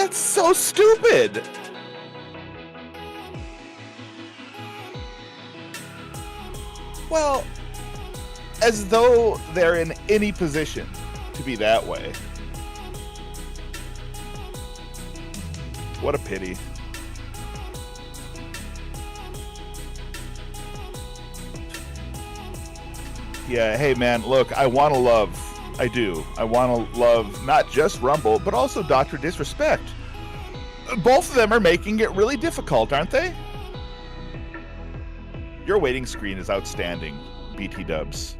That's so stupid. Well, as though they're in any position to be that way. What a pity. Yeah, hey man, look, I want to love. I do. I want to love not just Rumble, but also Dr. Disrespect. Both of them are making it really difficult, aren't they? Your waiting screen is outstanding, BT Dubs.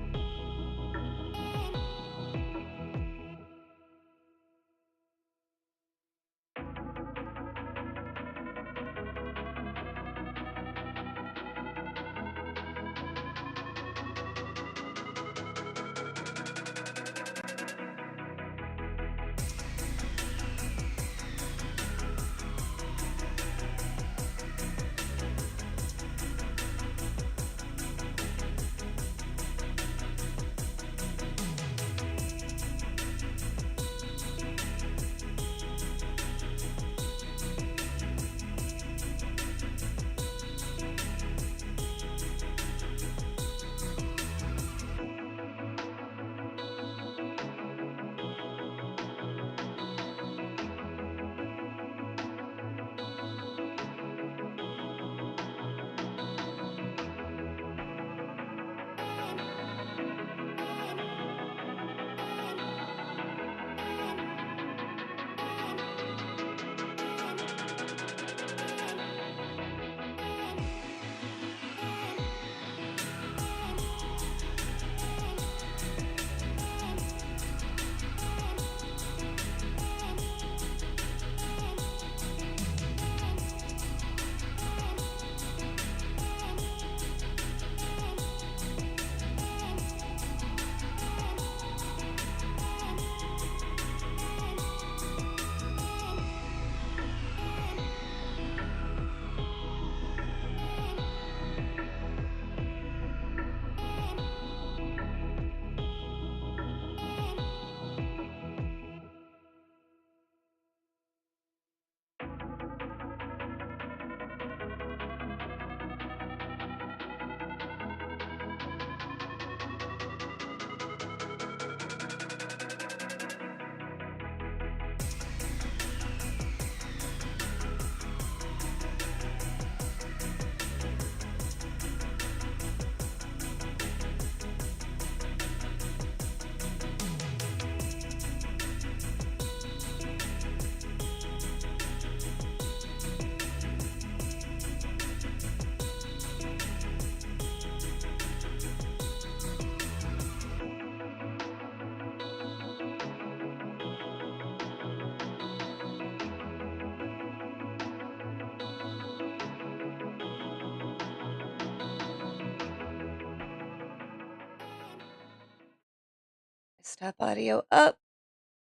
Stop audio up.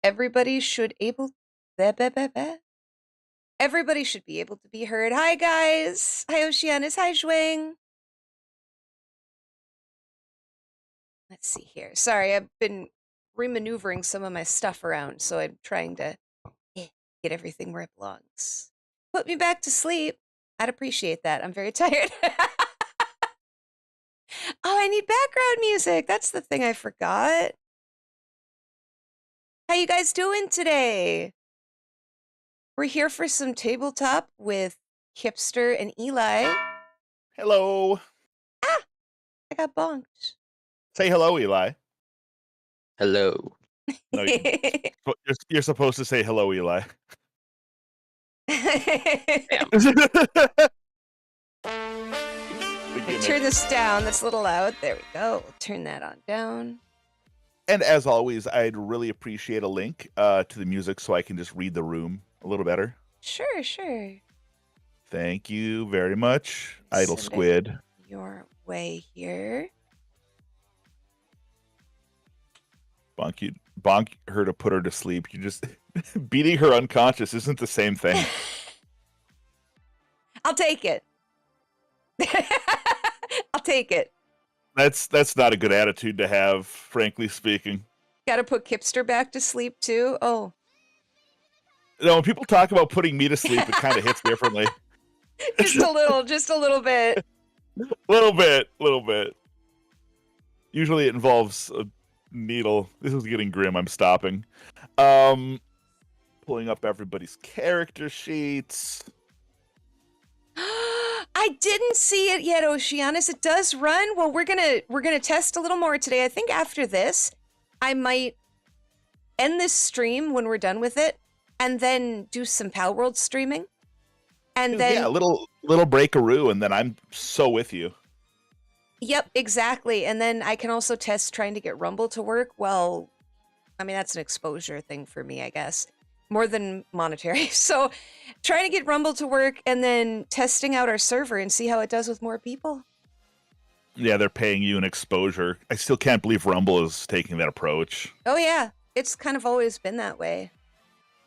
Everybody should Everybody should be able to be heard. Hi guys. Hi Oceanus. Hi Zhuang. Let's see here. Sorry, I've been remaneuvering some of my stuff around, so I'm trying to get everything where it belongs. Put me back to sleep. I'd appreciate that. I'm very tired. Oh, I need background music. That's the thing I forgot. How you guys doing today? We're here for some tabletop with Kipster and Eli. Hello. Ah, I got bonked. Say hello, Eli. Hello. No, you're supposed to say hello, Eli. Turn this down. That's a little loud. There we go. We'll turn that on down. And as always, I'd really appreciate a link to the music so I can just read the room a little better. Sure, sure. Thank you very much, Idle Send Squid. it your way here. Bonk her to put her to sleep. You just beating her unconscious isn't the same thing. I'll take it. I'll take it. That's not a good attitude to have, frankly speaking. Gotta put Kipster back to sleep too. Oh. when people talk about putting me to sleep, it kind of hits differently. Just a little bit. Little bit. Usually it involves a needle. This is getting grim. I'm stopping. Pulling up everybody's character sheets. I didn't see it yet, Oceanus. It does run. Well, we're gonna test a little more today. I think after this, I might end this stream when we're done with it, and then do some Pal World streaming. And then yeah, a little breakaroo, and then I'm so with you. Yep, exactly. And then I can also test trying to get Rumble to work. Well, I mean, that's an exposure thing for me, I guess, more than monetary. So trying to get Rumble to work and then testing out our server and see how it does with more people. Yeah, they're paying you an exposure. I still can't believe Rumble is taking that approach. Oh, yeah. It's kind of always been that way.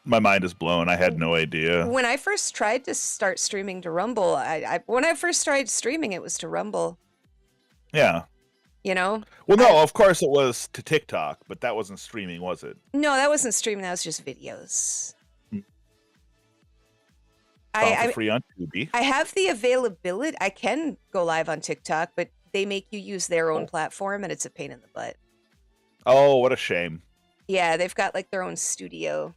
My mind is blown. I had no idea. When I first tried to start streaming to Rumble, when I first started streaming, it was to Rumble. Yeah. You know? Well, no, of course it was to TikTok, but that wasn't streaming, was it? No, that wasn't streaming. That was just videos. For free on Tubi. I have the availability. I can go live on TikTok, but they make you use their own platform, and it's a pain in the butt. Oh, what a shame. Yeah, they've got like their own studio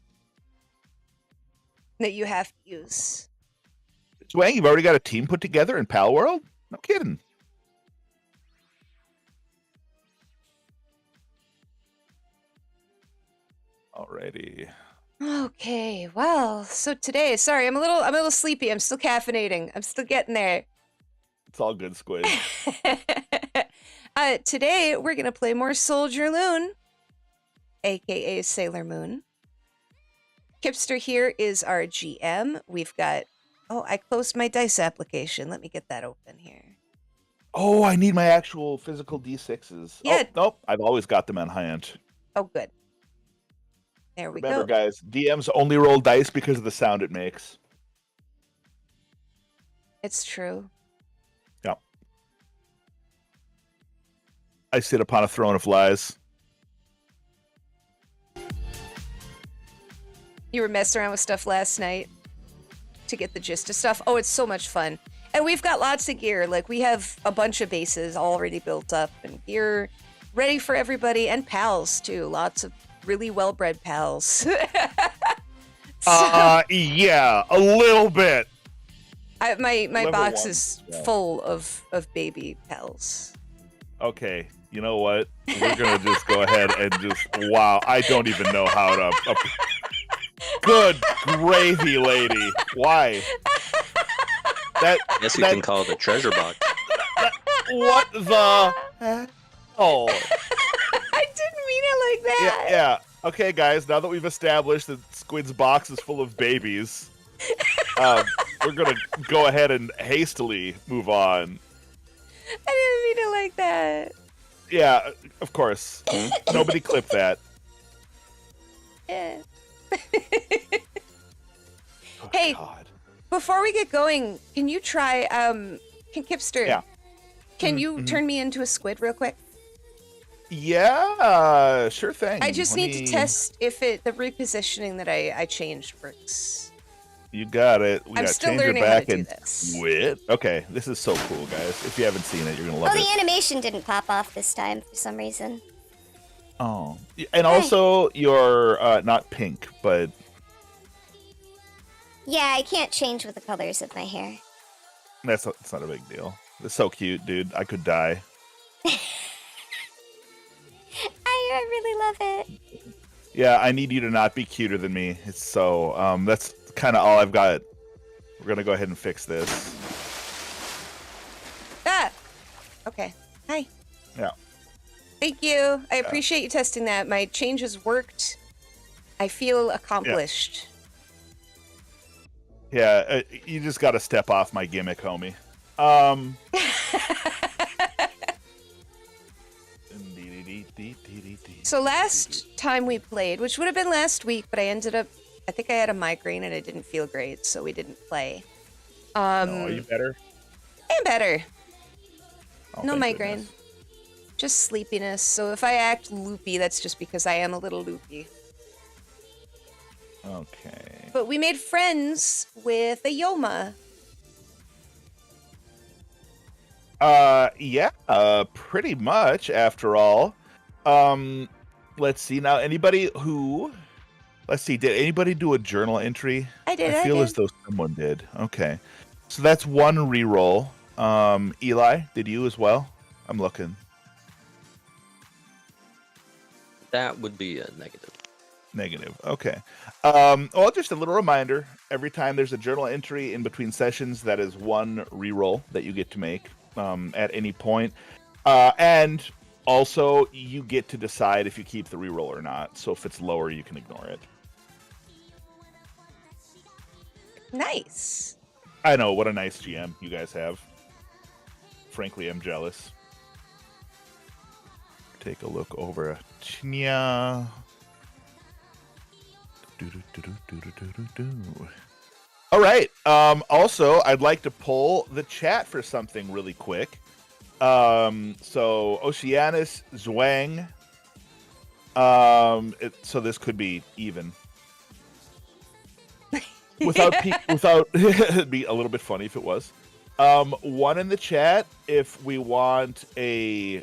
that you have to use. Swang, you've already got a team put together in Pal World? No kidding. Alrighty. Okay, well, so today, sorry, I'm a little sleepy. I'm still caffeinating. I'm still getting there. It's all good, Squid. Today we're gonna play more Soldier Lune, aka Sailor Moon. Kipster here is our GM. We've got. Oh, I closed my dice application. Let me get that open here. Oh, I need my actual physical D6s. Yeah. Oh, nope. I've always got them on hand. Oh, good. There we Remember, go. guys, DMs only roll dice because of the sound it makes. It's true. Yeah. I sit upon a throne of lies. You were messing around with stuff last night to get the gist of stuff. Oh, it's so much fun. And we've got lots of gear. Like, we have a bunch of bases already built up and gear ready for everybody, and pals, too. Lots of really well-bred pals. Yeah, a little bit. My Level box one. is Yeah. full of baby pals. Okay, you know what? We're gonna just go ahead and just wow. I don't even know how to. Good gravy, lady. Why? I guess you can call it a treasure box. What the? Oh. I didn't mean it like that. Yeah. Okay, guys. Now that we've established that Squid's box is full of babies, we're gonna go ahead and hastily move on. I didn't mean it like that. Yeah, of course. Nobody clip that. Yeah. Oh, Hey. God. Before we get going, can you try, can Kipster? Yeah. Can you turn me into a squid real quick? Yeah, sure thing. I just Let need me- to test if the repositioning that I changed works. You got it. We I'm got still change your learning how to back do and this. Squid. Okay, this is so cool, guys. If you haven't seen it, you're gonna love Oh, it. the animation didn't pop off this time for some reason. Oh, and also you're not pink, but Yeah, I can't change with the colors of my hair. it's not a big deal. It's so cute, dude. I could die. I really love it. Yeah, I need you to not be cuter than me. It's so that's kind of all I've got. We're gonna go ahead and fix this. Ah! Okay. Hi. Yeah. Thank you. I appreciate you testing that. My changes worked. I feel accomplished. Yeah, you just got to step off my gimmick, homie. So last time we played, which would have been last week, but I think I had a migraine and I didn't feel great, so we didn't play. Are you better? I'm better. Oh, No thank migraine. goodness. Just sleepiness. So if I act loopy, that's just because I am a little loopy. Okay. But we made friends with a Yoma. Yeah, pretty much after all. Let's see now. Let's see, did anybody do a journal entry? I did. I feel as though someone did. Okay. So that's one reroll. Eli, did you as well? I'm looking. That would be a negative. Negative. Okay. Well, just a little reminder. Every time there's a journal entry in between sessions, that is one reroll that you get to make at any point. And also, you get to decide if you keep the reroll or not. So if it's lower, you can ignore it. Nice. I know, what a nice GM you guys have. Frankly, I'm jealous. Take a look over. Chinya. All right. Also, I'd like to poll the chat for something really quick. So Oceanus Zhuang. So this could be even. Without it'd be a little bit funny if it was. One in the chat if we want a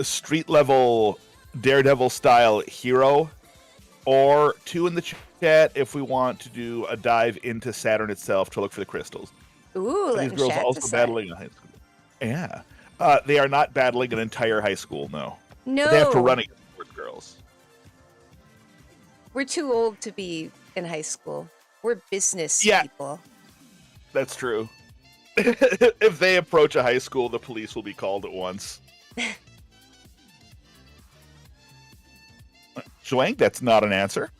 street level Daredevil style hero, or two in the chat if we want to do a dive into Saturn itself to look for the crystals. Ooh, These girls are also battling a high school. Yeah, they are not battling an entire high school. No, No, they have to run against sports girls. We're too old to be in high school. We're business people. That's true. If they approach a high school, the police will be called at once. Zhuang, that's not an answer.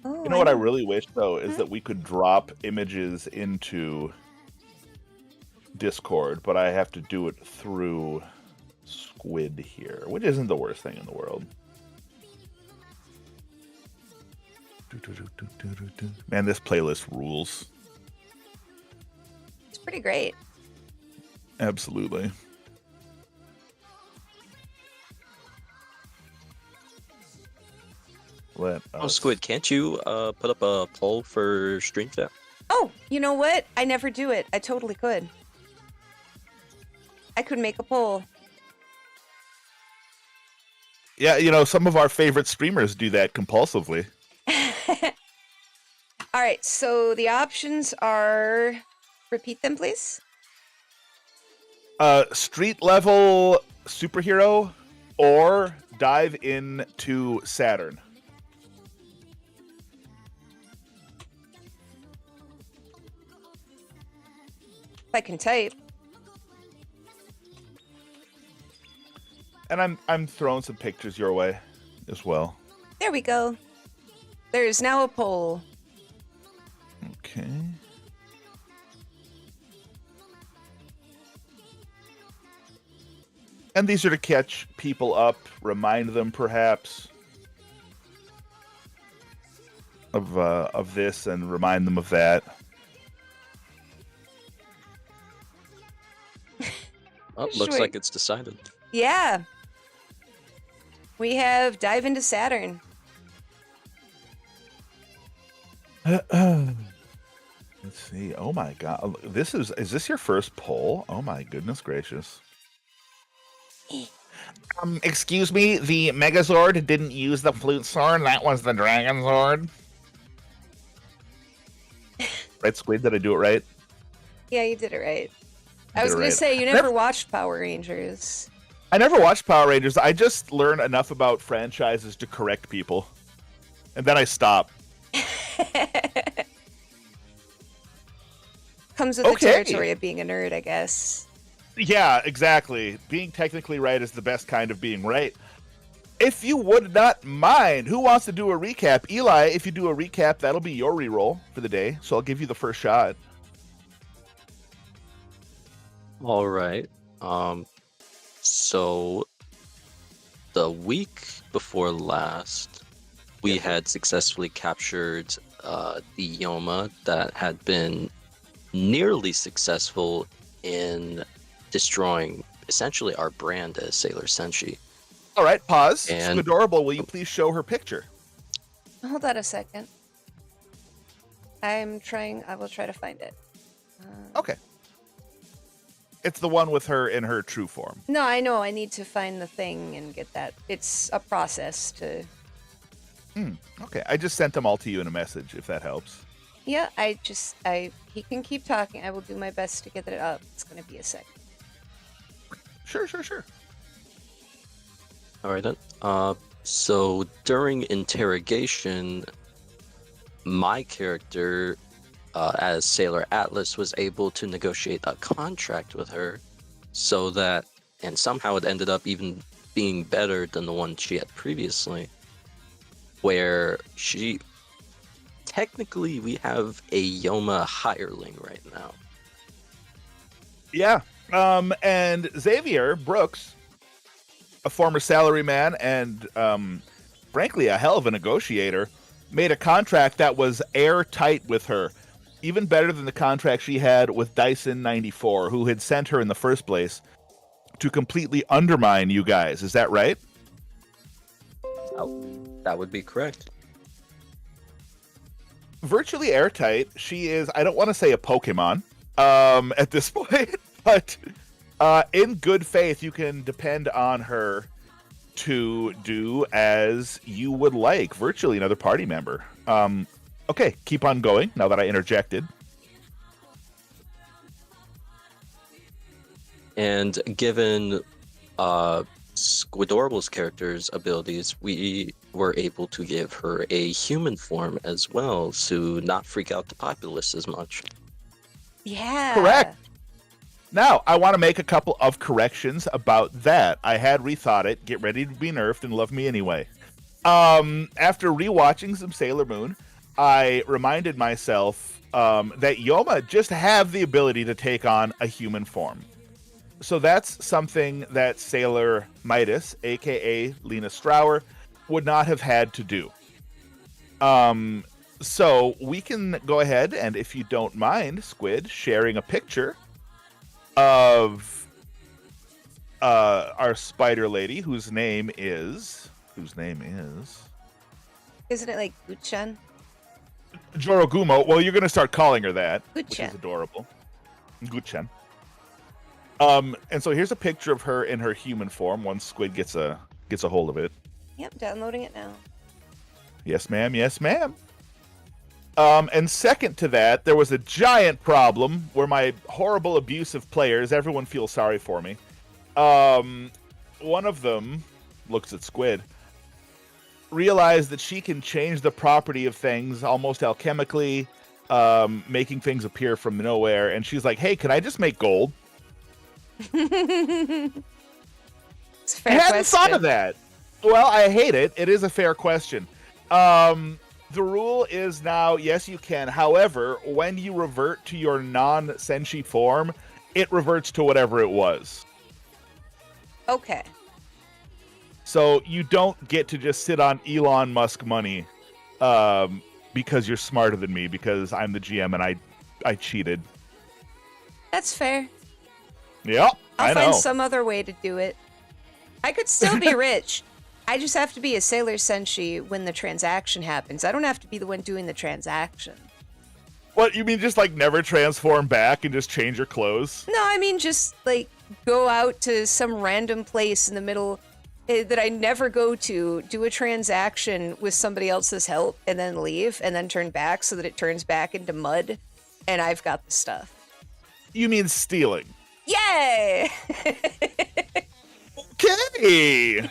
Oh, You know what I really wish, though, is that we could drop images into Discord, but I have to do it through Squid here, which isn't the worst thing in the world. Man, this playlist rules. It's pretty great. Absolutely. Squid, can't you put up a poll for stream chat? Oh, you know what? I never do it. I totally could. I could make a poll. Yeah, you know, some of our favorite streamers do that compulsively. All right, so the options are... Repeat them, please. Street level superhero or dive into Saturn. If I can type. And I'm throwing some pictures your way as well. There we go. There is now a poll. Okay. And these are to catch people up, remind them perhaps of this, and remind them of that. Oh, looks like it's decided. Yeah. We have Dive into Saturn. Let's see. Oh my god. Is this your first poll? Oh my goodness gracious. Excuse me, the Megazord didn't use the flute sword, that was the Dragon Sword. Right, Squid? Did I do it right? Yeah, you did it right. I was going to say, you never watched Power Rangers. I never watched Power Rangers. I just learned enough about franchises to correct people. And then I stop. Comes with the territory of being a nerd, I guess. Yeah, exactly. Being technically right is the best kind of being right. If you would not mind, who wants to do a recap? Eli, if you do a recap, that'll be your reroll for the day. So I'll give you the first shot. All right. So the week before last, we had successfully captured the Yoma that had been nearly successful in destroying essentially our brand as Sailor Senshi. All right, pause. And- Adorable, will you please show her picture? Hold on a second. I will try to find it. Okay. It's the one with her in her true form. No, I know. I need to find the thing and get that. It's a process to. Okay, I just sent them all to you in a message, if that helps. Yeah, he can keep talking. I will do my best to get it up. It's going to be a second. Sure. All right then. So during interrogation, my character, as Sailor Atlas, was able to negotiate a contract with her, so that, and somehow it ended up even being better than the one she had previously, where technically we have a Yoma hireling right now. Yeah. And Xavier Brooks, a former salaryman and frankly a hell of a negotiator, made a contract that was airtight with her, even better than the contract she had with Dyson 94, who had sent her in the first place to completely undermine you guys. Is that right? That would be correct. Virtually airtight. She is, I don't want to say a Pokemon at this point, but in good faith, you can depend on her to do as you would like. Virtually another party member. Okay, keep on going now that I interjected. And given Squidorable's character's abilities, we were able to give her a human form as well to not freak out the populace as much. Yeah. Correct. Now, I want to make a couple of corrections about that. I had rethought it. Get ready to be nerfed and love me anyway. After rewatching some Sailor Moon, I reminded myself that Yoma just have the ability to take on a human form. So that's something that Sailor Midas, aka Lena Strower, would not have had to do. So we can go ahead and, if you don't mind, Squid, sharing a picture of our spider lady, whose name is Isn't it like Guchan? Jorogumo. Well, you're going to start calling her that, which Guchan. is adorable. Guchan. And so here's a picture of her in her human form once Squid gets a hold of it. Yep, downloading it now. Yes, ma'am. Yes, ma'am. And second to that, there was a giant problem where my horrible, abusive players, everyone feels sorry for me. One of them looks at Squid, realized that she can change the property of things almost alchemically, making things appear from nowhere. And she's like, hey, can I just make gold? It's a fair I hadn't question. thought of that. Well, I hate it. It is a fair question. The rule is now, yes, you can. However, when you revert to your non-senshi form, it reverts to whatever it was. Okay. So you don't get to just sit on Elon Musk money because you're smarter than me, because I'm the GM and I cheated. That's fair. Yep, I I'll know. find some other way to do it. I could still be rich. I just have to be a Sailor Senshi when the transaction happens. I don't have to be the one doing the transaction. What, you mean just like never transform back and just change your clothes? No, I mean just like go out to some random place in the middle that I never go to, do a transaction with somebody else's help, and then leave, and then turn back so that it turns back into mud, and I've got the stuff. You mean stealing? Yay! Okay.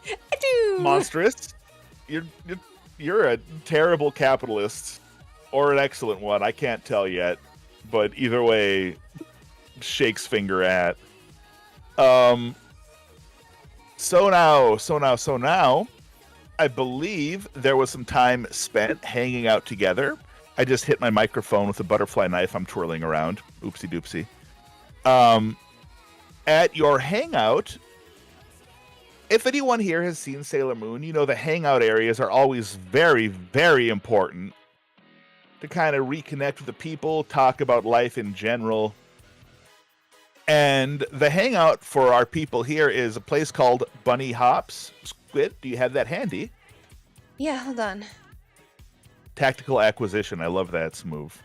I do. Monstrous. You're a terrible capitalist, or an excellent one. I can't tell yet, but either way, shakes finger at. So now, I believe there was some time spent hanging out together. I just hit my microphone with a butterfly knife I'm twirling around. Oopsie doopsie. At your hangout, if anyone here has seen Sailor Moon, you know the hangout areas are always very, very important. to kind of reconnect with the people, talk about life in general. And the hangout for our people here is a place called Bunny Hops. Squid, do you have that handy? Yeah, hold on. Tactical acquisition. I love that move.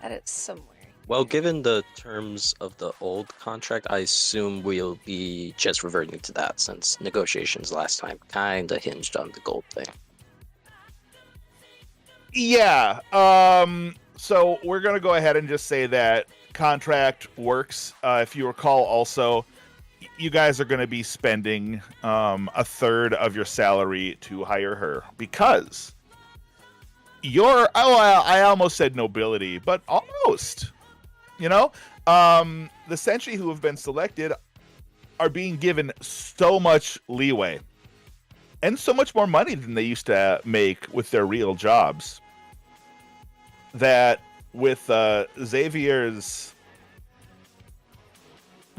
That is somewhere. Well, given the terms of the old contract, I assume we'll be just reverting to that since negotiations last time kind of hinged on the gold thing. Yeah. So we're going to go ahead and just say that contract works. If you recall, also, you guys are going to be spending a third of your salary to hire her because I almost said nobility, but almost. The senshi who have been selected are being given so much leeway and so much more money than they used to make with their real jobs that with Xavier's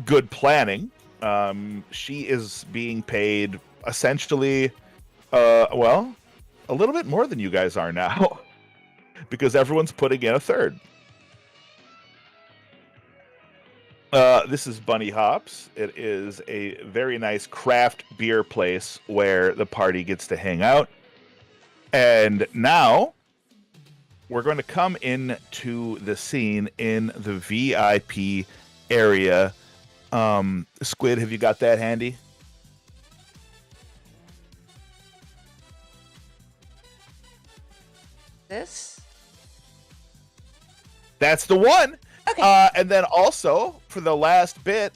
good planning, she is being paid essentially, a little bit more than you guys are now because everyone's putting in a third. This is Bunny Hops. It is a very nice craft beer place where the party gets to hang out. And now we're going to come into the scene in the VIP area. Squid, have you got that handy? This? That's the one. Okay. And then also, for the last bit,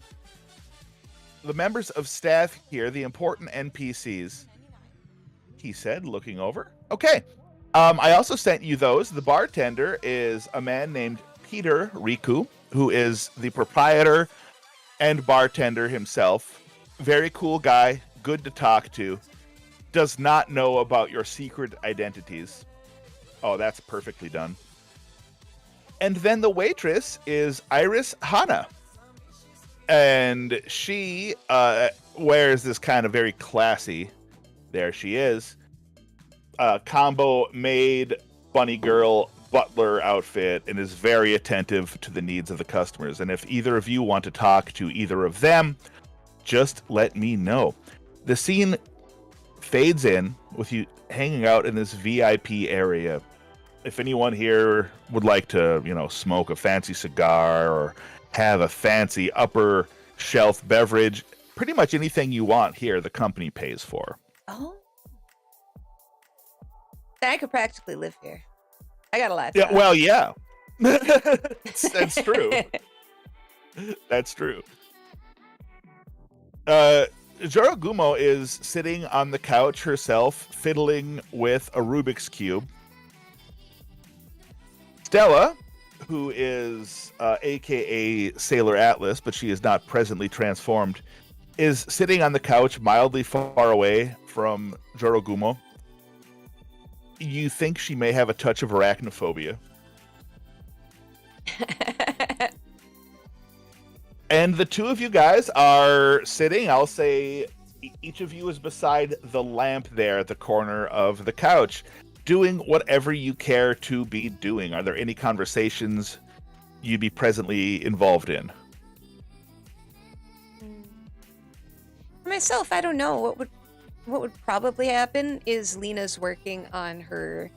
the members of staff here, the important NPCs, he said, looking over. Okay. I also sent you those. The bartender is a man named Peter Riku, who is the proprietor and bartender himself. Very cool guy, good to talk to. Does not know about your secret identities. Oh, that's perfectly done. And then the waitress is Iris Hana. And she wears this kind of very classy, there she is, combo maid, bunny girl, butler outfit, and is very attentive to the needs of the customers. And if either of you want to talk to either of them, just let me know. The scene fades in with you hanging out in this VIP area. If anyone here would like to, smoke a fancy cigar or have a fancy upper shelf beverage, pretty much anything you want here, the company pays for. Oh. I could practically live here. I got a lot. Yeah, well, yeah. That's true. That's true. Jorogumo is sitting on the couch herself, fiddling with a Rubik's Cube. Stella, who is aka Sailor Atlas, but she is not presently transformed, is sitting on the couch mildly far away from Jorogumo. You think she may have a touch of arachnophobia. And the two of you guys are sitting, I'll say each of you is beside the lamp there at the corner of the couch, doing whatever you care to be doing. Are there any conversations you'd be presently involved in? For myself, I don't know. What would probably happen is Lena's working on her.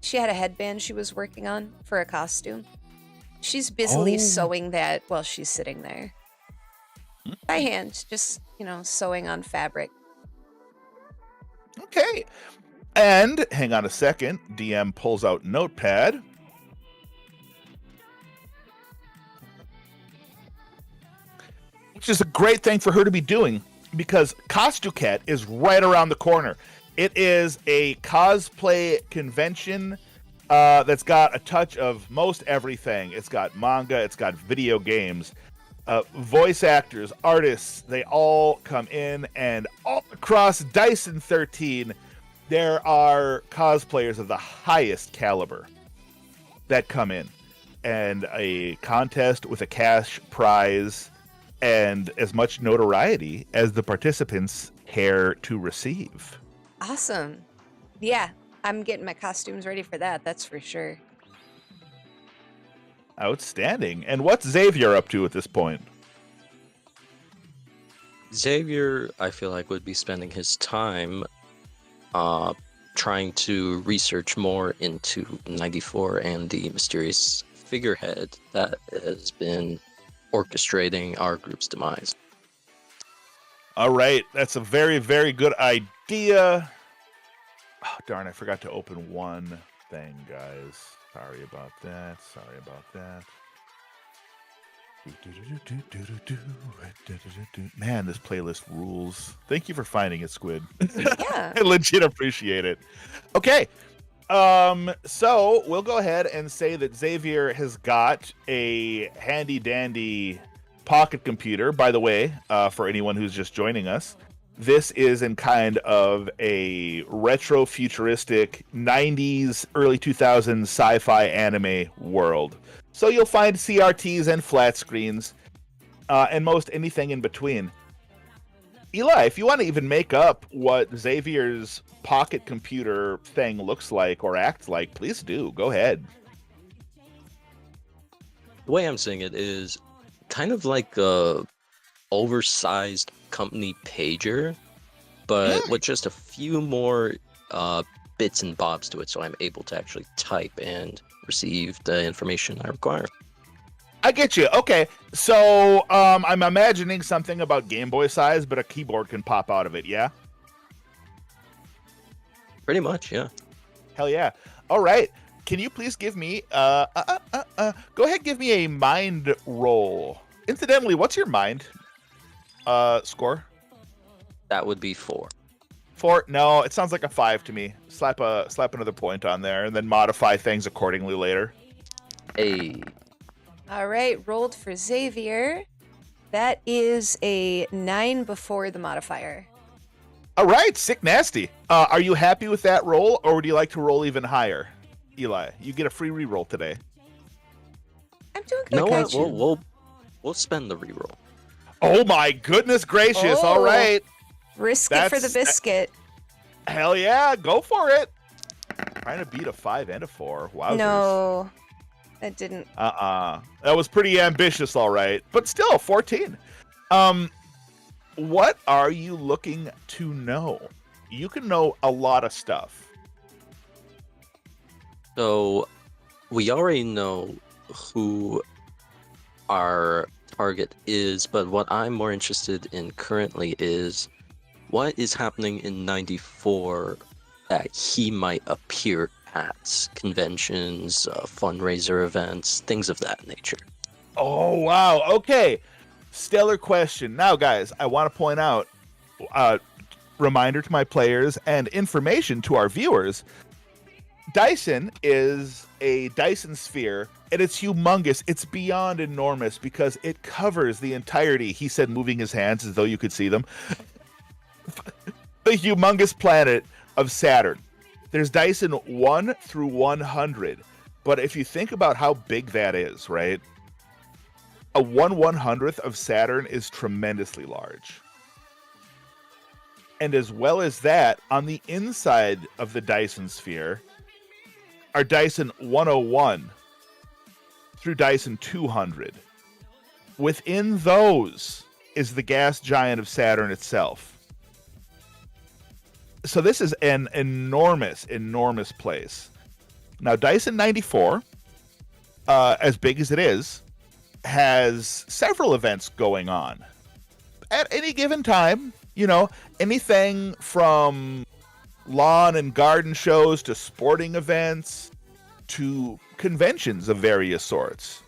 She had a headband she was working on for a costume. She's busily sewing that while she's sitting there by hand, just sewing on fabric. Okay. And hang on a second. DM pulls out notepad. Which is a great thing for her to be doing because Costuket is right around the corner. It is a cosplay convention that's got a touch of most everything. It's got manga, it's got video games, voice actors, artists. They all come in, and all across Dyson 13, there are cosplayers of the highest caliber that come in, and a contest with a cash prize and as much notoriety as the participants care to receive. Awesome. Yeah, I'm getting my costumes ready for that. That's for sure. Outstanding. And what's Xavier up to at this point? Xavier, I feel like, would be spending his time trying to research more into 94 and the mysterious figurehead that has been orchestrating our group's demise. All right, that's a very, very good idea. Oh, darn, I forgot to open one thing, guys. Sorry about that. Man, this playlist rules. Thank you for finding it, Squid. Yeah. I legit appreciate it. Okay. So we'll go ahead and say that Xavier has got a handy dandy pocket computer. By the way, for anyone who's just joining us, this is in kind of a retro futuristic 90s, early 2000s sci-fi anime world. So you'll find CRTs and flat screens, and most anything in between. Eli, if you want to even make up what Xavier's pocket computer thing looks like or acts like, please do. Go ahead. The way I'm seeing it is kind of like a oversized company pager, but with just a few more bits and bobs to it, so I'm able to actually type and receive the information I require. I get you. Okay, so I'm imagining something about Game Boy size, but a keyboard can pop out of it, yeah? Pretty much, yeah. Hell yeah. All right. Can you please give me, go ahead, give me a mind roll. Incidentally, what's your mind score? That would be 4. 4? No, it sounds like a 5 to me. Slap another point on there and then modify things accordingly later. Hey. All right, rolled for Xavier. That is a 9 before the modifier. All right, sick nasty. Are you happy with that roll, or would you like to roll even higher? Eli, you get a free reroll today. I'm doing good. No, Got you. we'll spend the reroll. Oh my goodness gracious! Oh. All right, Risk it for the biscuit. hell yeah, go for it. Trying to beat a 5 and a 4. Wow. No, that didn't. That was pretty ambitious, all right, but still 14. What are you looking to know? You can know a lot of stuff. So, we already know who our target is, but what I'm more interested in currently is what is happening in 94 that he might appear at conventions, fundraiser events, things of that nature. Oh, wow. Okay. Stellar question. Now, guys, I want to point out, reminder to my players and information to our viewers. Dyson is a Dyson sphere, and it's humongous. It's beyond enormous because it covers the entirety, he said, moving his hands as though you could see them, the humongous planet of Saturn. There's Dyson 1 through 100, but if you think about how big that is, right? A 1/100th of Saturn is tremendously large. And as well as that, on the inside of the Dyson sphere are Dyson 101 through Dyson 200. Within those is the gas giant of Saturn itself. So this is an enormous, enormous place. Now, Dyson 94, as big as it is, has several events going on. At any given time, you know, anything from lawn and garden shows to sporting events to conventions of various sorts.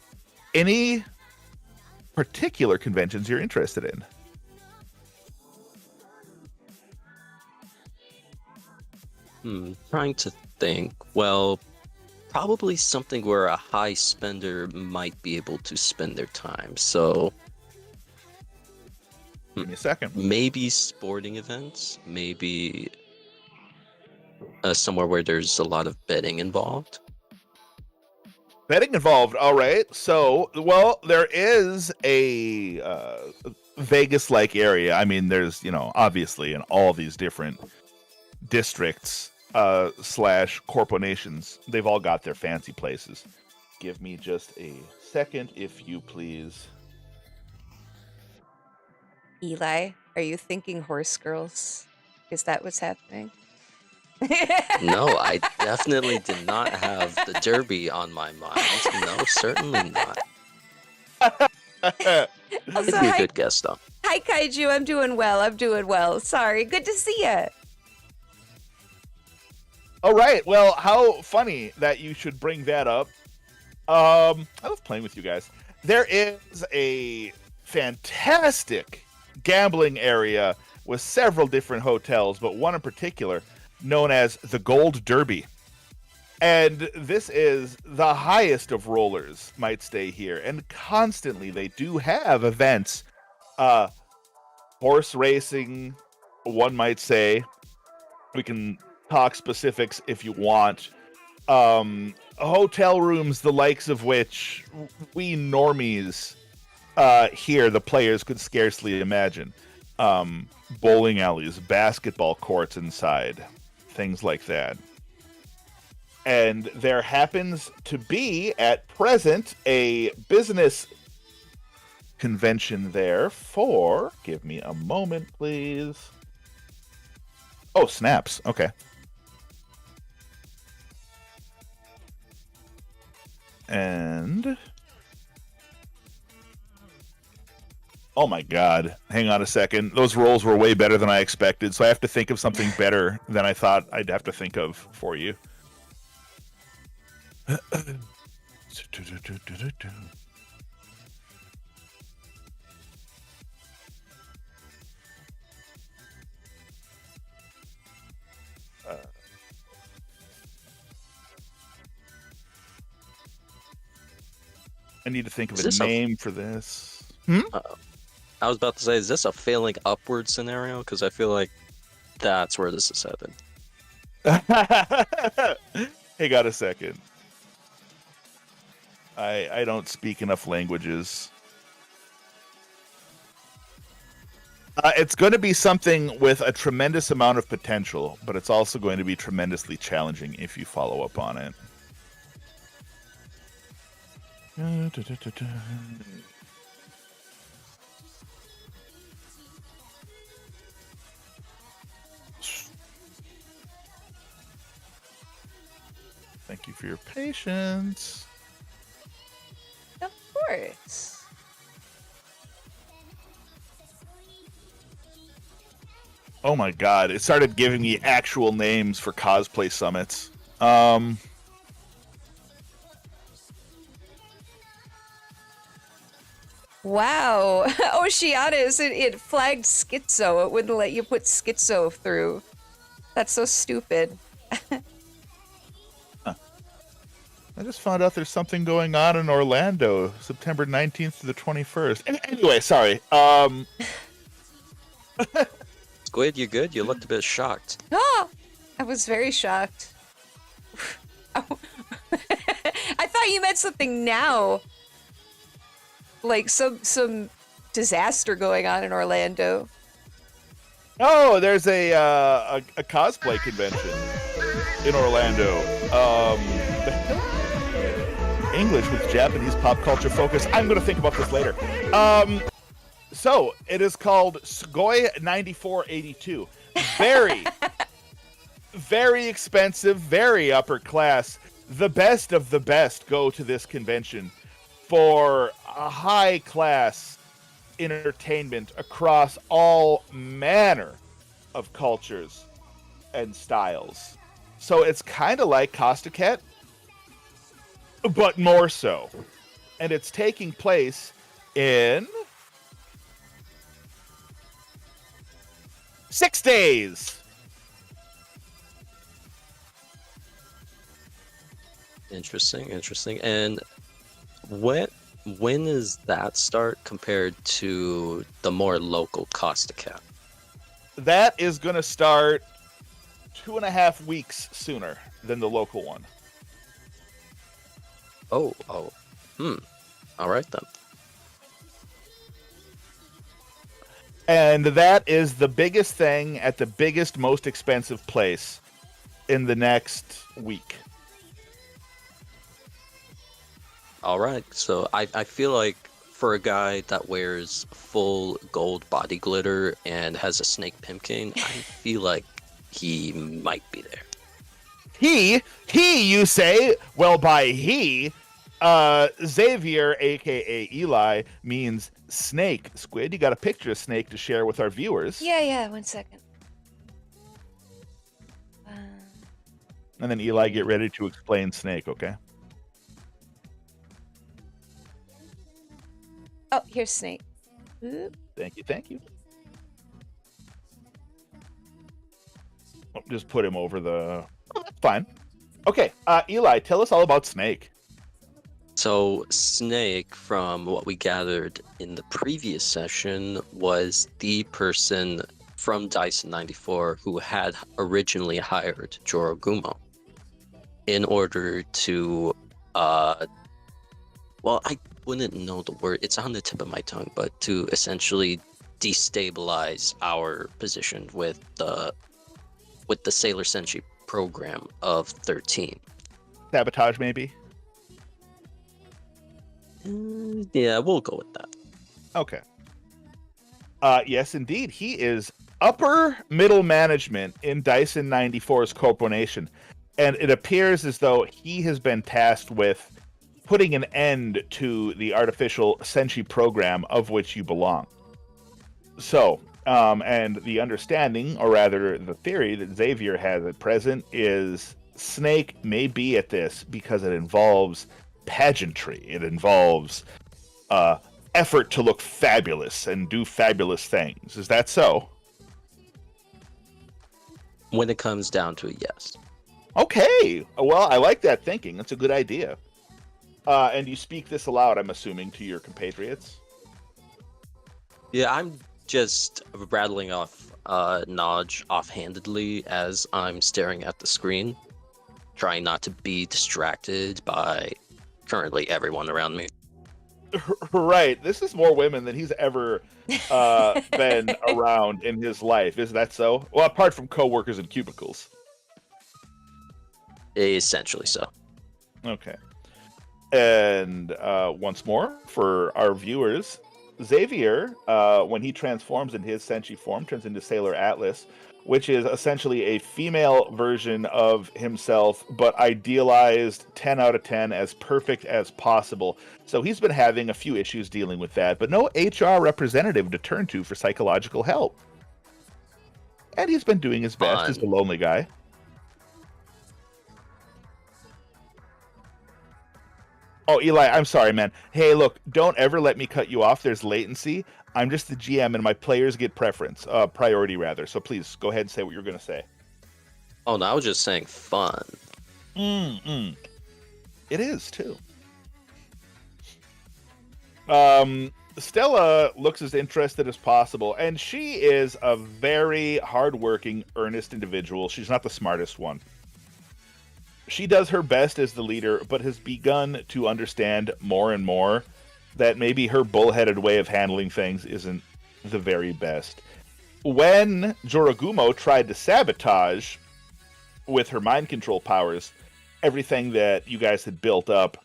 Any particular conventions you're interested in? Trying to think. Well, probably something where a high spender might be able to spend their time. So Give me a second. maybe sporting events, maybe somewhere where there's a lot of betting involved. Betting involved, all right. So, well, there is a Vegas-like area. I mean, there's, you know, obviously in all these different districts slash corporations. They've all got their fancy places. Give me just a second, if you please. Eli, are you thinking horse girls? Is that what's happening? No, I definitely did not have the Derby on my mind. No, certainly not. Also, It'd be a hi, good guess, though. hi, Kaiju. I'm doing well. I'm doing well. Sorry. Good to see you. All right. Well, how funny that you should bring that up. I love playing with you guys. There is a fantastic gambling area with several different hotels, but one in particular known as the Gold Derby. And this is the highest of rollers might stay here. And constantly they do have events. Horse racing, one might say. We can talk specifics if you want. Hotel rooms, the likes of which we normies here, the players, could scarcely imagine. Bowling alleys, basketball courts inside, things like that. And there happens to be, at present, a business convention there for... Give me a moment, please. Oh, snaps. Okay. And... Oh my god. Hang on a second. Those rolls were way better than I expected, so I have to think of something better than I thought I'd have to think of for you. I need to think of a name for this. I was about to say, is this a failing upward scenario? Because I feel like that's where this is headed. Hey, got a second. I don't speak enough languages. It's going to be something with a tremendous amount of potential, but it's also going to be tremendously challenging if you follow up on it. Thank you for your patience. Of course. Oh my god, it started giving me actual names for cosplay summits. Wow. Oceanus, it flagged schizo. It wouldn't let you put schizo through. That's so stupid. I just found out there's something going on in Orlando, September 19th to the 21st. Anyway, sorry. Squid, you good? You looked a bit shocked. Oh, I was very shocked. I thought you meant something now. Like some disaster going on in Orlando. Oh, there's a cosplay convention in Orlando. English with Japanese pop culture focus. I'm going to think about this later. So it is called Sugoi 9482. Very, very expensive, very upper class. The best of the best go to this convention for a high class entertainment across all manner of cultures and styles. So it's kind of like Costa-Ket, but more so. And it's taking place in 6 days. Interesting. And when does that start compared to the more local Costa-Ket? That is going to start 2.5 weeks sooner than the local one. Oh. All right then. And that is the biggest thing at the biggest, most expensive place in the next week. All right, so I feel like for a guy that wears full gold body glitter and has a snake pimpkin, I feel like he might be there. He, you say? Well, by he, Xavier, aka Eli, means snake. Squid, you got a picture of snake to share with our viewers. Yeah, 1 second. And then Eli, get ready to explain snake, okay? Oh, here's Snake. Oop. Thank you. Oh, just put him over the... Oh, that's fine. Okay, Eli, tell us all about Snake. So Snake, from what we gathered in the previous session, was the person from Dyson 94 who had originally hired Jorogumo in order to, well, I wouldn't know the word, it's on the tip of my tongue, but to essentially destabilize our position with the Sailor Senshi program of 13. Sabotage, maybe? Yeah, we'll go with that. Okay. Yes, indeed. He is upper middle management in Dyson 94's corporation. And it appears as though he has been tasked with putting an end to the artificial senshi program of which you belong. So, and the understanding, or rather the theory that Xavier has at present, is Snake may be at this because it involves pageantry. It involves effort to look fabulous and do fabulous things. Is that so? When it comes down to it, yes. Okay. Well, I like that thinking. That's a good idea. And you speak this aloud, I'm assuming, to your compatriots? Yeah, I'm just rattling off knowledge offhandedly as I'm staring at the screen, trying not to be distracted by currently everyone around me. Right. This is more women than he's ever been around in his life. Is that so? Well, apart from coworkers and cubicles. Essentially so. Okay. And once more, for our viewers, Xavier, when he transforms in his senshi form, turns into Sailor Atlas, which is essentially a female version of himself, but idealized 10 out of 10, as perfect as possible. So he's been having a few issues dealing with that, but no HR representative to turn to for psychological help. And he's been doing his best as a lonely guy. Oh, Eli, I'm sorry, man. Hey, look, don't ever let me cut you off. There's latency. I'm just the GM, and my players get priority rather. So please, go ahead and say what you're going to say. Oh, no, I was just saying fun. It is, too. Stella looks as interested as possible, and she is a very hardworking, earnest individual. She's not the smartest one. She does her best as the leader, but has begun to understand more and more that maybe her bullheaded way of handling things isn't the very best. When Jorogumo tried to sabotage, with her mind control powers, everything that you guys had built up,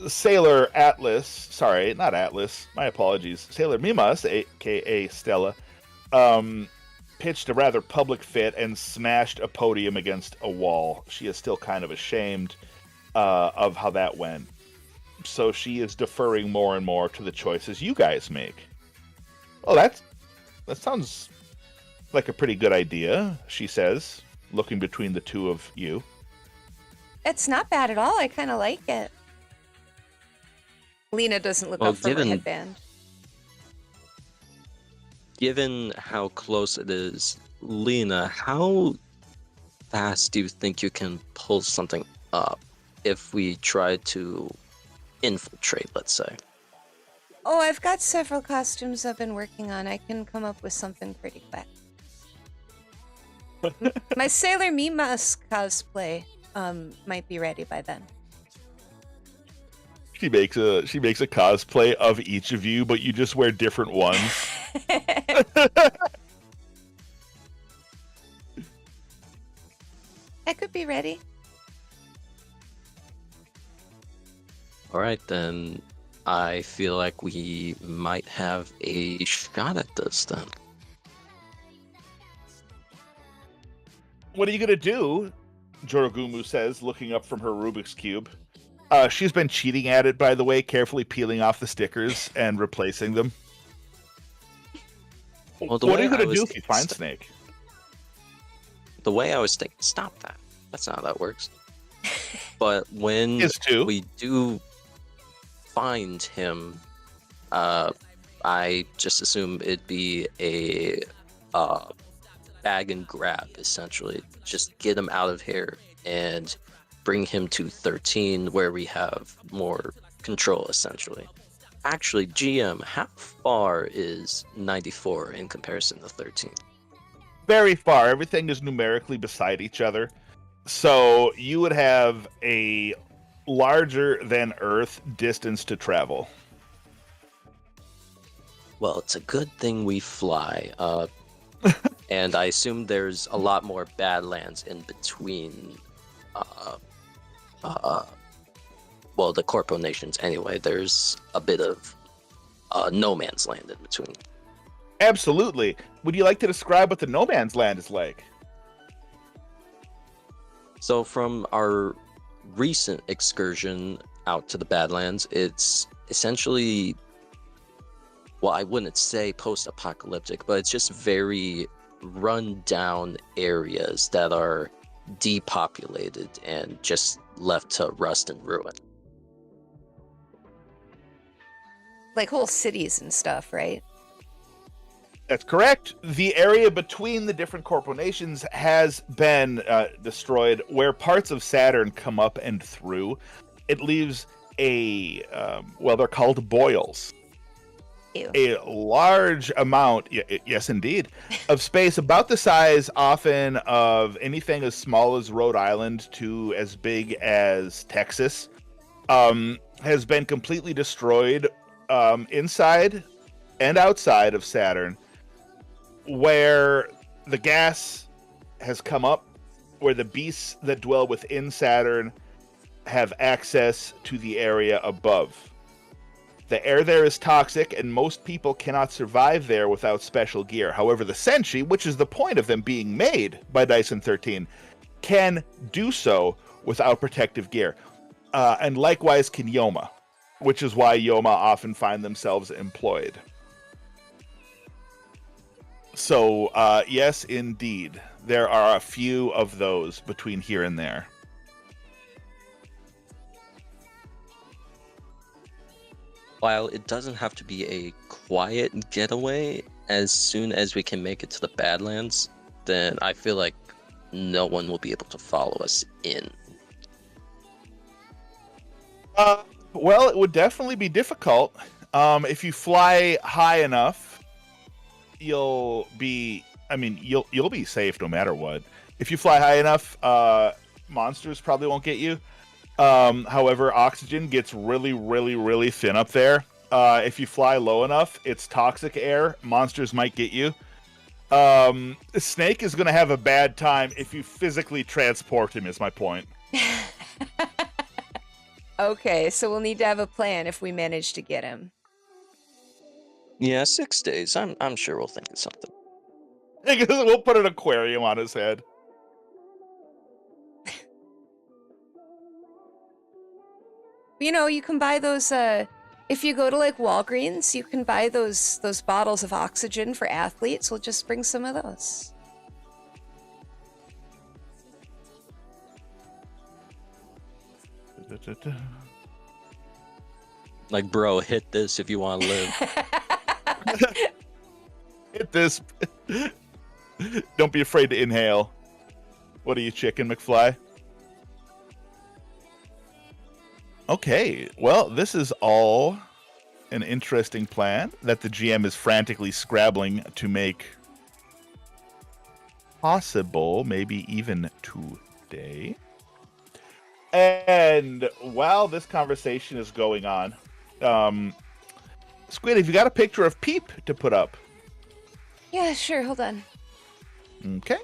Sailor Atlas, sorry, not Atlas, my apologies, Sailor Mimas, aka Stella, pitched a rather public fit and smashed a podium against a wall. She is still kind of ashamed of how that went. So she is deferring more and more to the choices you guys make. Oh, that sounds like a pretty good idea, she says, looking between the two of you. It's not bad at all. I kind of like it. Lena doesn't look up from her headband. Given how close it is, Lena, how fast do you think you can pull something up if we try to infiltrate, let's say? Oh, I've got several costumes I've been working on. I can come up with something pretty quick. My Sailor Mimas cosplay might be ready by then. She makes a cosplay of each of you, but you just wear different ones. I could be ready. All right, then. I feel like we might have a shot at this then. What are you gonna do? Jorogumu says, looking up from her Rubik's Cube. She's been cheating at it, by the way, carefully peeling off the stickers and replacing them. Well, What are you gonna do if you find Snake? The way I was thinking, stop that. That's not how that works. But when Is too. we do find him, I just assume it'd be a bag and grab, essentially. Just get him out of here and bring him to 13, where we have more control, essentially. Actually, GM, how far is 94 in comparison to 13? Very far. Everything is numerically beside each other. So you would have a larger than Earth distance to travel. Well, it's a good thing we fly. And I assume there's a lot more Badlands in between. Well, the Corpo nations anyway. There's a bit of no man's land in between. Absolutely. Would you like to describe what the no man's land is like? So from our recent excursion out to the Badlands, it's essentially, well, I wouldn't say post-apocalyptic, but it's just very run-down areas that are depopulated and just left to rust and ruin. Like whole cities and stuff, right? That's correct. The area between the different Corpo nations has been destroyed, where parts of Saturn come up and through. It leaves a, well, they're called boils. Ew. A large amount, yes indeed, of space about the size often of anything as small as Rhode Island to as big as Texas, has been completely destroyed inside and outside of Saturn, where the gas has come up, where the beasts that dwell within Saturn have access to the area above. The air there is toxic, and most people cannot survive there without special gear. However, the senshi, which is the point of them being made by Dyson 13, can do so without protective gear. And likewise can Yoma, which is why Yoma often find themselves employed. So, yes, indeed, there are a few of those between here and there. While it doesn't have to be a quiet getaway, as soon as we can make it to the Badlands, then I feel like no one will be able to follow us in. Well, it would definitely be difficult. If you fly high enough, you'll be safe no matter what. If you fly high enough, monsters probably won't get you. However, oxygen gets really, really, really thin up there. If you fly low enough, it's toxic air. Monsters might get you. Snake is going to have a bad time if you physically transport him, is my point. Okay, so we'll need to have a plan if we manage to get him. Yeah, 6 days. I'm sure we'll think of something. We'll put an aquarium on his head. You know, you can buy those, if you go to like Walgreens, you can buy those bottles of oxygen for athletes. We'll just bring some of those. Like, bro, hit this if you want to live. Hit this. Don't be afraid to inhale. What are you, Chicken McFly? Okay, well, this is all an interesting plan that the GM is frantically scrabbling to make possible, maybe even today. And while this conversation is going on, Squid, have you got a picture of Peep to put up Yeah, sure. Hold on. Okay.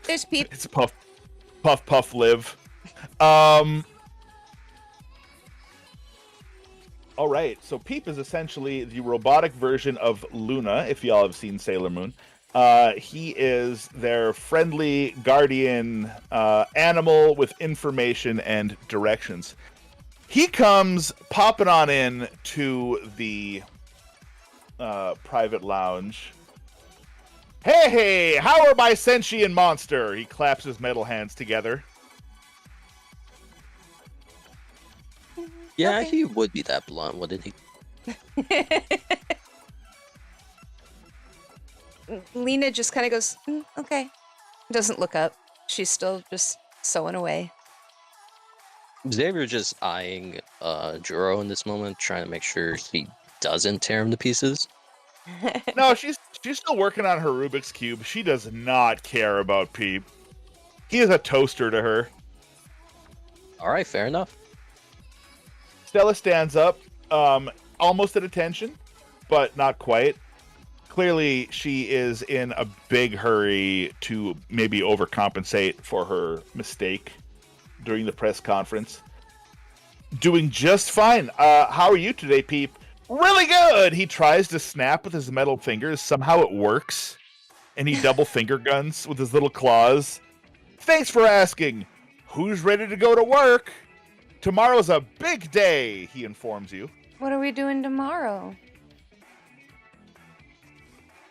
There's Peep. It's puff, puff, puff, live. All right. So Peep is essentially the robotic version of Luna, if y'all have seen Sailor Moon. He is their friendly guardian animal with information and directions. He comes popping on in to the private lounge. Hey, how are my senshi and monster? He claps his metal hands together. Yeah, Okay. he would be that blunt, wouldn't he? Lena just kind of goes, okay. Doesn't look up. She's still just sewing away. Xavier just eyeing Juro in this moment, trying to make sure he doesn't tear him to pieces. No, she's still working on her Rubik's Cube. She does not care about Peep. He is a toaster to her. All right, fair enough. Stella stands up, almost at attention, but not quite. Clearly, she is in a big hurry to maybe overcompensate for her mistake during the press conference. Doing just fine. How are you today, Peep? Really good! He tries to snap with his metal fingers. Somehow it works. And he double finger guns with his little claws. Thanks for asking. Who's ready to go to work? Tomorrow's a big day, he informs you. What are we doing tomorrow?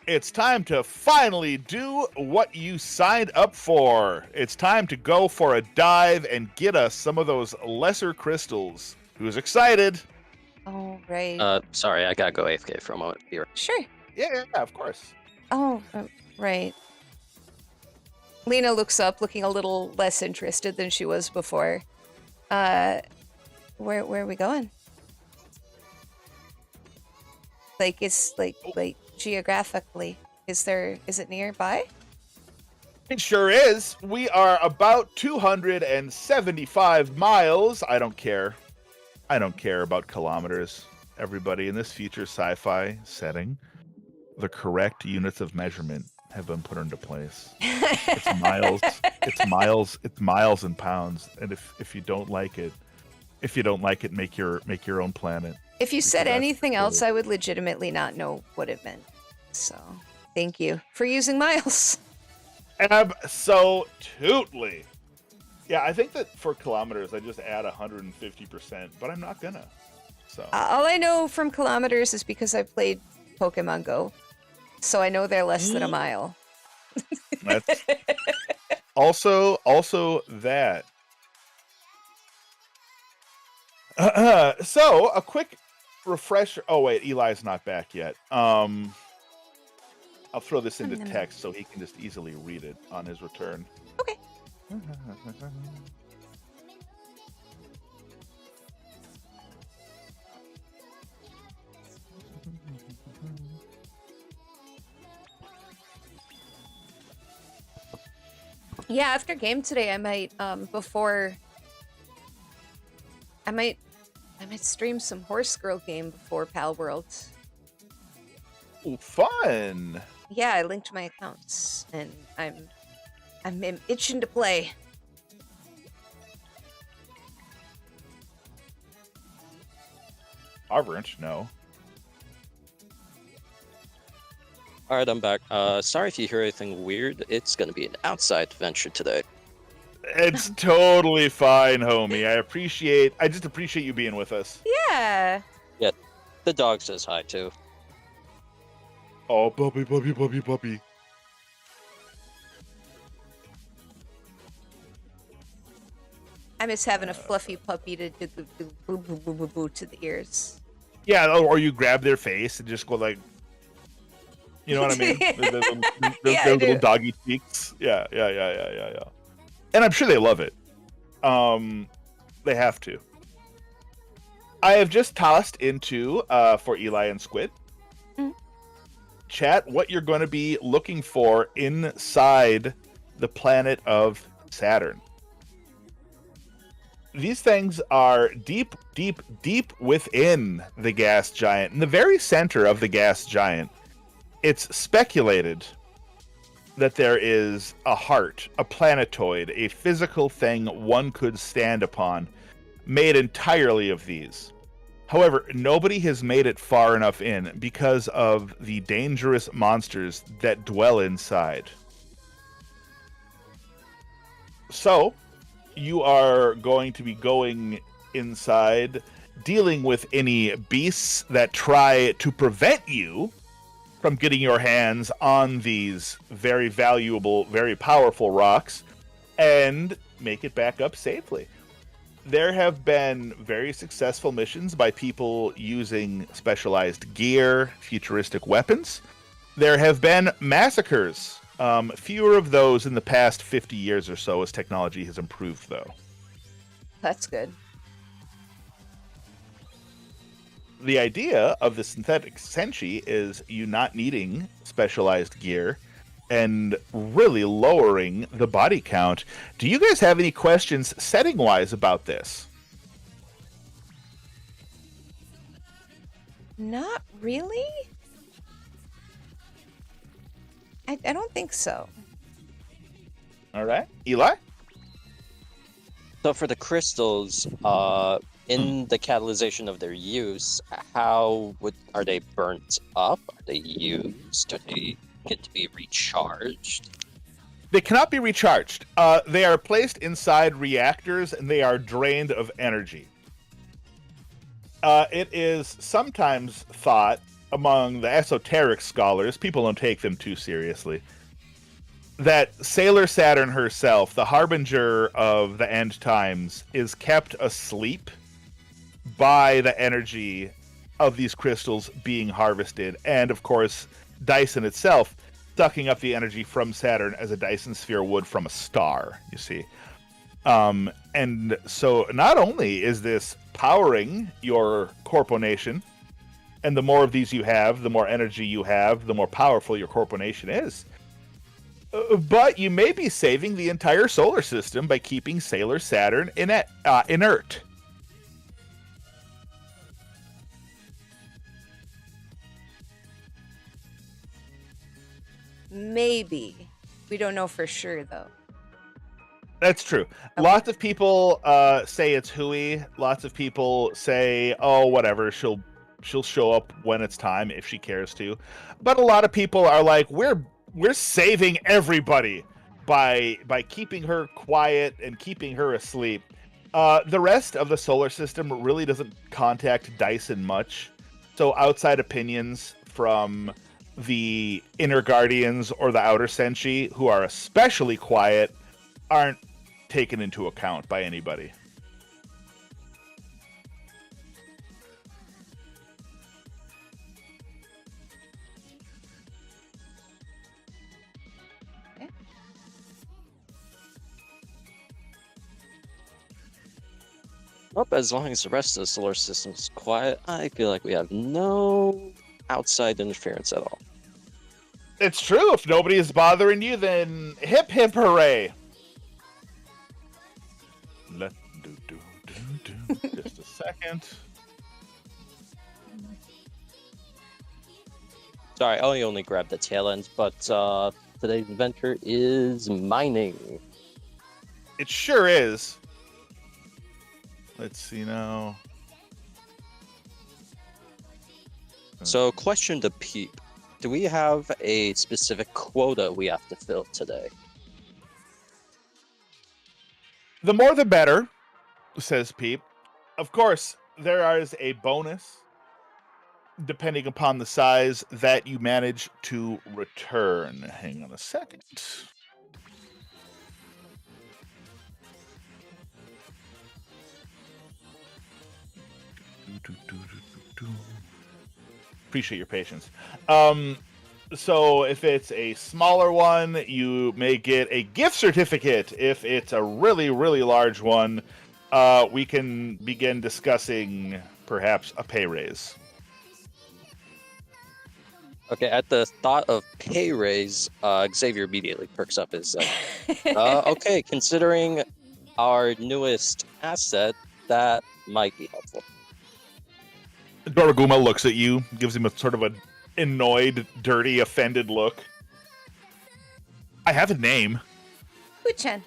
It's time to finally do what you signed up for. It's time to go for a dive and get us some of those lesser crystals. Who's excited? Oh, right. Sorry, I gotta go AFK for a moment. Be right- Sure. Yeah, of course. Oh, right. Lena looks up, looking a little less interested than she was before. Where are we going? Like, it's like geographically, is it nearby? It sure is. We are about 275 miles. I don't care. I don't care about kilometers. Everybody, in this future sci-fi setting, the correct units of measurement have been put into place. It's miles. It's miles. It's miles and pounds. And if you don't like it, make your own planet. If you said that's anything cool. else, I would legitimately not know what it meant. So, thank you for using miles. Absolutely. Yeah, I think that for kilometers, I just add 150%, but I'm not gonna. So All I know from kilometers is because I played Pokemon Go, so I know they're less than a mile. that's also that. So a quick refresher. Oh wait, Eli's not back yet. I'll throw this into text so he can just easily read it on his return. Okay. Yeah, after game today, I might I might stream some Horse Girl game before Pal World. Ooh, fun. Yeah, I linked my accounts, and I'm itching to play. Aren't no. All right, I'm back. Sorry if you hear anything weird. It's gonna be an outside adventure today. It's totally fine, homie. I just appreciate you being with us. Yeah. The dog says hi too. Oh, puppy, puppy, puppy, puppy. I miss having a fluffy puppy to do the boo boo boo boo boo to the ears. Yeah, or you grab their face and just go like, you know what I mean? Yeah, I Those little do. doggy cheeks. Yeah. And I'm sure they love it. They have to. I have just tossed into for Eli and Squid. Chat what you're going to be looking for inside the planet of Saturn. These things are deep, deep, deep within the gas giant, in the very center of the gas giant. It's speculated that there is a heart, a planetoid, a physical thing one could stand upon, made entirely of these. However, nobody has made it far enough in because of the dangerous monsters that dwell inside. So, you are going to be going inside, dealing with any beasts that try to prevent you from getting your hands on these very valuable, very powerful rocks, and make it back up safely. There have been very successful missions by people using specialized gear, futuristic weapons. There have been massacres. Fewer of those in the past 50 years or so as technology has improved, though. That's good. The idea of the synthetic senshi is you not needing specialized gear and really lowering the body count. Do you guys have any questions setting-wise about this? Not really. I don't think so. All right. Eli? So for the crystals, in the catalyzation of their use, are they burnt up? Are they used? Do they get to be recharged? They cannot be recharged. They are placed inside reactors and they are drained of energy. It is sometimes thought among the esoteric scholars, people don't take them too seriously, that Sailor Saturn herself, the harbinger of the end times, is kept asleep by the energy of these crystals being harvested, and of course Dyson itself sucking up the energy from Saturn as a Dyson sphere would from a star, you see. And so not only is this powering your corporation, and the more of these you have, the more energy you have, the more powerful your corporation is, but you may be saving the entire solar system by keeping Sailor Saturn inert. Maybe. We don't know for sure, though. That's true. Okay. Lots of people say it's hooey. Lots of people say, oh, whatever, she'll show up when it's time if she cares to. But a lot of people are like, we're saving everybody by keeping her quiet and keeping her asleep. The rest of the solar system really doesn't contact Dyson much. So outside opinions from the inner guardians or the outer senshi, who are especially quiet, aren't taken into account by anybody. Well, as long as the rest of the solar system is quiet, I feel like we have no outside interference at all. It's true. If nobody is bothering you, then hip hip hooray. Just a second. Sorry, I only grabbed the tail end, but today's adventure is mining. It sure is. Let's see now. So, question to Peep. Do we have a specific quota we have to fill today? The more the better, says Peep. Of course, there is a bonus depending upon the size that you manage to return. Hang on a second. Appreciate your patience. So if it's a smaller one, you may get a gift certificate. If it's a really, really large one, we can begin discussing perhaps a pay raise. Okay, at the thought of pay raise, Xavier immediately perks up his okay, considering our newest asset, that might be helpful. Doraguma looks at you, gives him a sort of an annoyed, dirty, offended look. I have a name. Huchan.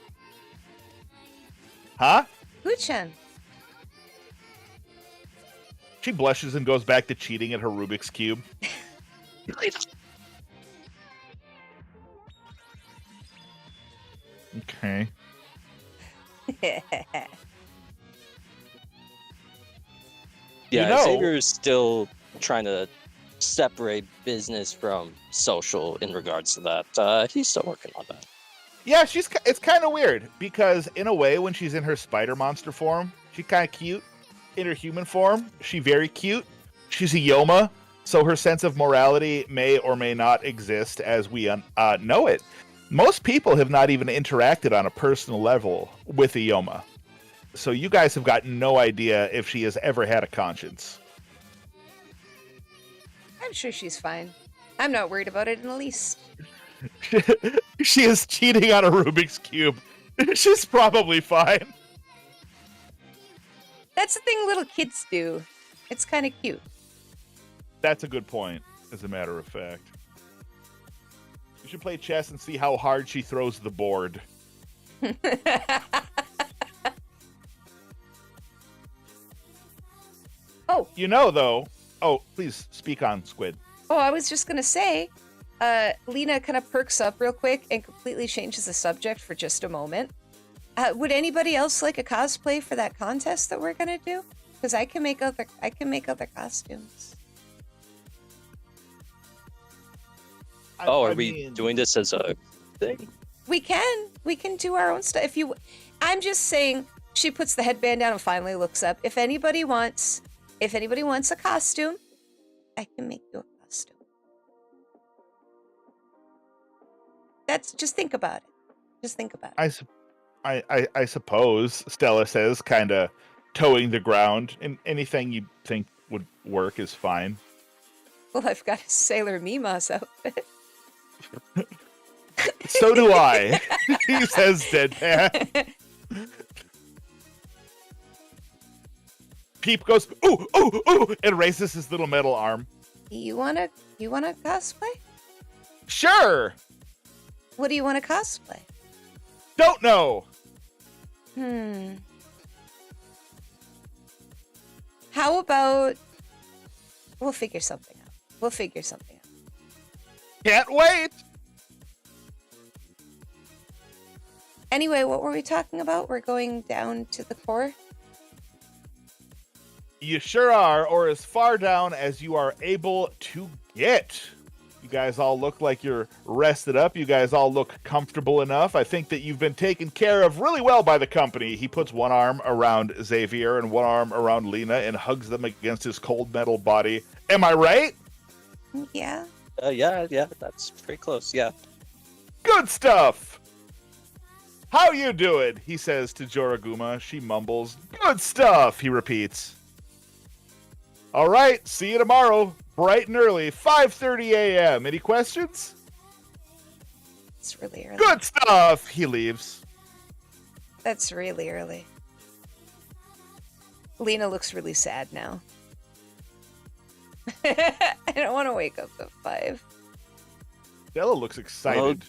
Huh? Huchan. She blushes and goes back to cheating at her Rubik's Cube. Okay. Yeah, You know- Xavier's still trying to separate business from social in regards to that. He's still working on that. Yeah, it's kind of weird because in a way, when she's in her spider monster form, she's kind of cute. In her human form, she's very cute. She's a Yoma, so her sense of morality may or may not exist as we know it. Most people have not even interacted on a personal level with a Yoma. So you guys have got no idea if she has ever had a conscience. I'm sure she's fine. I'm not worried about it in the least. She is cheating on a Rubik's Cube. She's probably fine. That's the thing little kids do. It's kind of cute. That's a good point, as a matter of fact. You should play chess and see how hard she throws the board. Oh. You know, though... Oh, please, speak on, Squid. Oh, I was just gonna say, Lena kind of perks up real quick and completely changes the subject for just a moment. Would anybody else like a cosplay for that contest that we're gonna do? Because I can make other costumes. Are we doing this as a thing? We can do our own stuff. I'm just saying. She puts the headband down and finally looks up. If anybody wants a costume, I can make you a costume. Just think about it. Just think about it. I suppose, Stella says, kind of towing the ground. And anything you think would work is fine. Well, I've got a Sailor Mimas outfit. So do I. He says deadpan. Peep goes, ooh, ooh, ooh, and raises his little metal arm. You wanna cosplay? Sure. What do you want to cosplay? Don't know. How about we'll figure something out. Can't wait. Anyway, what were we talking about? We're going down to the core. You sure are, or as far down as you are able to get. You guys all look like you're rested up. You guys all look comfortable enough. I think that you've been taken care of really well by the company. He puts one arm around Xavier and one arm around Lena and hugs them against his cold metal body. Am I right? Yeah. Yeah, that's pretty close, yeah. Good stuff. How you doing? He says to Joraguma. She mumbles. Good stuff, he repeats. All right, see you tomorrow, bright and early, 5:30 a.m. Any questions? It's really early. Good stuff. He leaves. That's really early. Lena looks really sad now. I don't want to wake up at 5. Stella looks excited.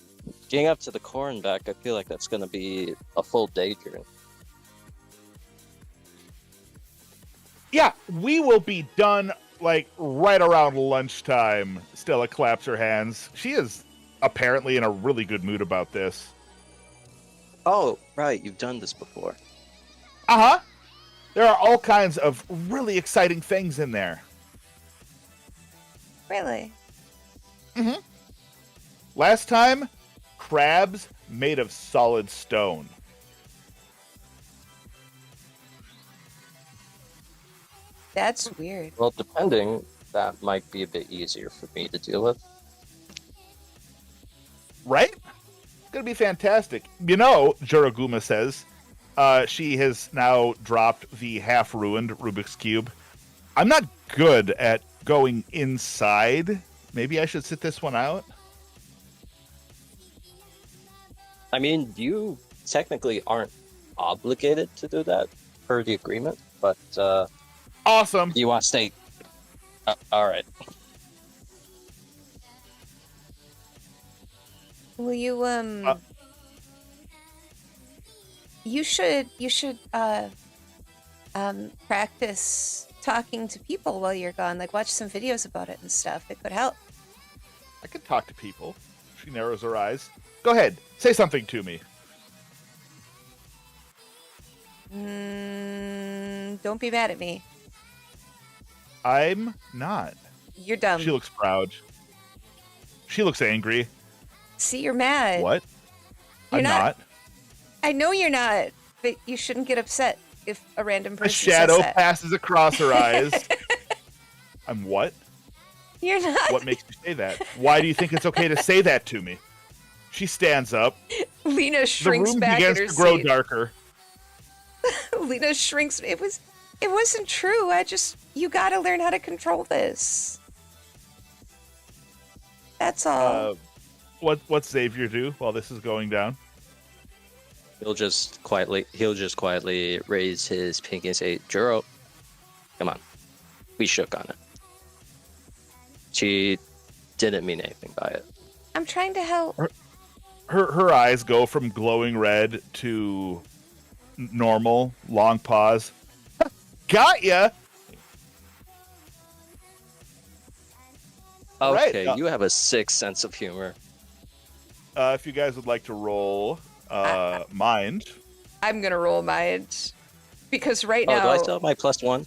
Getting up to the core and back, I feel like that's going to be a full day journey. Yeah, we will be done like right around lunchtime. Stella claps her hands. She is apparently in a really good mood about this. Oh, right, you've done this before. Uh-huh. There are all kinds of really exciting things in there. Really? Mm-hmm. Last time, crabs made of solid stone. That's weird. Well, depending, that might be a bit easier for me to deal with. Right? It's going to be fantastic. You know, Joraguma says, she has now dropped the half-ruined Rubik's Cube. I'm not good at going inside. Maybe I should sit this one out? I mean, you technically aren't obligated to do that per the agreement, but Awesome. you want to stay. All right. Will you you should practice talking to people while you're gone. Like watch some videos about it and stuff. It could help. I can talk to people. She narrows her eyes. Go ahead. Say something to me. Don't be mad at me. I'm not. You're dumb. She looks proud. She looks angry. See, you're mad. What? You're I'm not. I know you're not, but you shouldn't get upset if a random A person shadow says that. passes across her eyes. I'm what? You're not. What makes you say that? Why do you think it's okay to say that to me? She stands up. Lena The shrinks room back begins in her to grow seat. darker. Lena shrinks. It wasn't true. You gotta learn how to control this. That's all. What's Xavier do while this is going down? He'll just quietly raise his pinky and say, "Juro, come on." We shook on it. She didn't mean anything by it. I'm trying to help. Her eyes go from glowing red to normal. Long pause. Got ya. Okay, Right, you have a sick sense of humor. If you guys would like to roll mind. I'm gonna roll mind because right Oh, now do I still have my +1?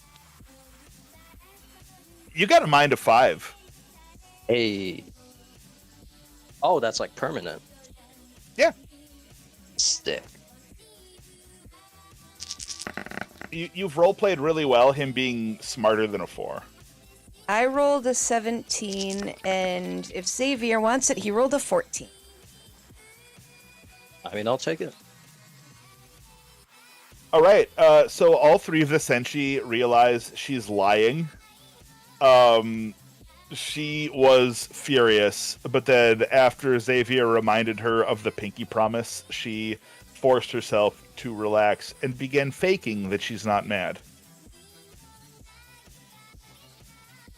You got a mind of 5. Hey. Oh, that's like permanent. Yeah. Stick. You've role played really well. Him being smarter than a 4. I rolled a 17, and if Xavier wants it, he rolled a 14. I mean, I'll take it. All right. So all 3 of the senshi realize she's lying. She was furious, but then after Xavier reminded her of the pinky promise, she forced herself to relax and began faking that she's not mad.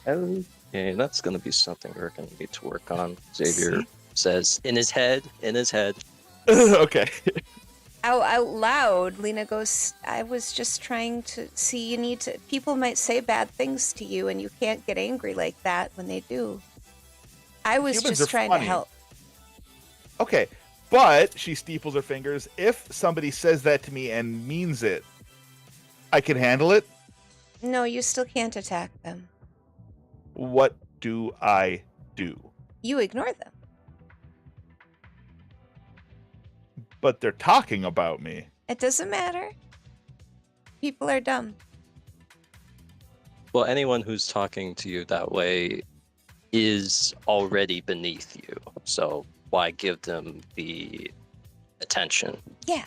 Okay, that's gonna be something we're gonna need to work on. Xavier says in his head. Okay. Out loud, Lena goes, I was just trying to see, people might say bad things to you and you can't get angry like that when they do. I was Humans just are trying funny. to help. Okay. But she steeples her fingers. If somebody says that to me and means it, I can handle it. No, you still can't attack them. What do I do? You ignore them. But they're talking about me. It doesn't matter. People are dumb. Well, anyone who's talking to you that way is already beneath you. So why give them the attention? Yeah.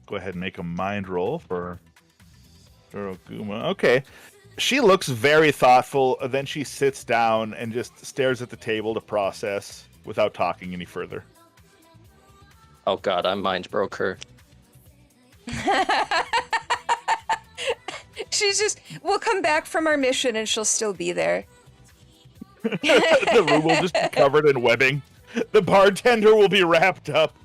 Go ahead and make a mind roll for Doroguma. Okay. She looks very thoughtful. Then she sits down and just stares at the table to process without talking any further. Oh god, I mind broke her. We'll come back from our mission and she'll still be there. The room will just be covered in webbing. The bartender will be wrapped up.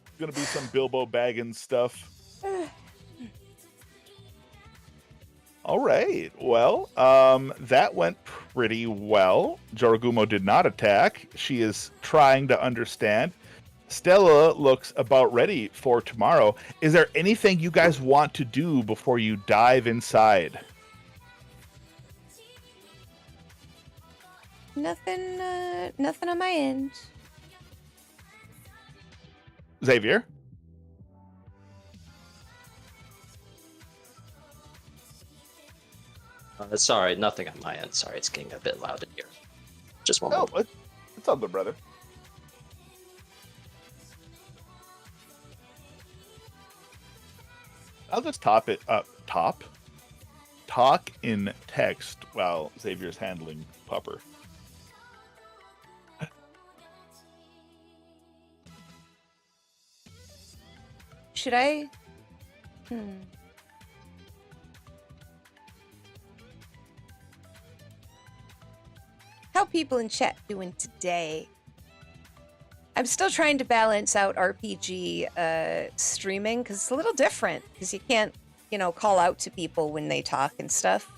It's gonna be some Bilbo Baggins stuff. All right. Well, that went pretty well. Jorogumo did not attack. She is trying to understand. Stella looks about ready for tomorrow. Is there anything you guys want to do before you dive inside? Nothing on my end. Xavier? Sorry, nothing on my end. Sorry, it's getting a bit loud in here. Just one No, moment. it's all good, brother. I'll just top it up. Talk in text while Xavier's handling Pupper. Should I? How people in chat doing today? I'm still trying to balance out RPG streaming because it's a little different because you can't, call out to people when they talk and stuff.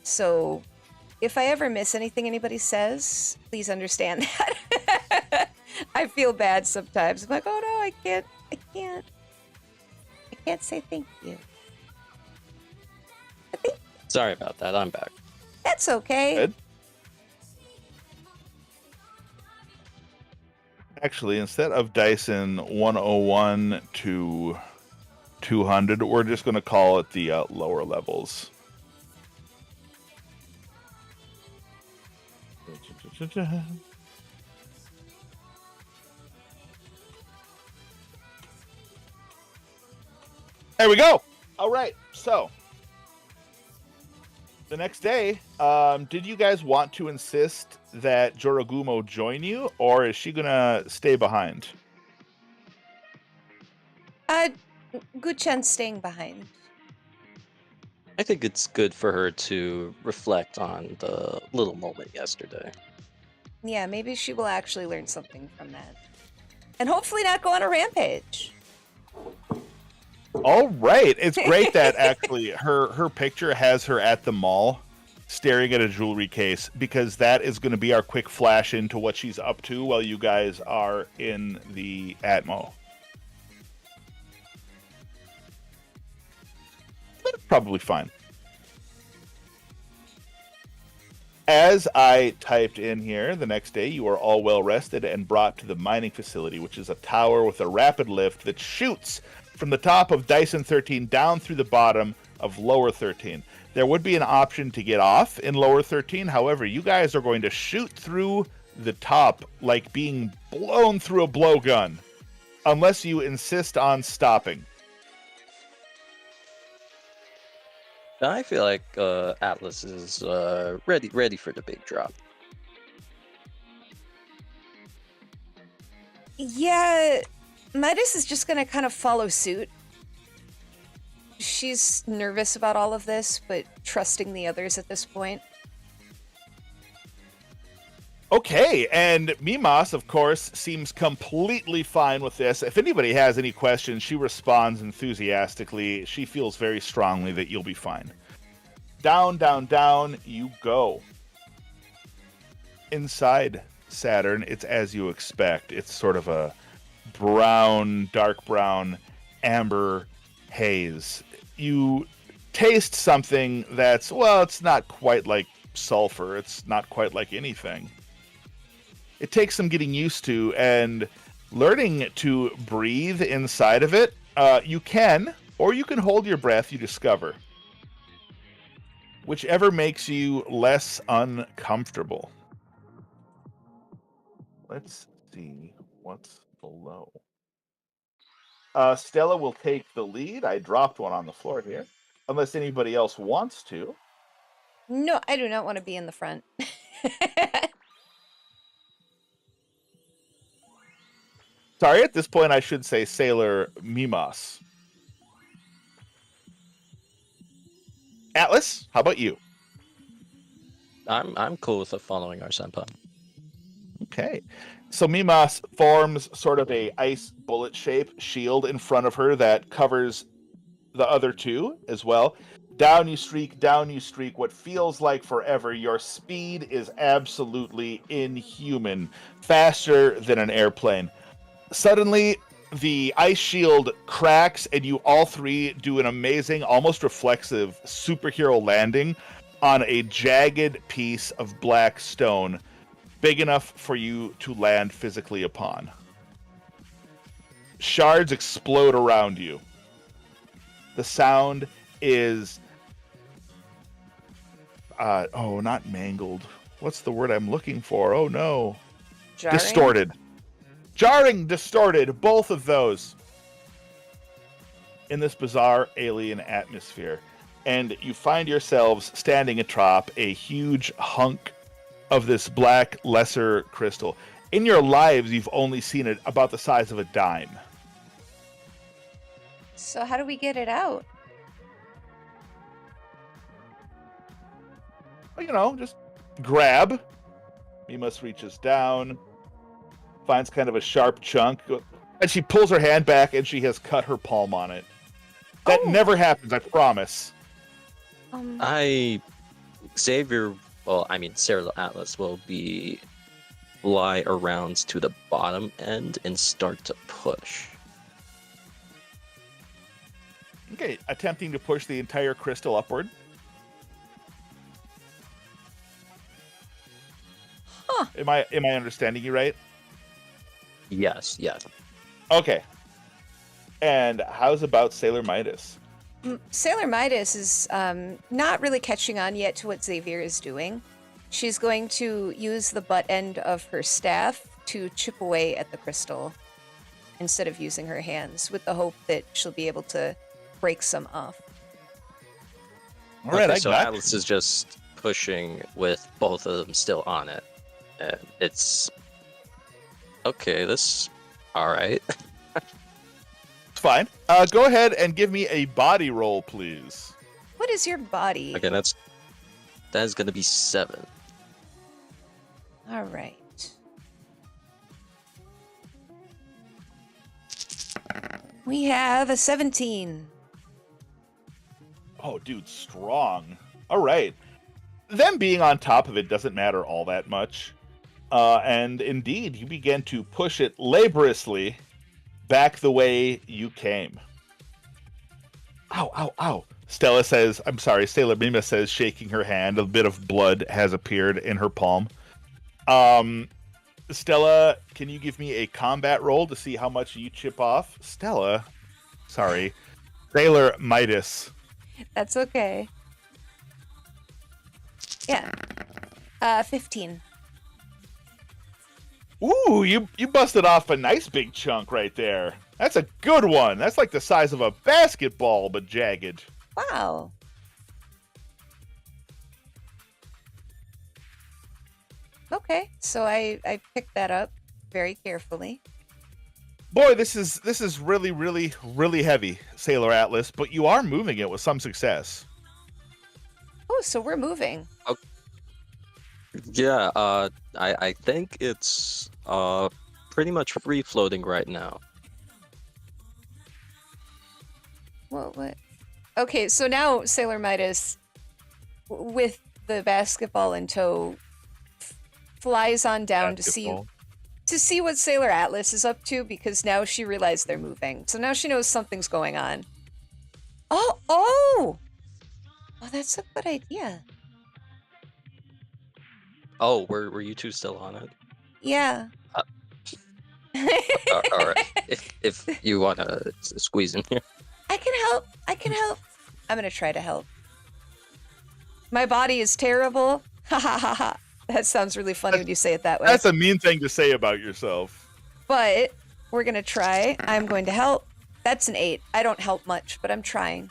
So if I ever miss anything anybody says, please understand that. I feel bad sometimes. I'm like, oh no, I can't say thank you. Sorry about that. I'm back. That's okay. Good. Actually, instead of Dyson 101 to 200, we're just going to call it the lower levels. There we go. All right. So the next day, did you guys want to insist that Jorogumo join you, or is she gonna stay behind? Good chance staying behind. I think it's good for her to reflect on the little moment yesterday. Yeah, maybe she will actually learn something from that. And hopefully not go on a rampage. All right. It's great that actually her picture has her at the mall staring at a jewelry case, because that is going to be our quick flash into what she's up to while you guys are in the Atmo. Probably fine. As I typed in here, the next day you are all well rested and brought to the mining facility, which is a tower with a rapid lift that shoots from the top of Dyson 13 down through the bottom of lower 13. There would be an option to get off in lower 13. However, you guys are going to shoot through the top like being blown through a blowgun, unless you insist on stopping. I feel like Atlas is ready for the big drop. Yeah, Midas is just gonna kind of follow suit. She's nervous about all of this, but trusting the others at this point. Okay, and Mimas, of course, seems completely fine with this. If anybody has any questions, she responds enthusiastically. She feels very strongly that you'll be fine. Down, down, down you go. Inside Saturn, it's as you expect. It's sort of a brown, dark brown, amber haze. You taste something that's, well, it's not quite like sulfur. It's not quite like anything. It takes some getting used to and learning to breathe inside of it. You can, or you can hold your breath, you discover. Whichever makes you less uncomfortable. Let's see what's below. Stella will take the lead. I dropped one on the floor here. Unless anybody else wants to. No, I do not want to be in the front. Sorry, at this point I should say Sailor Mimas. Atlas, how about you? I'm cool with following our senpai. Okay. So Mimas forms sort of a ice bullet shape shield in front of her that covers the other two as well. Down you streak, what feels like forever. Your speed is absolutely inhuman, faster than an airplane. Suddenly, the ice shield cracks, and you all three do an amazing, almost reflexive superhero landing on a jagged piece of black stone, big enough for you to land physically upon. Shards explode around you. The sound is... not mangled. What's the word I'm looking for? Oh, no. Jarring? Distorted. Jarring, distorted, both of those in this bizarre alien atmosphere. And you find yourselves standing atop a huge hunk of this black lesser crystal. In your lives, you've only seen it about the size of a dime. So how do we get it out? Well, just grab. Mimas reaches down, finds kind of a sharp chunk, and she pulls her hand back, and she has cut her palm on it. That never happens, I promise. Xavier, Sailor Atlas will fly around to the bottom end and start to push. Okay, attempting to push the entire crystal upward. Huh. Am I understanding you right? Yes. Okay. And how's about Sailor Midas? Sailor Midas is not really catching on yet to what Xavier is doing. She's going to use the butt end of her staff to chip away at the crystal instead of using her hands, with the hope that she'll be able to break some off. All right, Okay, so Atlas is just pushing with both of them still on it. And it's... Okay, this... Alright. It's fine. Go ahead and give me a body roll, please. What is your body? Okay, that is going to be 7. All right. We have a 17. Oh, dude, strong. All right. Them being on top of it doesn't matter all that much. And indeed, you begin to push it laboriously back the way you came. Ow, ow, ow. Sailor Mima says, shaking her hand. A bit of blood has appeared in her palm. Stella, can you give me a combat roll to see how much you chip off? Sailor Midas. That's okay. Yeah. 15. Ooh, you busted off a nice big chunk right there. That's a good one. That's like the size of a basketball, but jagged. Wow. Okay, so I picked that up very carefully. Boy, this is really, really, really heavy, Sailor Atlas, but you are moving it with some success. Oh, so we're moving. Yeah, I think it's pretty much free floating right now. What? Okay, so now Sailor Midas, with the basketball in tow, flies on down to see what Sailor Atlas is up to, because now she realized they're moving. So now she knows something's going on. Oh, that's a good idea. Oh, were you two still on it? Yeah. All right. If you want to squeeze in here. I can help. I'm going to try to help. My body is terrible. Ha ha ha ha. That sounds really funny when you say it that way. That's a mean thing to say about yourself. But we're going to try. I'm going to help. That's an 8. I don't help much, but I'm trying.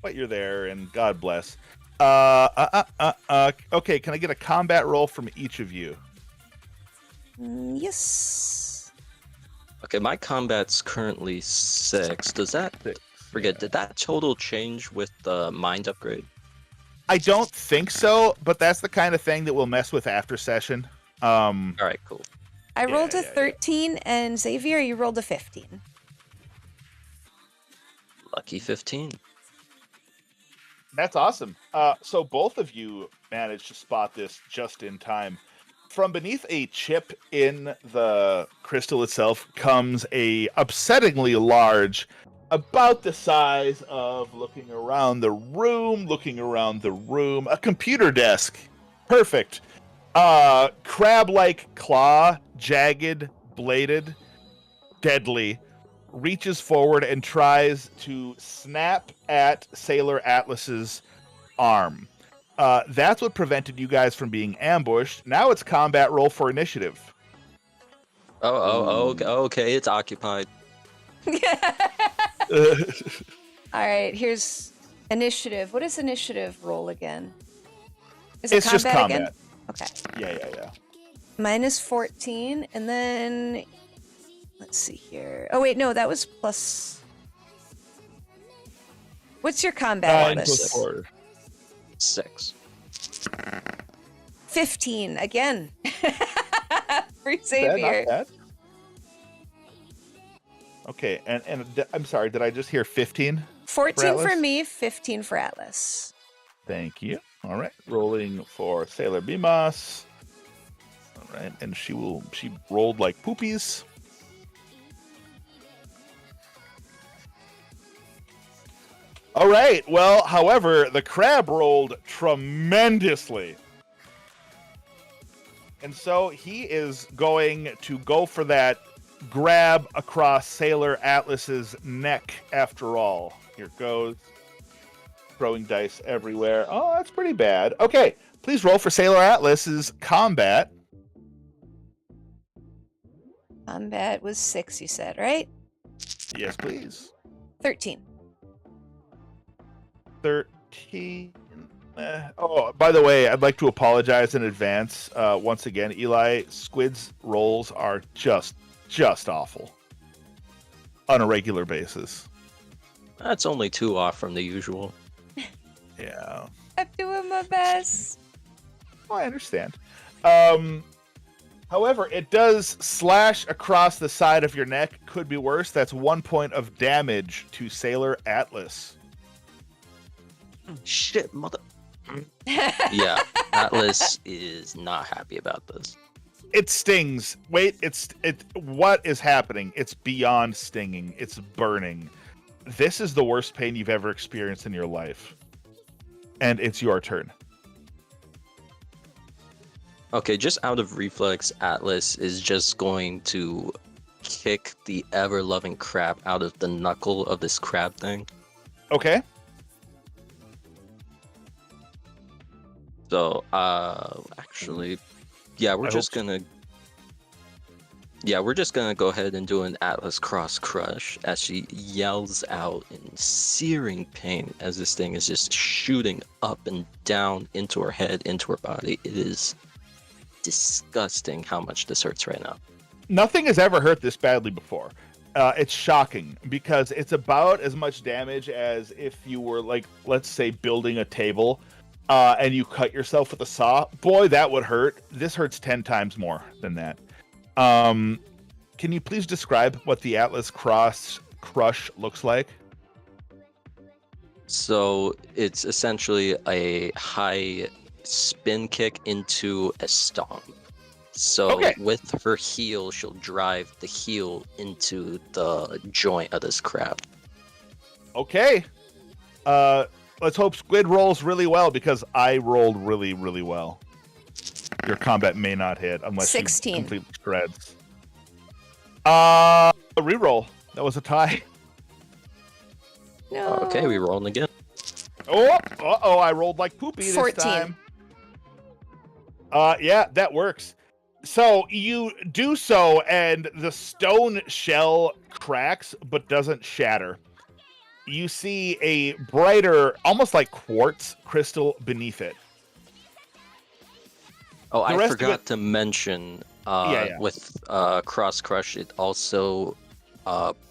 But you're there, and God bless. Okay, can I get a combat roll from each of you? Yes. Okay, my combat's currently 6. Does that... did that total change with the mind upgrade? I don't think so, but that's the kind of thing that we'll mess with after session. All right, cool. I rolled a 13, and Xavier, you rolled a 15. Lucky 15. That's awesome. So both of you managed to spot this just in time. From beneath a chip in the crystal itself comes a upsettingly large, about the size of looking around the room, a computer desk. Perfect. Crab-like claw, jagged, bladed, deadly, reaches forward and tries to snap at Sailor Atlas's arm. That's what prevented you guys from being ambushed. Now it's combat roll for initiative. Okay, it's occupied. All right, here's initiative. What is initiative roll again? Is It's it just combat combat. again? Okay. Yeah. Minus 14, and then let's see here. Oh wait, no, that was plus. What's your combat, 9 Atlas? plus 4. 6. 15 again. For Bad, Xavier. not bad. Okay, and I'm sorry, did I just hear 15? 14 for Atlas? me, 15 for Atlas. Thank you. All right, rolling for Sailor Bimas. All right, and she rolled like poopies. All right, well, however, the crab rolled tremendously. And so he is going to go for that grab across Sailor Atlas's neck after all. Here goes. Throwing dice everywhere. Oh, that's pretty bad. Okay, please roll for Sailor Atlas's combat. Combat was 6, you said, right? Yes, please. 13. 13. Oh, by the way, I'd like to apologize in advance. Once again, Eli, Squid's rolls are just awful on a regular basis. That's only 2 off from the usual. Yeah. I'm doing my best. Oh, I understand. However, it does slash across the side of your neck. Could be worse. That's 1 point of damage to Sailor Atlas. Shit, mother. Yeah, Atlas is not happy about this. It stings. Wait, what is happening? It's beyond stinging. It's burning. This is the worst pain you've ever experienced in your life. And it's your turn. Okay, just out of reflex, Atlas is just going to kick the ever-loving crap out of the knuckle of this crab thing. Okay. So, actually, yeah, we're just gonna go ahead and do an Atlas Cross Crush as she yells out in searing pain as this thing is just shooting up and down into her head, into her body. It is disgusting how much this hurts right now. Nothing has ever hurt this badly before. It's shocking because it's about as much damage as if you were, like, let's say, building a table and you cut yourself with a saw. Boy, that would hurt. This hurts 10 times more than that. Can you please describe what the Atlas Cross Crush looks like? So it's essentially a high spin kick into a stomp. So Okay. with her heel, she'll drive the heel into the joint of this crab. Okay. Let's hope Squid rolls really well because I rolled really, really well. Your combat may not hit unless 16. she completely shreds. A reroll. That was a tie. No. Okay, we rolling again. Oh, I rolled like poopy this 14. time. Yeah, that works. So you do so, and the stone shell cracks, but doesn't shatter. You see a brighter, almost like quartz crystal beneath it. Oh, The I rest of forgot it- to mention, Yeah. with Cross Crush, it also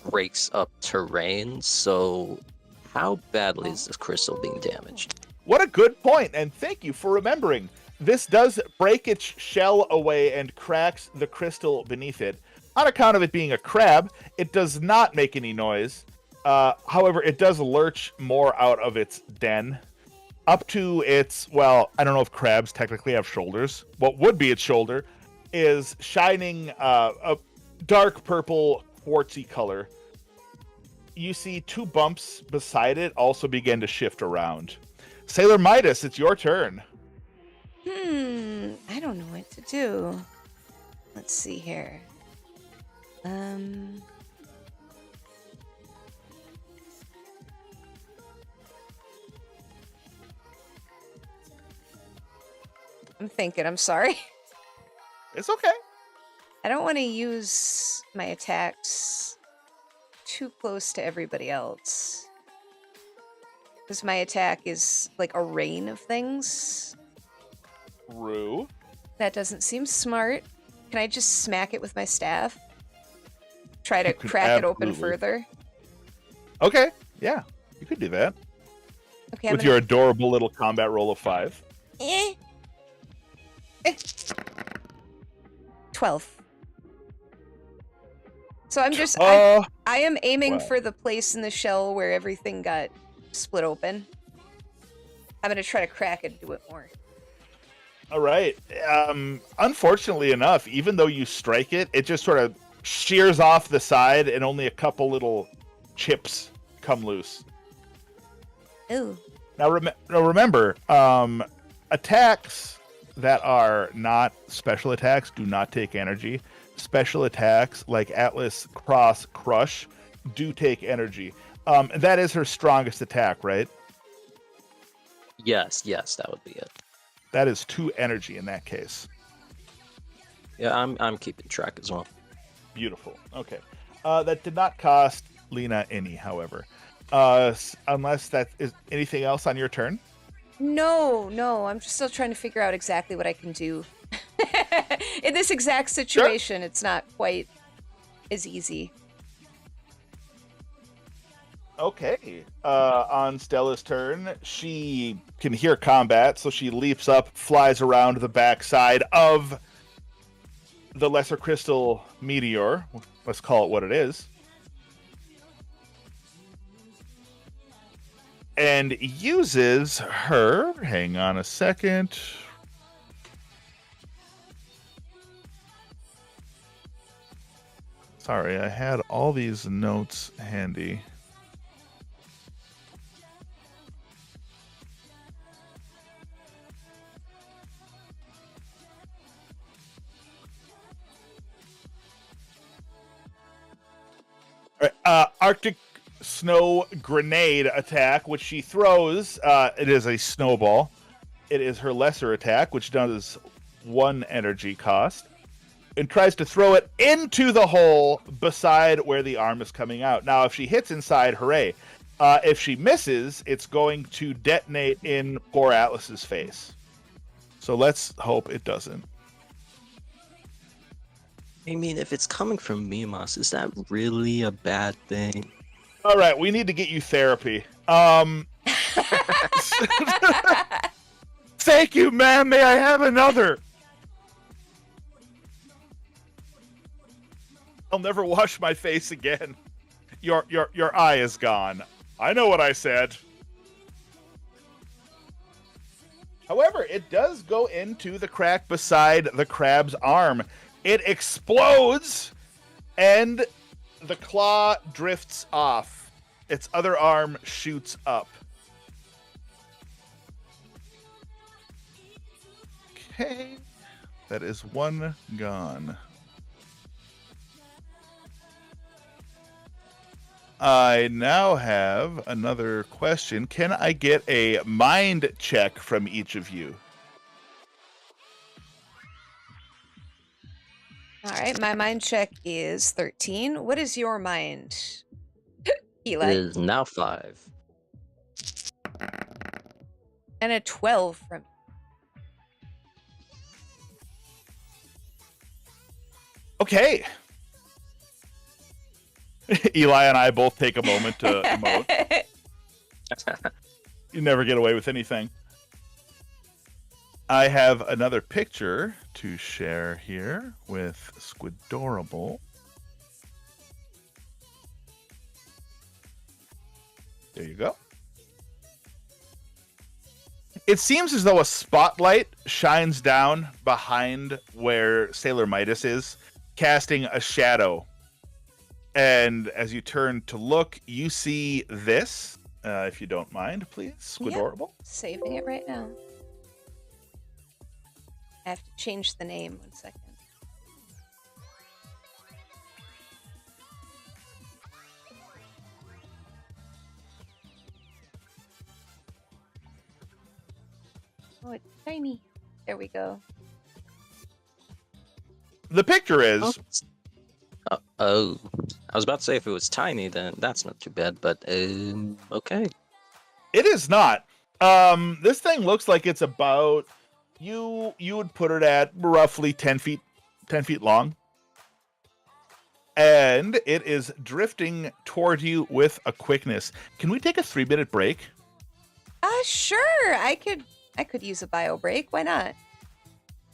breaks up terrain. So, how badly is this crystal being damaged? What a good point, and thank you for remembering. This does break its shell away and cracks the crystal beneath it. On account of it being a crab, it does not make any noise. However, it does lurch more out of its den. Up to its, well, I don't know if crabs technically have shoulders. What would be its shoulder is shining a dark purple quartzy color. You see 2 bumps beside it also begin to shift around. Sailor Midas, it's your turn. I don't know what to do. Let's see here. I'm thinking, I'm sorry. It's okay. I don't want to use my attacks too close to everybody else. Because my attack is like a rain of things. Rue. That doesn't seem smart. Can I just smack it with my staff? Try to You can crack it open absolutely. further? Okay, yeah, you could do that. Okay, with your adorable little combat roll of 5. 12. So I'm just Oh, I am aiming Wow. for the place in the shell where everything got split open. I'm gonna try to crack it and do it more. all right. Unfortunately enough, even though you strike it, it just sort of shears off the side, and only a couple little chips come loose. Ooh. Now, remember, attacks that are not special attacks do not take energy. Special attacks like Atlas Cross Crush do take energy. That is her strongest attack, right? Yes, that would be it. That is 2 energy in that case. Yeah, I'm keeping track as well. Beautiful. Okay. That did not cost Lena any, however. Unless that is anything else on your turn. No, I'm just still trying to figure out exactly what I can do. In this exact situation, It's not quite as easy. Okay. On Stella's turn, she can hear combat, so she leaps up, flies around the backside of the Lesser Crystal Meteor. Let's call it what it is. And uses her... Hang on a second. Sorry, I had all these notes handy. Arctic Snow Grenade attack, which she throws. It is a snowball. It is her lesser attack, which does 1 energy cost, and tries to throw it into the hole beside where the arm is coming out. Now, if she hits inside, hooray. If she misses, it's going to detonate in poor Atlas's face. So let's hope it doesn't. I mean, if it's coming from Mimas, is that really a bad thing? All right, we need to get you therapy. Thank you, ma'am. May I have another? I'll never wash my face again. Your eye is gone. I know what I said. However, it does go into the crack beside the crab's arm. It explodes, and the claw drifts off. Its other arm shoots up. Okay. That is 1 gone. I now have another question. Can I get a mind check from each of you? All right, my mind check is 13. What is your mind, Eli? It is now 5. And a 12 from... Okay. Eli and I both take a moment to emote. You never get away with anything. I have another picture to share here with Squidorable. There you go. It seems as though a spotlight shines down behind where Sailor Midas is, casting a shadow. And as you turn to look, you see this. If you don't mind, please, Squidorable. Yep. Saving it right now. I have to change the name. 1 second. Oh, it's tiny. There we go. The picture is... Oh, I was about to say if it was tiny, then that's not too bad, but okay. It is not. This thing looks like it's about... You would put it at roughly 10 feet long. And it is drifting toward you with a quickness. Can we take a 3-minute break? Sure. I could use a bio break. Why not?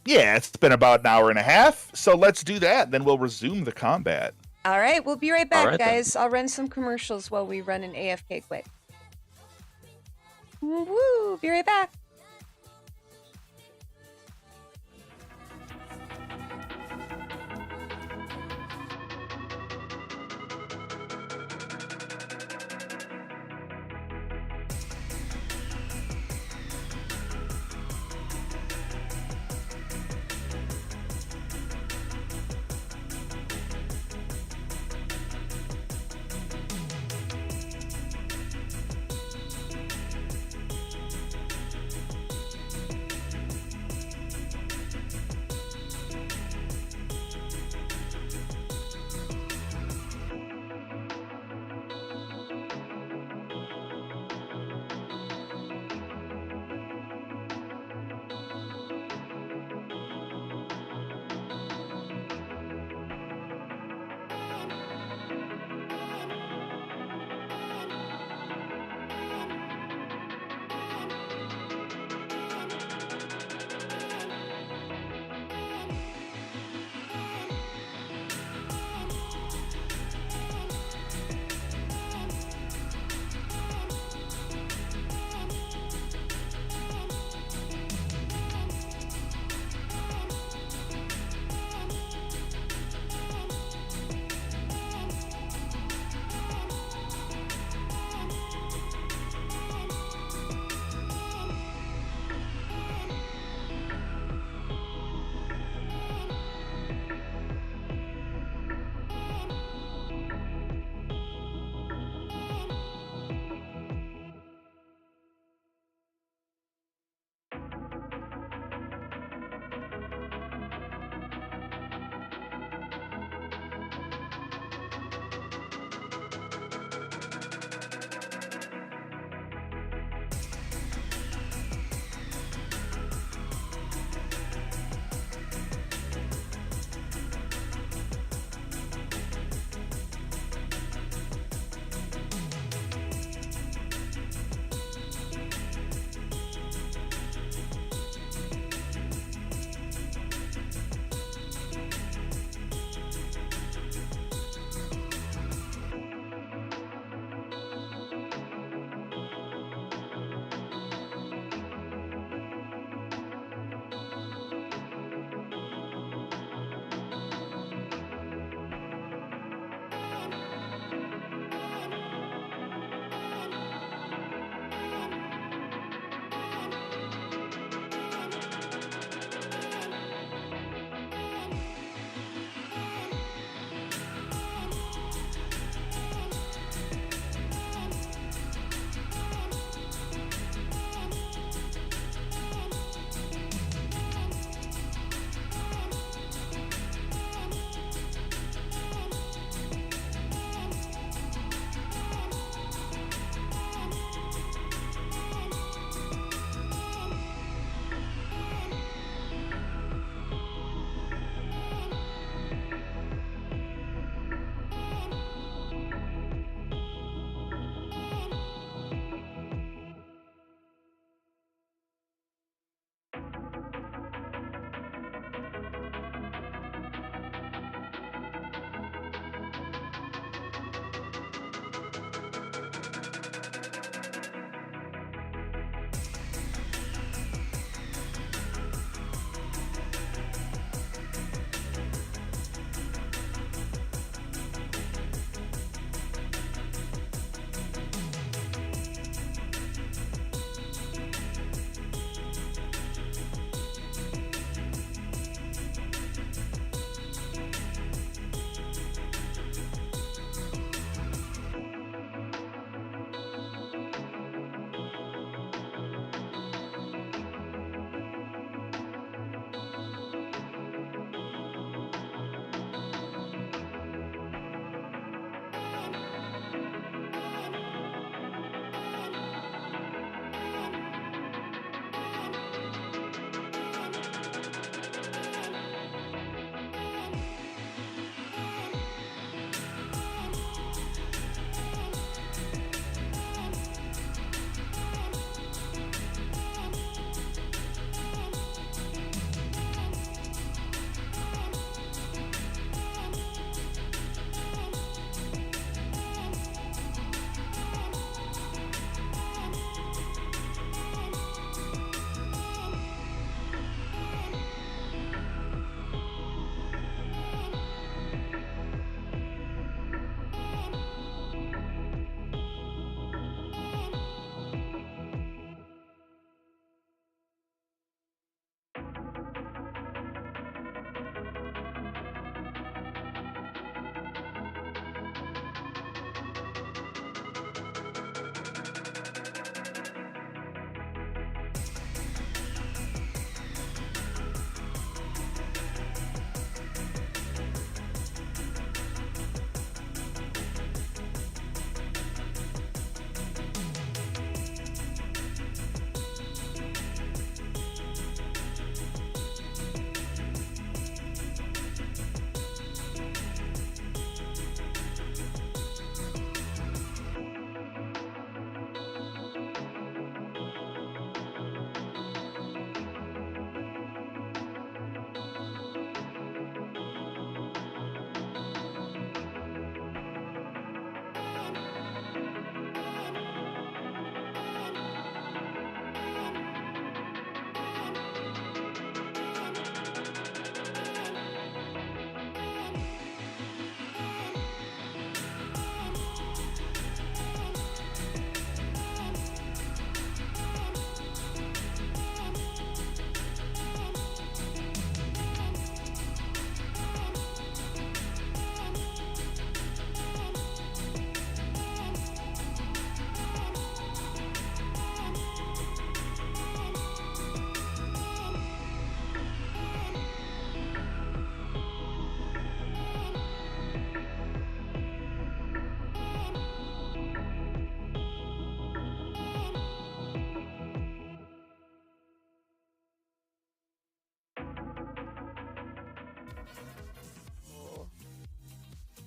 Yeah, it's been about an hour and a half, so let's do that. Then we'll resume the combat. All right, we'll be right back, right, then. guys. I'll run some commercials while we run an AFK quick. Woo! Be right back.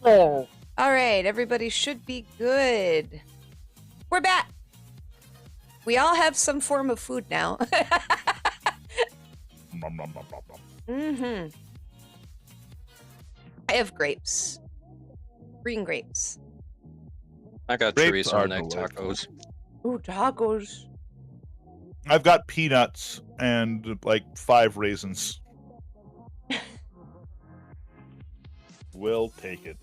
All right, everybody should be good. We're back. We all have some form of food now. Mm-hmm. I have grapes. Green grapes. I got Grapes chorizo are neck delightful. tacos. Ooh, tacos. I've got peanuts and like 5 raisins. We'll take it.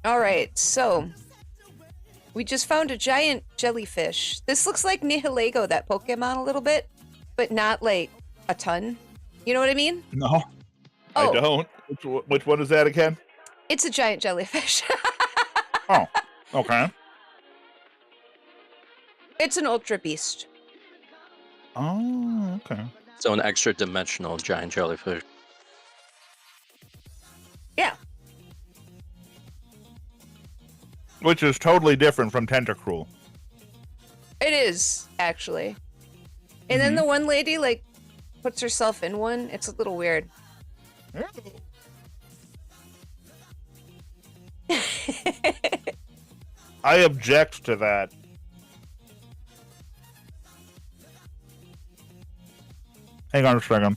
All right, so we just found a giant jellyfish. This looks like Nihilego, that Pokemon, a little bit, but not like a ton. You know what I mean? No, Oh. I don't. Which one is that again? It's a giant jellyfish. Oh, okay. It's an ultra beast. Oh, okay. So an extra dimensional giant jellyfish. Yeah. Which is totally different from Tentacruel. It is, actually. And then the one lady, like, puts herself in one. It's a little weird. I object to that. Hang on a second.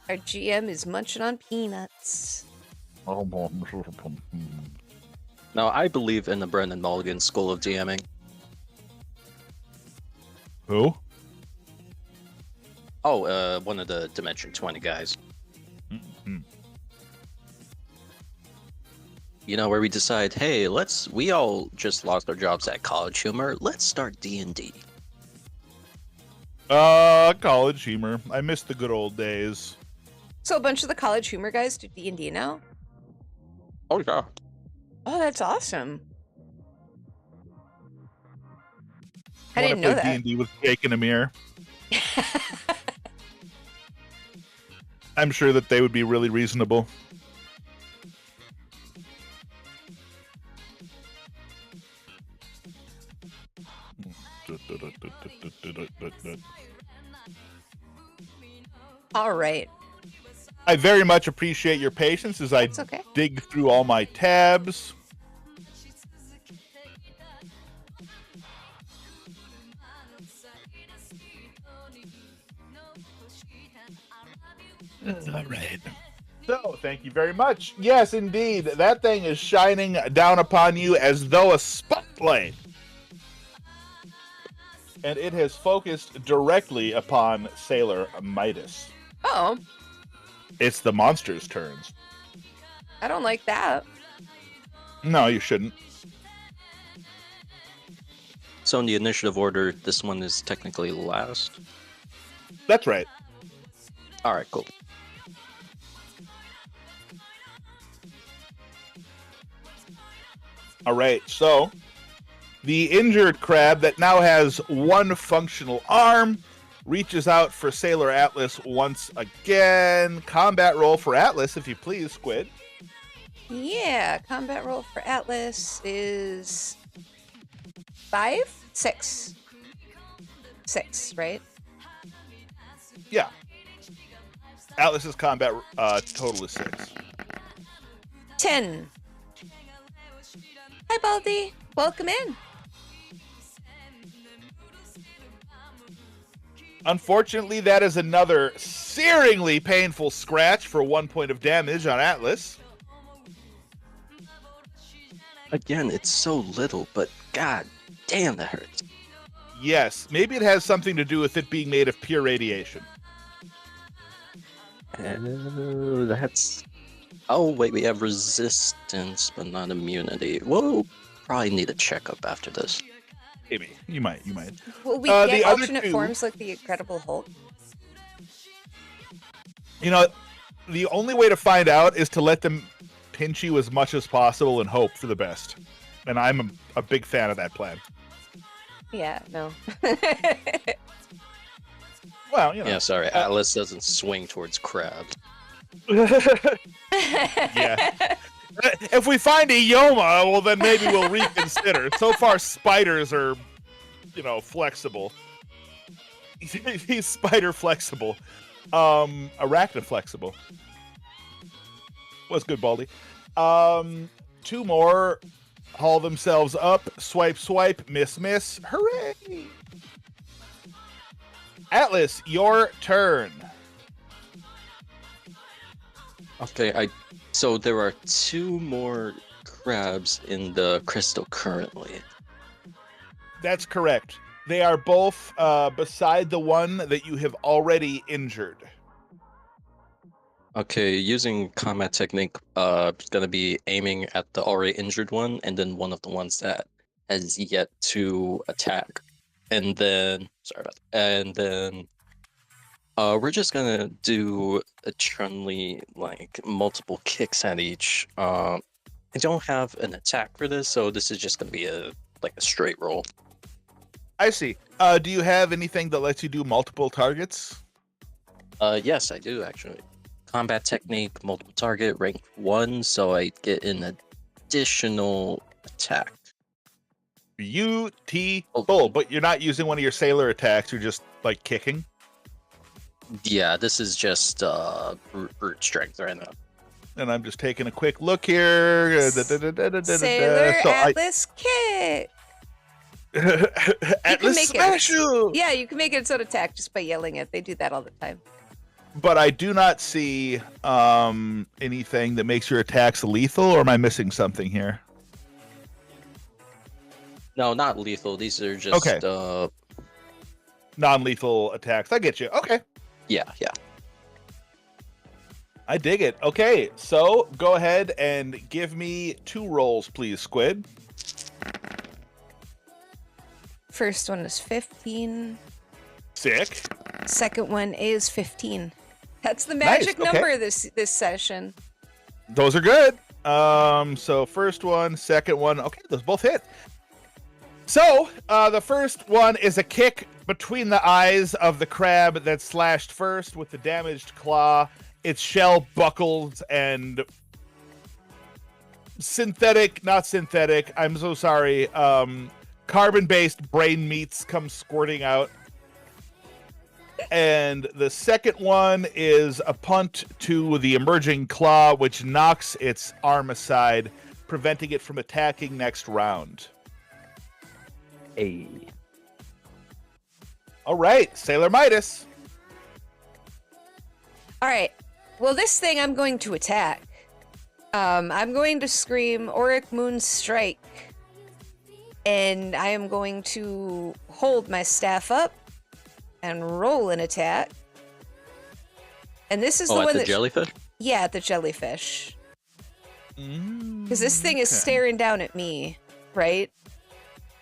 Our GM is munching on peanuts. Now, I believe in the Brendan Mulligan school of DMing. Who? Oh, one of the Dimension 20 guys. Mm-hmm. You know, where we decide, hey, we all just lost our jobs at College Humor. Let's start D&D. College humor. I miss the good old days. So a bunch of the College Humor guys do D&D now? Oh, yeah. Oh, that's awesome. I Wanna didn't know play that. D&D with Jake and Amir. I'm sure that they would be really reasonable. All right. I very much appreciate your patience as I That's okay. dig through all my tabs. All right. So, thank you very much. Yes, indeed. That thing is shining down upon you as though a spotlight. And it has focused directly upon Sailor Midas. Oh, It's the monster's turns. I don't like that. No, you shouldn't. So in the initiative order, this one is technically last. That's right. All right, cool. All right, so the injured crab that now has one functional arm reaches out for Sailor Atlas once again. Combat roll for Atlas, if you please, Squid. Yeah, combat roll for Atlas is 6, right? Yeah. Atlas's combat total is 6. 10. Hi, Baldy. Welcome in. Unfortunately, that is another searingly painful scratch for 1 point of damage on Atlas. Again, it's so little, but god damn, that hurts. Yes, maybe it has something to do with it being made of pure radiation. That's... Oh, wait, we have resistance, but not immunity. We'll probably need a checkup after this. Maybe. You might. Will we The get other alternate two- forms like the Incredible Hulk? You know, the only way to find out is to let them pinch you as much as possible and hope for the best. And I'm a big fan of that plan. Yeah, no. Well, you know. Yeah, sorry, Atlas doesn't swing towards crabs. Yeah. If we find a Yoma, well, then maybe we'll reconsider. So far, spiders are, flexible. He's spider flexible. Arachnid flexible. was good, Baldy. 2 more haul themselves up. Swipe, swipe, miss, miss. Hooray! Atlas, your turn. Okay, so there are 2 more crabs in the crystal currently. That's correct. They are both beside the one that you have already injured. Okay, using combat technique, it's gonna be aiming at the already injured one, and then one of the ones that has yet to attack. And then, sorry about that. And then, we're just gonna do a Chun-Li, like, multiple kicks at each. I don't have an attack for this, so this is just gonna be a straight roll. I see. Do you have anything that lets you do multiple targets? Yes, I do actually. Combat technique, multiple target, rank 1, so I get an additional attack. Beautiful, but you're not using one of your sailor attacks, you're just, like, kicking? Yeah, this is just brute strength right now. And I'm just taking a quick look here. Sailor Atlas kick. Atlas make smash it. you! Yeah, you can make it its own attack just by yelling it. They do that all the time. But I do not see anything that makes your attacks lethal, or am I missing something here? No, not lethal. These are just Okay. Non-lethal attacks. I get you. Okay. Yeah. I dig it. Okay, so go ahead and give me 2 rolls, please, Squid. First one is 15. Sick. Second one is 15. That's the magic Nice, okay. number this session. Those are good. So first one, second one. Okay, those both hit. So the first one is a kick between the eyes of the crab that slashed first with the damaged claw. Its shell buckles and not synthetic. I'm so sorry. Carbon-based brain meats come squirting out. And the second one is a punt to the emerging claw, which knocks its arm aside, preventing it from attacking next round. Hey. All right, Sailor Midas. All right. Well, this thing I'm going to attack. I'm going to scream Auric Moon Strike. And I am going to hold my staff up and roll an attack. And this is the one at the that jellyfish? Yeah, the jellyfish. Because this thing is Okay. staring down at me, right?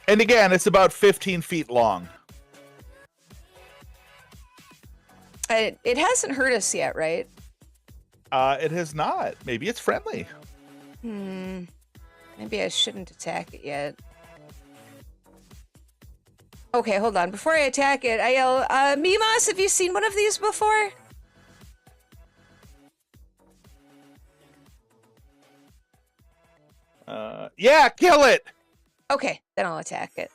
And again, it's about 15 feet long. It hasn't hurt us yet, right? It has not. Maybe it's friendly. Maybe I shouldn't attack it yet. Okay, hold on. Before I attack it, I yell, Mimas, have you seen one of these before? Yeah, kill it! Okay, then I'll attack it.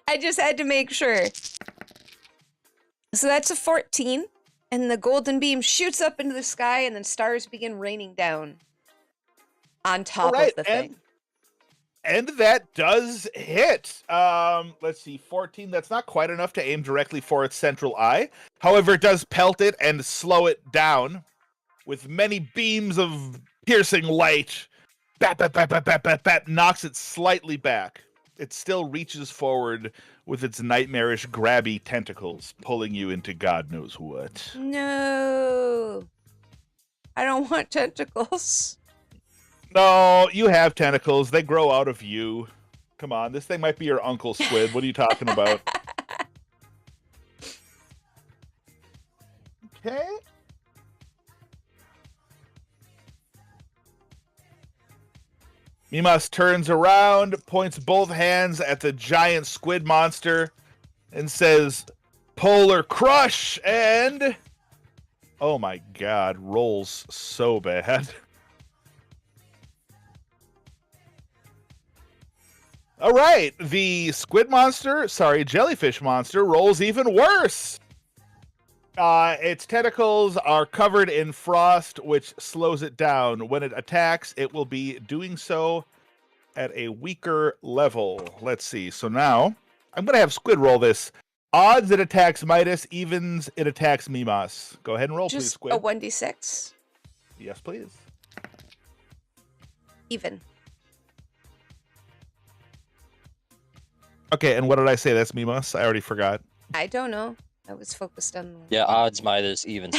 I just had to make sure. So that's a 14, and the golden beam shoots up into the sky, and then stars begin raining down on top of the thing. And that does hit. Let's see, 14. That's not quite enough to aim directly for its central eye. However, it does pelt it and slow it down with many beams of piercing light. Bap, bap, bap, bap, bap, bap, bap, knocks it slightly back. It still reaches forward with its nightmarish grabby tentacles, pulling you into God knows what. No. I don't want tentacles. No, you have tentacles. They grow out of you. Come on, this thing might be your Uncle Squid. What are you talking about? Okay. Mimas turns around, points both hands at the giant squid monster, and says, Polar Crush, and... Oh my god, rolls so bad. All right, the jellyfish monster rolls even worse. Its tentacles are covered in frost, which slows it down. When it attacks, it will be doing so at a weaker level. Let's see. So now I'm going to have Squid roll this. Odds it attacks Midas, evens it attacks Mimas. Go ahead and roll, please, Just Squid. a 1d6. Yes, please. Even. Okay, and what did I say? That's Mimas? I already forgot. I don't know. I was focused on. Yeah, odds Midas, evens.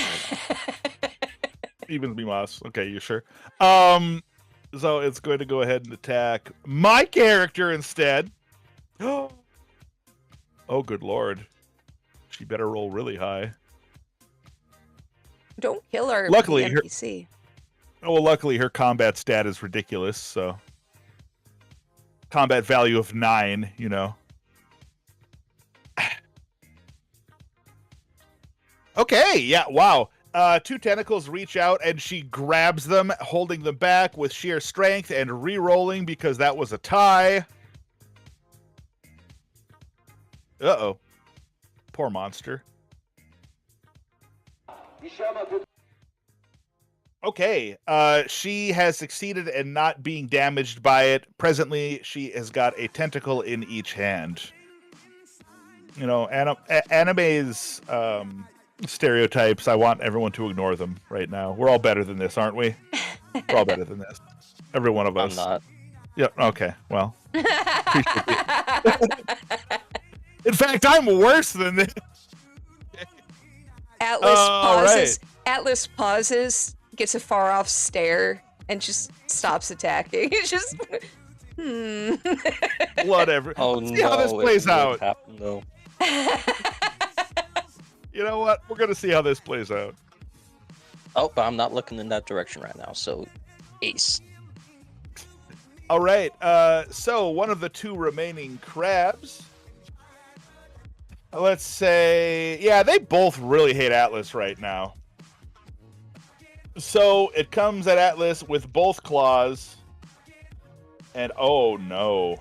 Evens Mimas. Okay, you sure? So it's going to go ahead and attack my character instead. Oh, good lord. She better roll really high. Don't kill our Luckily, her- NPC. Oh, well, luckily her combat stat is ridiculous, so. Combat value of 9, you know. Okay, yeah, wow. 2 tentacles reach out and she grabs them, holding them back with sheer strength and re-rolling because that was a tie. Uh-oh. Poor monster. Okay, she has succeeded in not being damaged by it. Presently, she has got a tentacle in each hand. You know, anime's stereotypes, I want everyone to ignore them right now. We're all better than this, aren't we? We're all better than this. Every one of us. I'm not. Yeah, okay, well. In fact, I'm worse than this. Atlas pauses. right. Atlas pauses, gets a far off stare, and just stops attacking. It's just Whatever. Oh See no, how this it plays would out. happen, though. You know what? We're gonna see how this plays out. Oh, but I'm not looking in that direction right now, so ace. All right. So one of the 2 remaining crabs. Let's say, yeah, they both really hate Atlas right now. So it comes at Atlas with both claws. And oh no.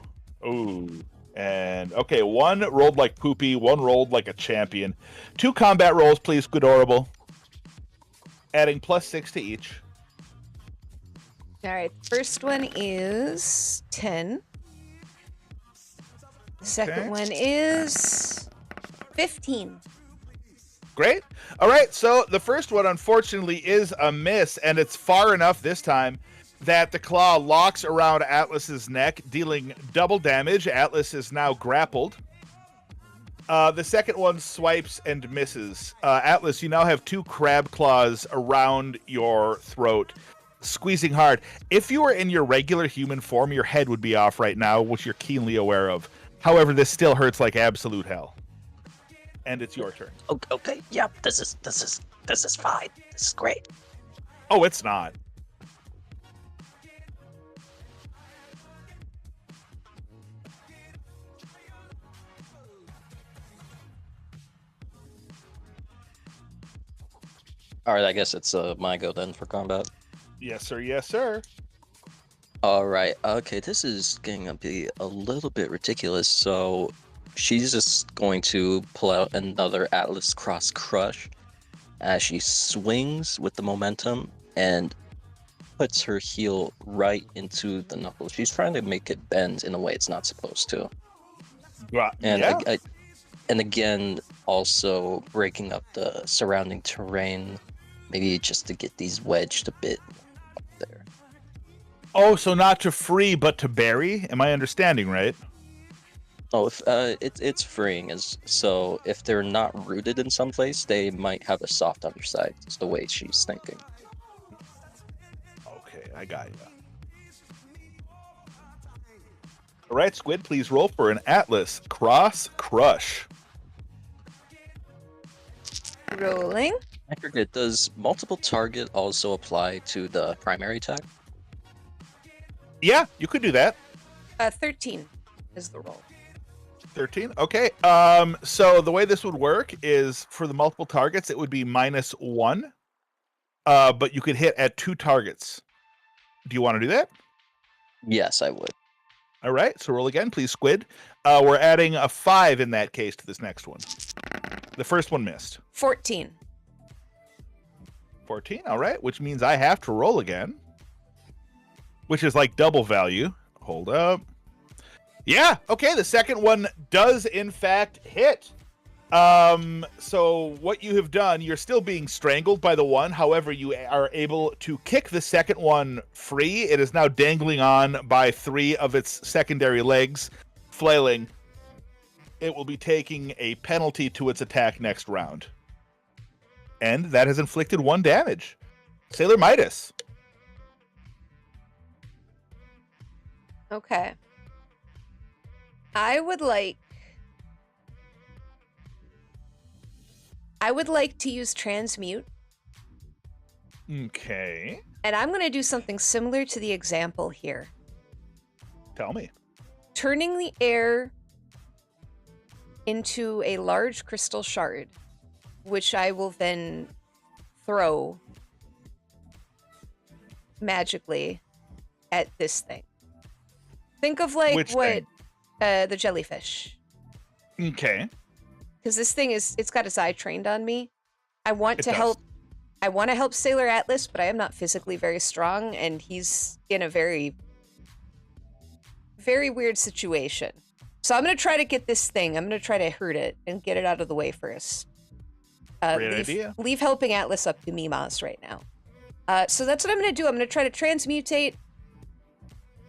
Ooh. And okay, 1 rolled like poopy, 1 rolled like a champion. 2 combat rolls, please, Goodorable. Adding +6 to each. all right. First one is 10. The second Okay. one is 15. Great. All right, so the first one, unfortunately, is a miss, and it's far enough this time that the claw locks around Atlas's neck, dealing double damage. Atlas is now grappled. The second one swipes and misses. Atlas, you now have 2 crab claws around your throat, squeezing hard. If you were in your regular human form, your head would be off right now, which you're keenly aware of. However, this still hurts like absolute hell. And it's your turn. Okay, yep, this is fine. This is great. Oh, it's not. All right, I guess it's my go then for combat. Yes, sir. Yes, sir. All right, okay, this is going to be a little bit ridiculous. So she's just going to pull out another Atlas Cross Crush as she swings with the momentum and puts her heel right into the knuckle. She's trying to make it bend in a way it's not supposed to. And Yeah. and again, also breaking up the surrounding terrain, maybe just to get these wedged a bit up there. Oh, so not to free, but to bury? Am I understanding right? Oh, if it's freeing, as so if they're not rooted in some place, they might have a soft underside. Is the way she's thinking. Okay, I got you. All right, Squid, please roll for an Atlas Cross Crush. Rolling. Aggregate, does multiple target also apply to the primary attack? Yeah, you could do that. 13 is the roll. 13. Okay. So the way this would work is for the multiple targets, it would be -1. But you could hit at 2 targets. Do you want to do that? Yes, I would. All right. So roll again, please, Squid. We're adding a 5 in that case to this next one. The first one missed. 14. 14, all right, which means I have to roll again, which is like double value. Hold up. Yeah, okay, the second one does in fact hit. So what you have done, you're still being strangled by the one. However, you are able to kick the second one free. It is now dangling on by 3 of its secondary legs, flailing. It will be taking a penalty to its attack next round. And that has inflicted 1 damage. Sailor Midas. Okay. I would like to use transmute, Okay. and I'm going to do something similar to the example here. Tell me. Turning the air into a large crystal shard, which I will then throw magically at this thing. Think of like Which what thing? The jellyfish. Okay. Because this thing it's got its eye trained on me. I want It to does. help. I want to help Sailor Atlas, but I am not physically very strong, and he's in a very, very weird situation. So I'm gonna try to get this thing. I'm gonna try to hurt it and get it out of the way first. Great idea. Leave helping Atlas up to Mimas right now. So that's what I'm gonna do. I'm gonna try to transmutate,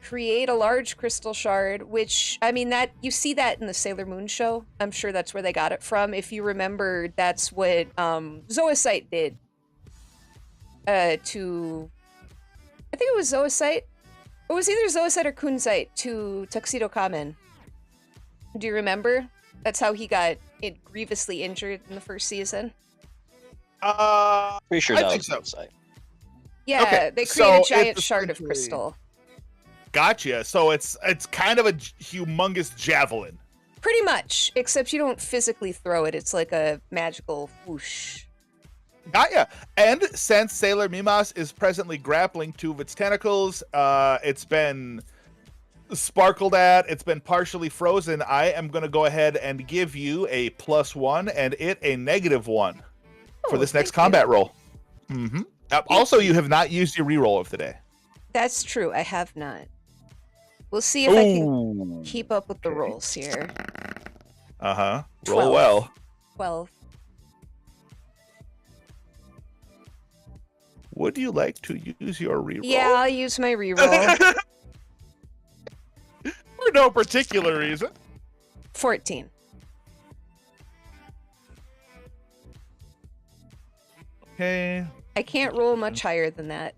create a large crystal shard, which, I mean, that you see that in the Sailor Moon show. I'm sure that's where they got it from. If you remember, that's what Zoisite did to, I think it was Zoisite. It was either Zoisite or Kunzite to Tuxedo Kamen. Do you remember? That's how he got grievously injured in the first season. Pretty sure I that think was so. the website. Yeah, Okay, they so created a it's giant shard of essentially- crystal. Gotcha. So it's kind of a humongous javelin. Pretty much, except you don't physically throw it. It's like a magical whoosh. Got ya. And since Sailor Mimas is presently grappling 2 of its tentacles, it's been sparkled at, it's been partially frozen, I am going to go ahead and give you a +1 and it a -1 for Oh, this next thank you. combat roll. Mm-hmm. Also, you have not used your reroll of the day. That's true. I have not. We'll see if I can keep up with the Okay. rolls here. Uh-huh. 12. Roll well. 12. Would you like to use your reroll? Yeah, I'll use my reroll. For no particular reason. 14. Okay. I can't roll much higher than that.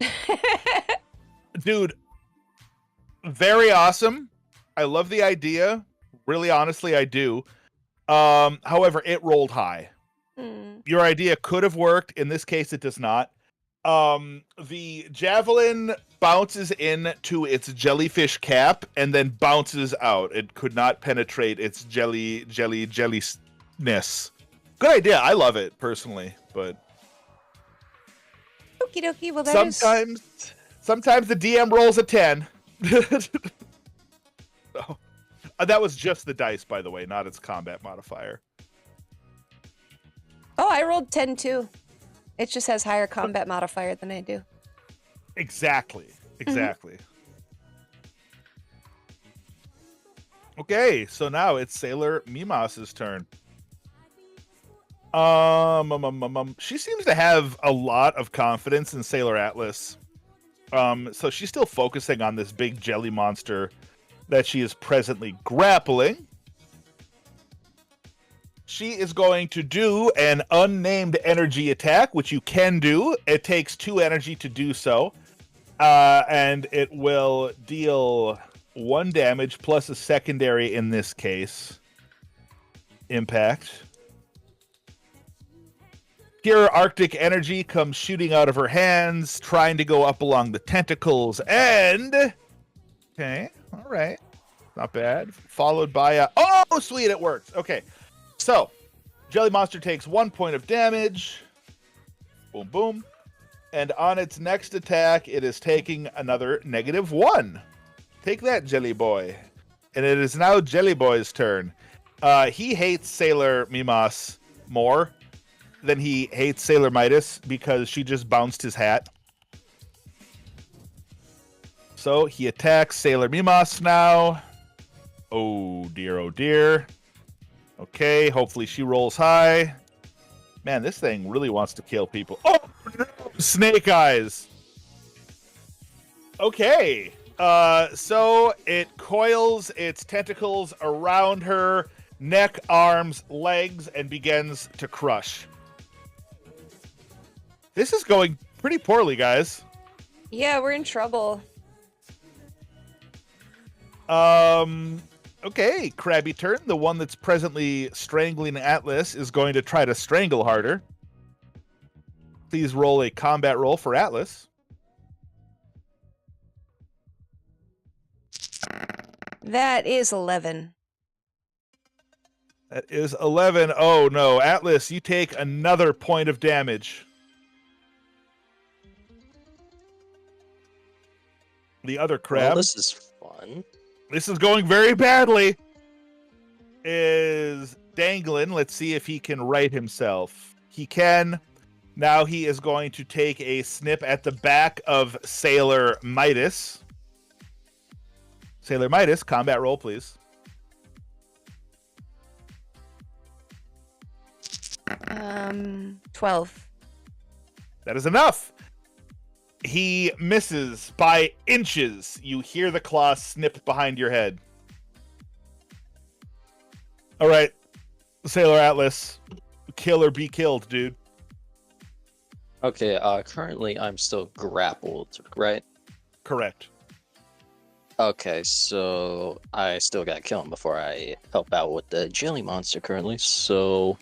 Dude, very awesome. I love the idea. Really, honestly, I do. However, it rolled high. Hmm. Your idea could have worked. In this case, it does not. The javelin bounces into its jellyfish cap and then bounces out. It could not penetrate its jelliness. Good idea. I love it personally, but Okie dokie. Well, that is... sometimes the DM rolls a 10. So, that was just the dice, by the way, not its combat modifier. Oh, I rolled 10 too. It just has higher combat modifier than I do. Exactly. Okay, so now it's Sailor Mimas's turn. She seems to have a lot of confidence in Sailor Atlas. So she's still focusing on this big jelly monster that she is presently grappling. She is going to do an unnamed energy attack, which you can do. It takes 2 energy to do so. And it will deal 1 damage plus a secondary, in this case, impact. Pure Arctic energy comes shooting out of her hands, trying to go up along the tentacles, and... Okay, all right. Not bad. Followed by a... Oh, sweet, it works. Okay, so Jelly Monster takes 1 point of damage. Boom, boom. And on its next attack, it is taking another -1. Take that, Jelly Boy. And it is now Jelly Boy's turn. He hates Sailor Mimas more than he hates Sailor Midas because she just bounced his hat. So he attacks Sailor Mimas now. Oh dear, oh dear. Okay, hopefully she rolls high. Man, this thing really wants to kill people. Oh, no! Snake Eyes. Okay. So it coils its tentacles around her neck, arms, legs, and begins to crush. This is going pretty poorly, guys. Yeah, we're in trouble. Okay, Krabby turn. The one that's presently strangling Atlas is going to try to strangle harder. Please roll a combat roll for Atlas. That is 11. That is 11. Oh no, Atlas, you take another point of damage. The other crab. Well, this is fun. This is going very badly. Is dangling. Let's see if he can right himself. He can. Now he is going to take a snip at the back of Sailor Midas. Sailor Midas, combat roll, please. Um, 12. That is enough. He misses by inches. You hear the claw snip behind your head. All right, Sailor Atlas, kill or be killed, dude. Okay, currently I'm still grappled, right? Correct. Okay, so I still got killed before I help out with the jelly monster currently, so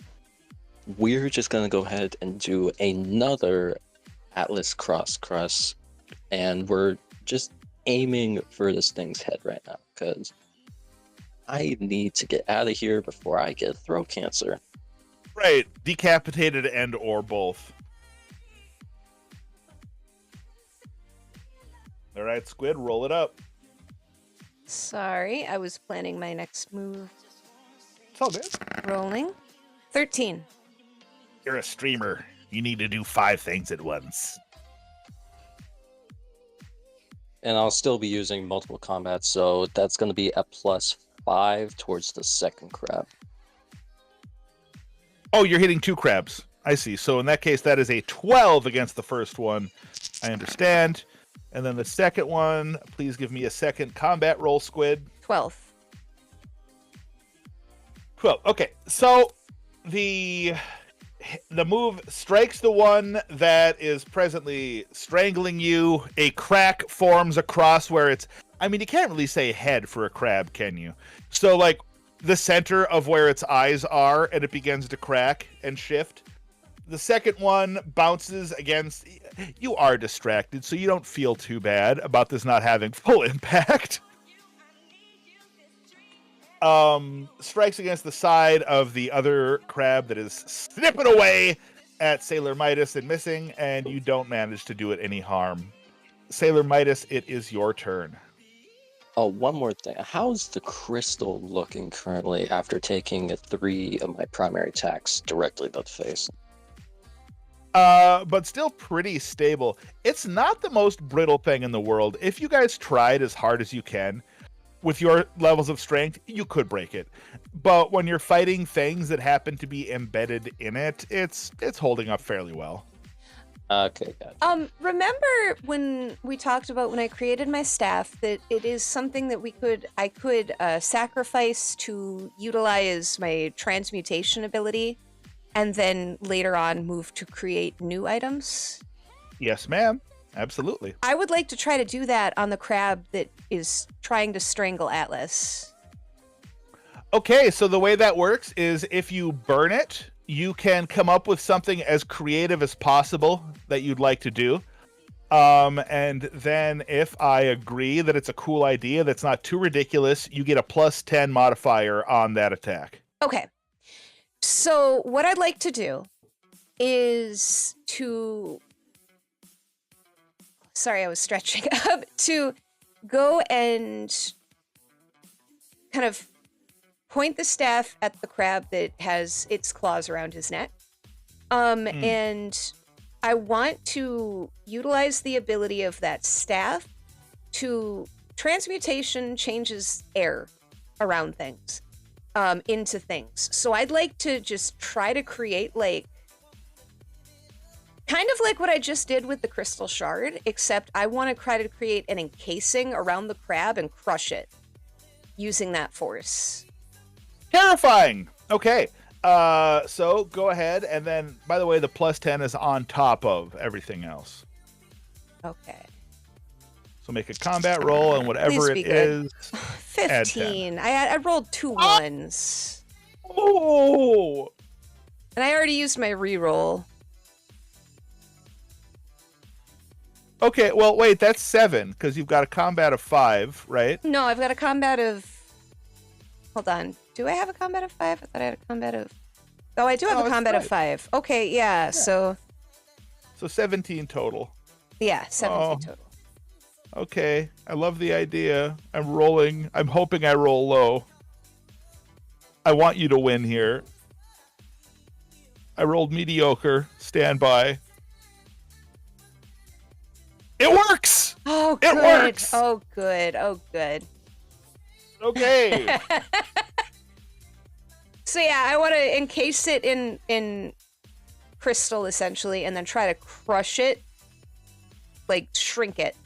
we're just gonna go ahead and do another Atlas cross, and we're just aiming for this thing's head right now, because I need to get out of here before I get throat cancer. Right, decapitated and or both. All right, Squid, roll it up. Sorry, I was planning my next move. It's all good. Rolling. 13. You're a streamer. You need to do 5 things at once. And I'll still be using multiple combats, so that's going to be a +5 towards the second crab. Oh, you're hitting 2 crabs. I see. So in that case, that is a 12 against the first one. I understand. And then the second one, please give me a second combat roll, Squid. 12. 12. Okay, so the move strikes the one that is presently strangling you. A crack forms across where it's... I mean, you can't really say head for a crab, can you? So, like, the center of where its eyes are, and it begins to crack and shift. The second one bounces against... You are distracted, so you don't feel too bad about this not having full impact. Strikes against the side of the other crab that is snipping away at Sailor Midas and missing, and you don't manage to do it any harm. Sailor Midas, it is your turn. Oh, one more thing. How's the crystal looking currently after taking 3 of my primary attacks directly to the face? But still pretty stable. It's not the most brittle thing in the world. If you guys tried as hard as you can, with your levels of strength, you could break it. But when you're fighting things that happen to be embedded in it, it's holding up fairly well. Okay, gotcha. Remember when we talked about when I created my staff that it is something that I could sacrifice to utilize my transmutation ability and then later on move to create new items? Yes, ma'am. Absolutely. I would like to try to do that on the crab that is trying to strangle Atlas. Okay, so the way that works is if you burn it, you can come up with something as creative as possible that you'd like to do. And then if I agree that it's a cool idea that's not too ridiculous, you get a +10 modifier on that attack. Okay. So what I'd like to do is to... Sorry, I was stretching up. To go and kind of point the staff at the crab that has its claws around his neck. And I want to utilize the ability of that staff to transmutation changes air around things, into things. So I'd like to just try to create like, kind of like what I just did with the crystal shard, except I want to try to create an encasing around the crab and crush it using that force. Terrifying. Okay. So go ahead, and then, by the way, the +10 is on top of everything else. Okay. So make a combat roll, and whatever Please it be good. is, 15. I rolled 2 ones. oh, And I already used my reroll. okay. Well, wait, that's 7 because you've got a combat of 5, right? No, I've got a combat of... Hold on. Do I have a combat of 5? I thought I had a combat of... Oh, I do have No, a it's combat of 5. 5. Okay, yeah, so... So 17 total. Yeah, 17 Oh. total. Okay, I love the idea. I'm rolling. I'm hoping I roll low. I want you to win here. I rolled mediocre. Stand by. It works! Oh, It good. works! Oh, good. Oh, good. Okay. So yeah, I want to encase it in crystal, essentially, and then try to crush it. Like, shrink it.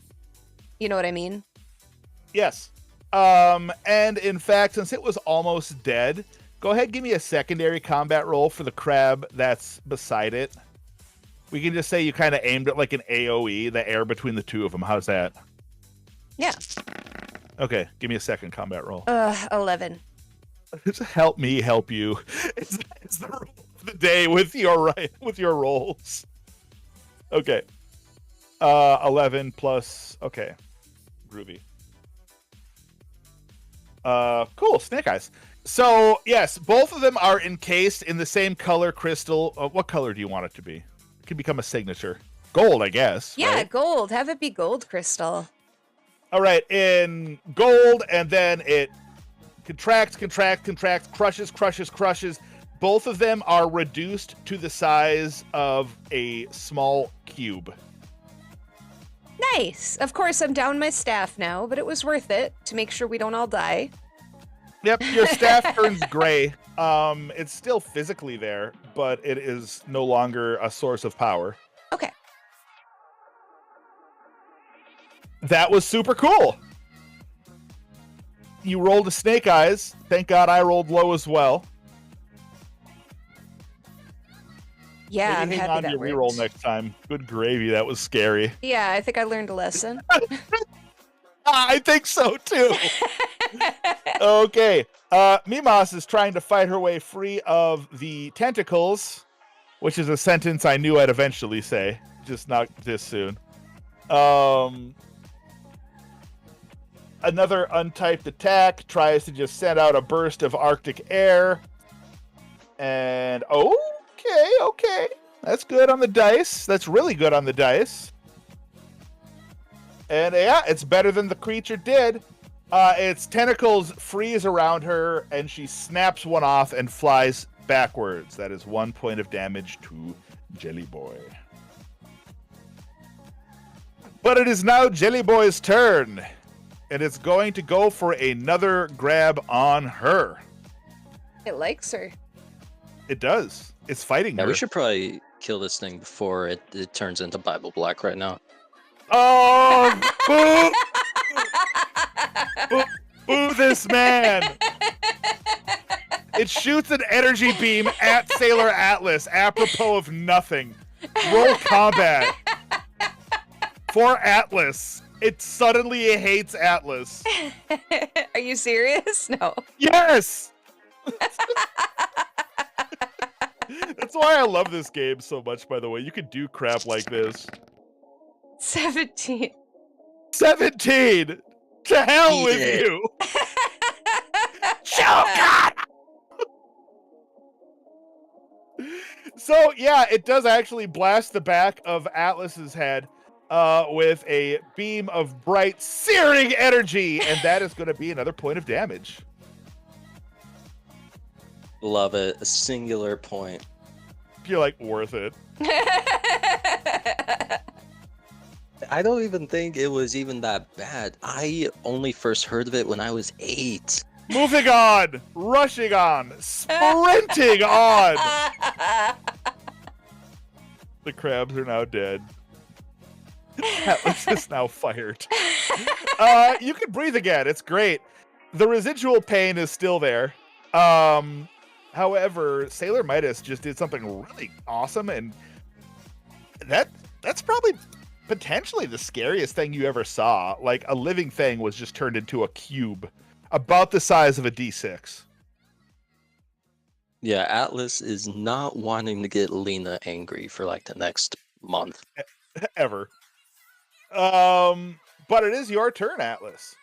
You know what I mean? Yes. And in fact, since it was almost dead, go ahead and give me a secondary combat roll for the crab that's beside it. We can just say you kind of aimed at like an AoE, the air between the two of them. How's that? Yeah. Okay, give me a second combat roll. 11. Help me help you. It's the rule of the day with your rolls. Okay. 11 plus. Okay. Groovy. Cool. Snake eyes. So yes, both of them are encased in the same color crystal. What color do you want it to be? It can become a signature. Gold, I guess. Yeah, right? gold. Have it be gold crystal. All right, in gold, and then it contracts, crushes. Both of them are reduced to the size of a small cube. Nice. Of course, I'm down my staff now, but it was worth it to make sure we don't all die. Yep, your staff turns gray. It's still physically there, but it is no longer a source of power. Okay. That was super cool. You rolled a snake eyes. Thank God I rolled low as well. Yeah, Maybe I'm hang happy on to that your reroll worked. next time. Good gravy, that was scary. Yeah, I think I learned a lesson. I think so too. Okay. Mimas is trying to fight her way free of the tentacles, which is a sentence I knew I'd eventually say, just not this soon. Another untyped attack tries to just send out a burst of Arctic air. And okay. That's good on the dice. That's really good on the dice. And yeah, it's better than the creature did. Its tentacles freeze around her, and she snaps one off and flies backwards. That is 1 point of damage to Jelly Boy. But it is now Jelly Boy's turn, and it's going to go for another grab on her. It likes her. It does. It's fighting Yeah, her. we should probably kill this thing before it turns into Bible Black right now. Oh, boo! Boo this man! It shoots an energy beam at Sailor Atlas, apropos of nothing. Roll combat. For Atlas. It suddenly hates Atlas. Are you serious? No. Yes! That's why I love this game so much, by the way. You can do crap like this. 17. 17! To hell Eat with it. you! Shogun! So, yeah, it does actually blast the back of Atlas's head with a beam of bright, searing energy, and that is going to be another point of damage. Love it. A singular point. You're like, worth it. I don't even think it was even that bad. I only first heard of it when I was 8. Moving on, rushing on, sprinting on. The crabs are now dead. Atlas is now fired. You can breathe again. It's great. The residual pain is still there. However, Sailor Midas just did something really awesome, and that's probably potentially the scariest thing you ever saw. Like, a living thing was just turned into a cube about the size of a D6. Yeah, Atlas is not wanting to get Lena angry for like the next month. Ever. But it is your turn, Atlas.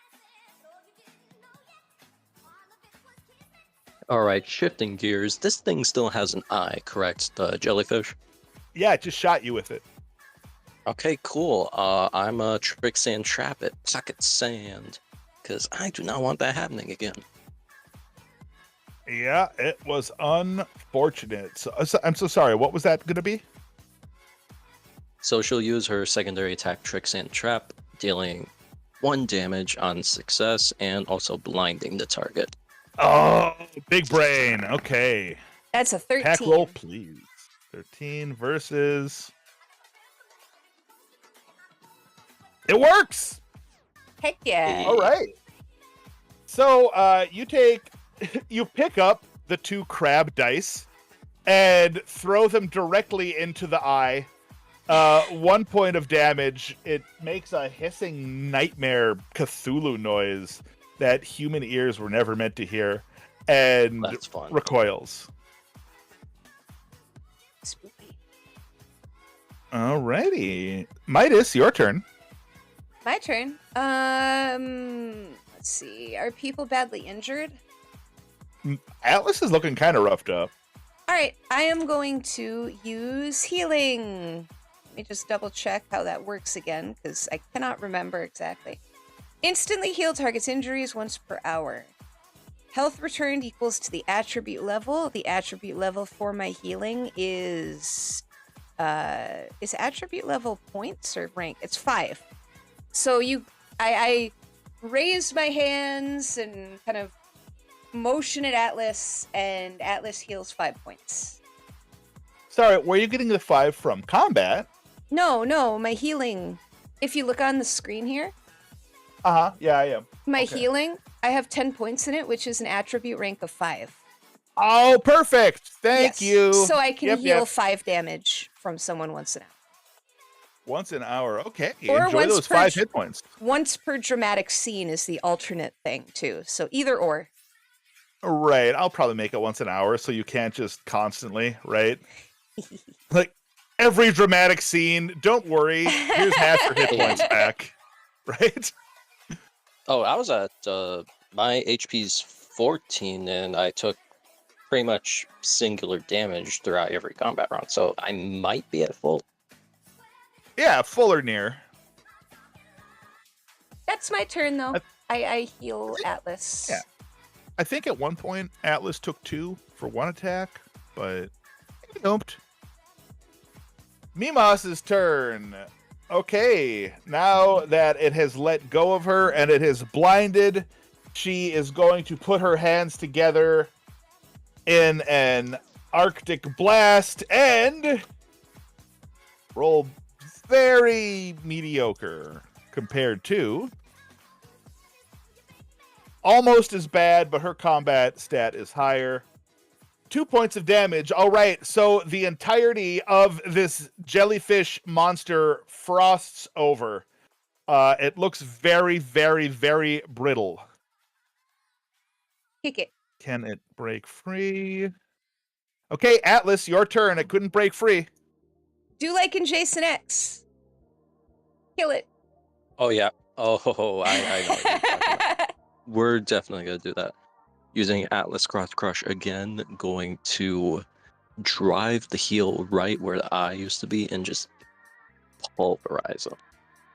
Alright, shifting gears. This thing still has an eye, correct? The jellyfish? Yeah, it just shot you with it. Okay, cool. I'm a trick sand trap it. Pocket sand. Because I do not want that happening again. Yeah, it was unfortunate. I'm so sorry. What was that going to be? So she'll use her secondary attack trick sand trap, dealing 1 damage on success and also blinding the target. Oh, big brain. Okay. That's a 13. Attack roll, please. 13 versus... It works! Heck yeah. All right. So you pick up the 2 crab dice and throw them directly into the eye. 1 point of damage. It makes a hissing nightmare Cthulhu noise that human ears were never meant to hear, and That's fun. recoils. Spooky. Alrighty. Midas, your turn. My turn. Let's see. Are people badly injured? Atlas is looking kind of roughed up. All right. I am going to use healing. Let me just double check how that works again, because I cannot remember exactly. Instantly heal target's injuries once per hour. Health returned equals to the attribute level. The attribute level for my healing is attribute level points or rank? It's 5. So I raise my hands and kind of motion at Atlas, and Atlas heals 5 points. Sorry, where are you getting the 5 from? Combat? No, my healing. If you look on the screen here, Yeah, I am. my Okay. healing, I have 10 points in it, which is an attribute rank of 5. Oh, perfect. Thank Yes. you. So I can heal Yep. 5 damage from someone once an hour. Once an hour. Okay. Or Enjoy once those per 5 tr- hit points. Once per dramatic scene is the alternate thing, too. So either or. Right. I'll probably make it once an hour so you can't just constantly, right? Like, every dramatic scene, don't worry. Here's half your hit points back. Right? Oh, I was at my HP's 14, and I took pretty much singular damage throughout every combat round, so I might be at full. Yeah, full or near. That's my turn, though. I heal Atlas. Yeah. I think at one point Atlas took 2 for 1 attack, but he noped. Mimas's turn. Okay, now that it has let go of her and it has blinded, she is going to put her hands together in an Arctic blast and roll very mediocre compared to almost as bad, but her combat stat is higher. 2 points of damage. All right, so the entirety of this jellyfish monster frosts over. It looks very, very, very brittle. Kick it. Can it break free? Okay, Atlas, your turn. It couldn't break free. Do like in Jason X. Kill it. Oh, yeah. Oh, I know what you're talking about. We're definitely going to do that. Using Atlas Cross Crush again, going to drive the heel right where the eye used to be and just pulverize them.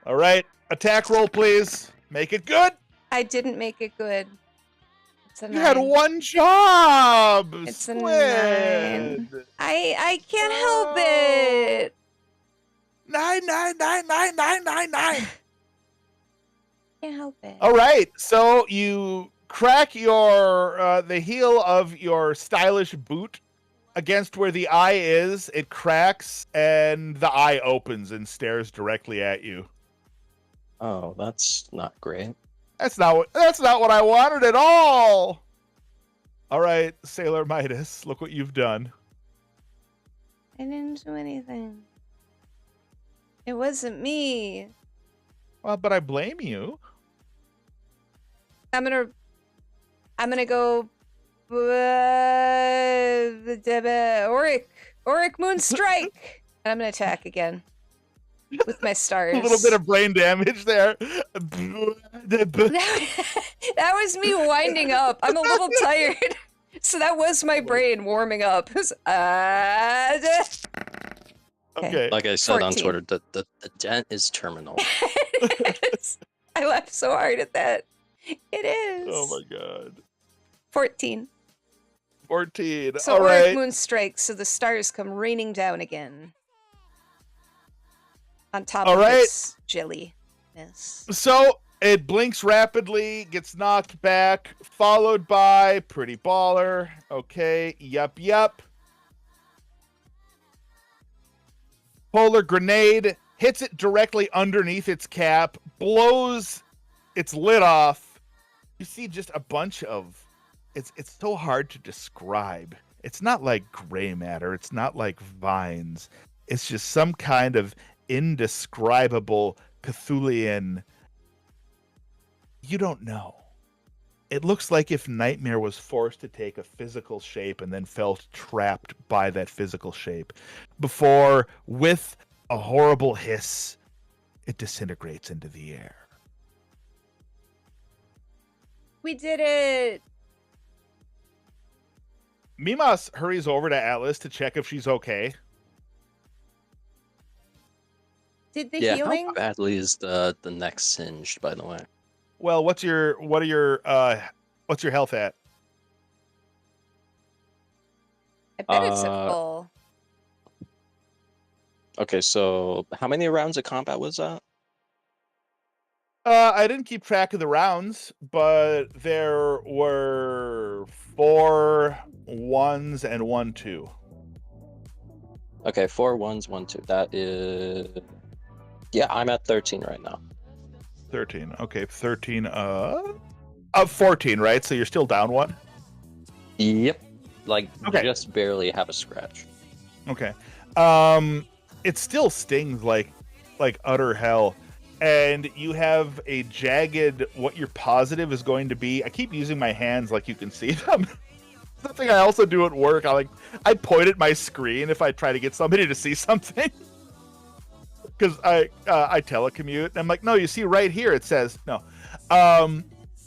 All right, attack roll, please. Make it good. I didn't make it good. It's a You had 9. one job. It's a Squid. 9. I can't help it. 9, 9, 9, 9, 9, 9, 9. Can't help it. All right, so you crack your the heel of your stylish boot against where the eye is. It cracks, and the eye opens and stares directly at you. Oh, that's not great. That's not what I wanted at all. All right, Sailor Midas, look what you've done. I didn't do anything. It wasn't me. Well, but I blame you. I'm gonna go Auric Moonstrike, and I'm gonna attack again with my stars. A little bit of brain damage there. That was me winding up. I'm a little tired, so that was my brain warming up. Okay. Like I said 14. on Twitter, the dent is terminal. I laughed so hard at that. It is. Oh my god. 14. 14. So All Auric right. Moonstrike, so the stars come raining down again. On top All of right. its jelly-ness. So it blinks rapidly, gets knocked back, followed by Pretty Baller. Okay. Yup. Polar Grenade hits it directly underneath its cap, blows its lid off. You see just a bunch of... It's so hard to describe. It's not like gray matter. It's not like vines. It's just some kind of indescribable Cthulian... You don't know. It looks like if Nightmare was forced to take a physical shape and then felt trapped by that physical shape before, with a horrible hiss, it disintegrates into the air. We did it! Mimas hurries over to Atlas to check if she's okay. Did the Yeah, healing? how badly is the neck singed, by the way? Well, what's your health at? I bet it's at Uh, full. Okay, so how many rounds of combat was that? I didn't keep track of the rounds, but there were 4 1s and 1 2. Okay, 4 1s, 1 2. That is... Yeah, I'm at 13 right now. 13. Okay, 13 of 14, right? So you're still down 1? Yep. Like, Okay. just barely have a scratch. Okay. It still stings like utter hell. And you have a jagged, what you're positive is going to be. I keep using my hands like you can see them. Something I also do at work. I point at my screen if I try to get somebody to see something. Because I telecommute. And I'm like, no, you see right here it says, no.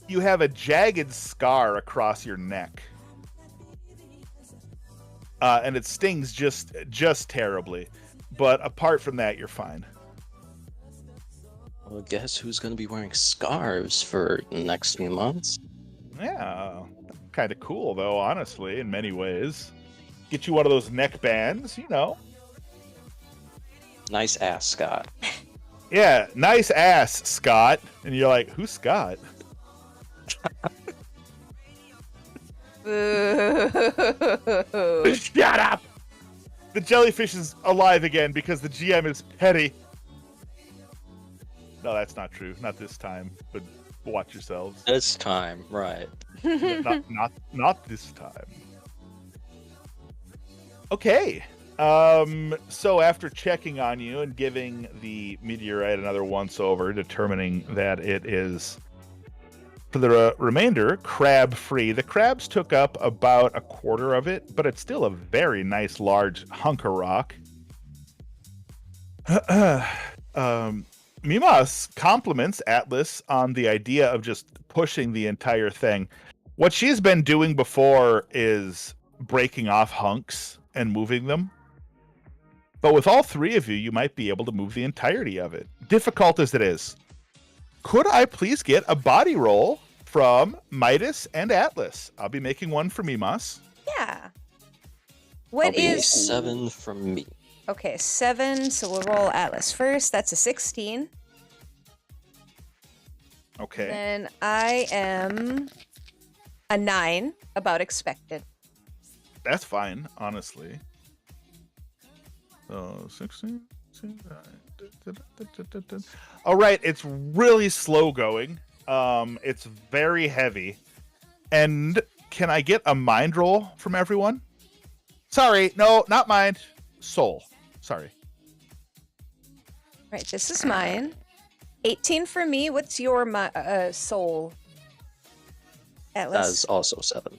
You have a jagged scar across your neck. And it stings just terribly. But apart from that, you're fine. Well, guess who's going to be wearing scarves for the next few months? Yeah, kind of cool, though, honestly, in many ways. Get you one of those neck bands, you know. Nice ass, Scott. Yeah, nice ass, Scott. And you're like, who's Scott? Boo. Shut up! The jellyfish is alive again because the GM is petty. No, that's not true. Not this time, but watch yourselves. This time, right. Not this time. Okay. So after checking on you and giving the meteorite another once over, determining that it is, for the remainder, crab free. The crabs took up about a quarter of it, but it's still a very nice large hunk of rock. Mimas compliments Atlas on the idea of just pushing the entire thing. What she's been doing before is breaking off hunks and moving them. But with all 3 of you, you might be able to move the entirety of it. Difficult as it is. Could I please get a body roll from Midas and Atlas. I'll be making one for Mimas. Yeah. That'll What be is 7 from me. Okay, 7. So we'll roll Atlas first. That's a 16. Okay. Then I am a 9, about expected. That's fine, honestly. So 16. All right, it's really slow going. It's very heavy. And can I get a mind roll from everyone? Sorry, no, not mind. Soul. Sorry. Right, this is mine. 18 for me. What's your soul? That Atlas. is also 7.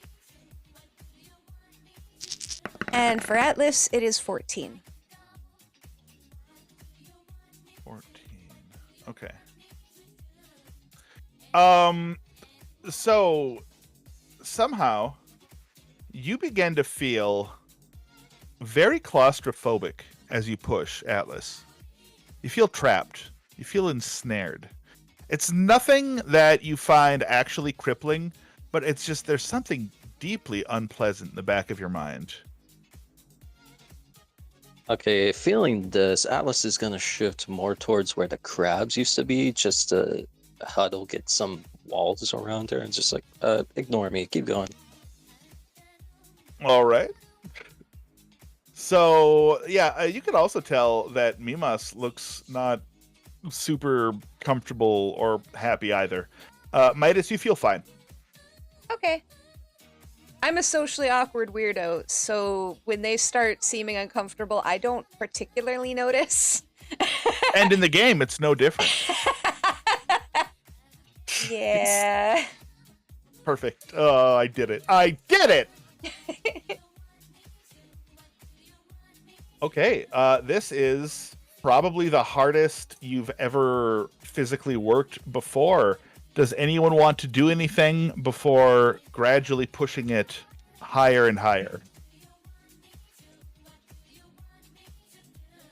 And for Atlas, it is 14. 14. Okay. So somehow you begin to feel very claustrophobic as you push, Atlas. You feel trapped. You feel ensnared. It's nothing that you find actually crippling, but it's just there's something deeply unpleasant in the back of your mind. Okay, feeling this, Atlas is gonna shift more towards where the crabs used to be, just to huddle, get some walls around her, and just like, ignore me, keep going. All right. So, yeah, you could also tell that Mimas looks not super comfortable or happy either. Midas, you feel fine. Okay. I'm a socially awkward weirdo, so when they start seeming uncomfortable, I don't particularly notice. And in the game, it's no different. Yeah. Perfect. Oh, I did it. I did it! Okay, this is probably the hardest you've ever physically worked before. Does anyone want to do anything before gradually pushing it higher and higher?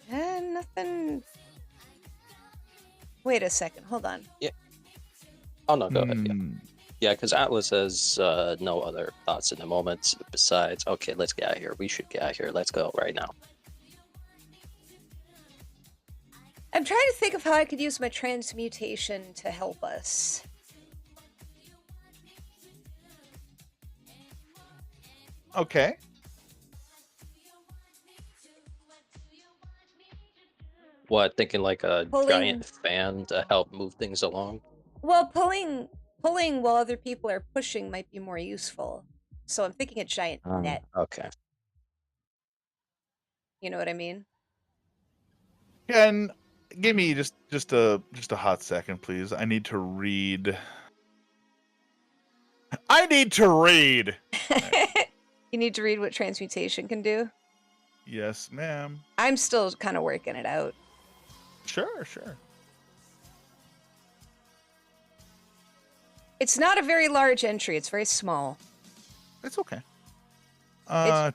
Nothing. Wait a second. Hold on. Oh no, go ahead. Yeah, because Atlas has no other thoughts in the moment besides, okay, let's get out of here. We should get out of here. Let's go right now. I'm trying to think of how I could use my transmutation to help us. Okay. What, thinking like a Pulling- giant fan to help move things along? Well, pulling while other people are pushing might be more useful. So I'm thinking a giant net. Okay. You know what I mean? Can give me just a hot second, please. I need to read. You need to read what transmutation can do. Yes, ma'am. I'm still kind of working it out. Sure. It's not a very large entry. It's very small. It's okay.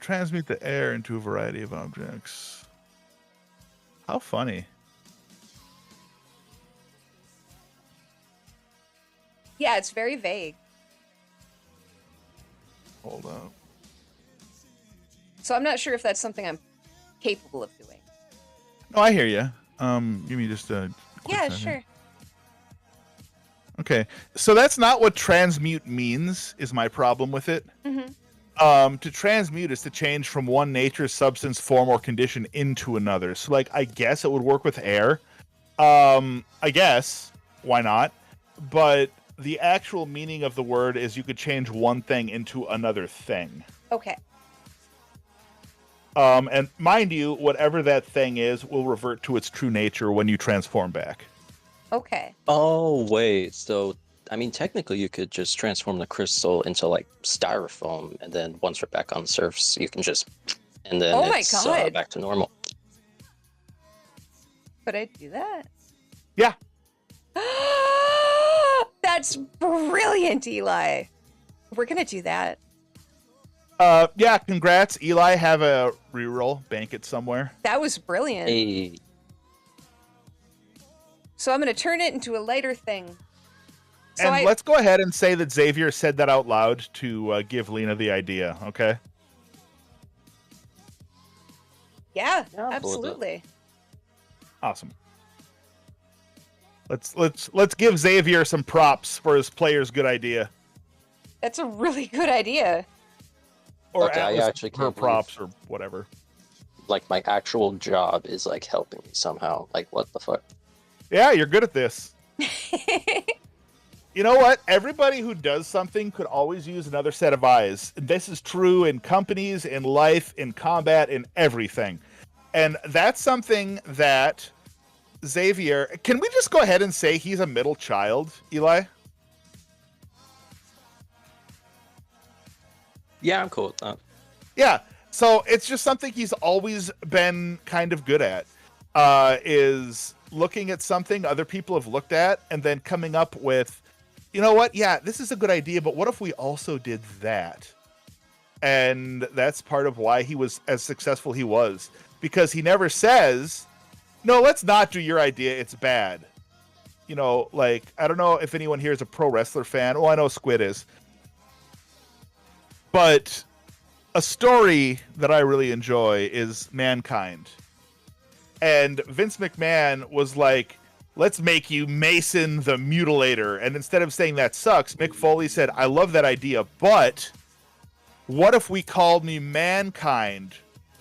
Transmute the air into a variety of objects. How funny. Yeah, it's very vague. Hold up. So I'm not sure if that's something I'm capable of doing. No, I hear you. Give me just a quick Yeah, second. sure. Okay, so that's not what transmute means, is my problem with it. Mm-hmm. To transmute is to change from one nature, substance, form, or condition into another. So, like, I guess it would work with air. I guess. Why not? But the actual meaning of the word is you could change one thing into another thing. Okay. And mind you, whatever that thing is will revert to its true nature when you transform back. Okay. Oh, wait. So, I mean, technically, you could just transform the crystal into, like, styrofoam, and then once we're back on the surface, you can just... And then Oh my it's God. back to normal. Could I do that? Yeah. That's brilliant, Eli. We're gonna do that. Yeah, congrats. Eli, have a reroll. Bank it somewhere. That was brilliant. Hey. So I'm gonna turn it into a lighter thing. So And let's go ahead and say that Xavier said that out loud to give Lena the idea, okay? yeah, Yeah, I'm cool with that. absolutely. Awesome. Let's give Xavier some props for his player's good idea. That's a really good idea. Or Okay, I Atlas actually her can't props or whatever. Like, my actual job is, like, helping me somehow. Like, what the fuck? Yeah, you're good at this. You know what? Everybody who does something could always use another set of eyes. This is true in companies, in life, in combat, in everything. And that's something that Xavier... Can we just go ahead and say he's a middle child, Eli? Yeah, I'm cool with that. Yeah. So it's just something he's always been kind of good at, is looking at something other people have looked at and then coming up with, you know what? Yeah, this is a good idea, but what if we also did that? And that's part of why he was as successful he was, because he never says, no, let's not do your idea. It's bad. You know, like, I don't know if anyone here is a pro wrestler fan. Well, I know Squid is. But a story that I really enjoy is Mankind. And Vince McMahon was like, let's make you Mason the Mutilator. And instead of saying that sucks, Mick Foley said, I love that idea, but what if we called me Mankind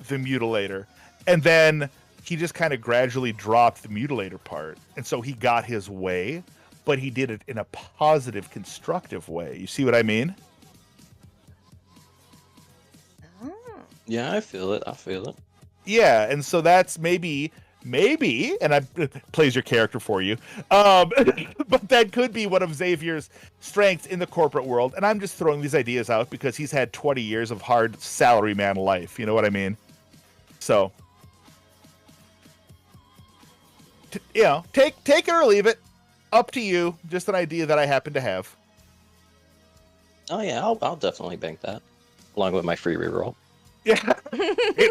the Mutilator? And then he just kind of gradually dropped the Mutilator part. And so he got his way, but he did it in a positive, constructive way. You see what I mean? Yeah, I feel it. I feel it. Yeah, and so that's maybe, and I plays your character for you, but that could be one of Xavier's strengths in the corporate world. And I'm just throwing these ideas out because he's had 20 years of hard salaryman life. You know what I mean? So, you know, take it or leave it. Up to you. Just an idea that I happen to have. Oh yeah, I'll definitely bank that, along with my free reroll. Yeah,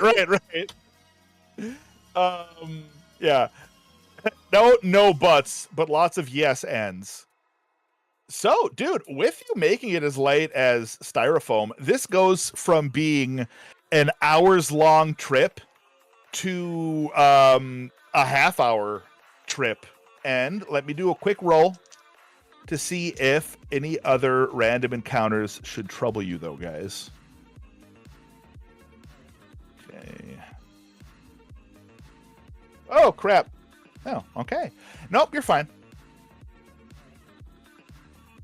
right. Yeah. No buts, but lots of yes ands. So, dude, with you making it as light as styrofoam, this goes from being an hours-long trip to a half-hour trip. And let me do a quick roll to see if any other random encounters should trouble you, though, guys. Okay. Oh, crap. Oh, okay. Nope, you're fine.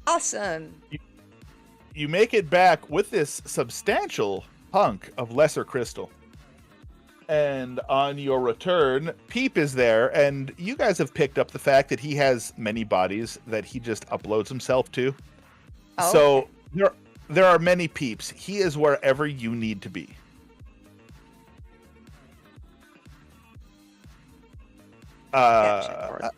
Awesome. You make it back with this substantial hunk of lesser crystal. And on your return, Peep is there, and you guys have picked up the fact that he has many bodies that he just uploads himself to. Oh, So okay. there are many Peeps. He is wherever you need to be. Gotcha.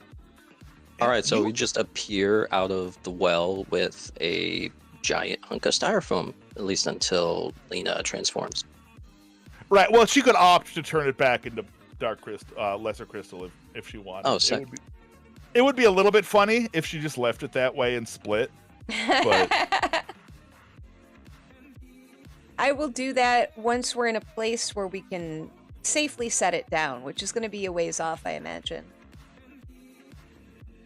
All right, so you- we just appear out of the well with a giant hunk of styrofoam, at least until Lena transforms. Right. Well, she could opt to turn it back into dark crystal, lesser crystal, if she wanted. Oh, sick. It would be a little bit funny if she just left it that way and split. But I will do that once we're in a place where we can safely set it down, which is going to be a ways off, I imagine.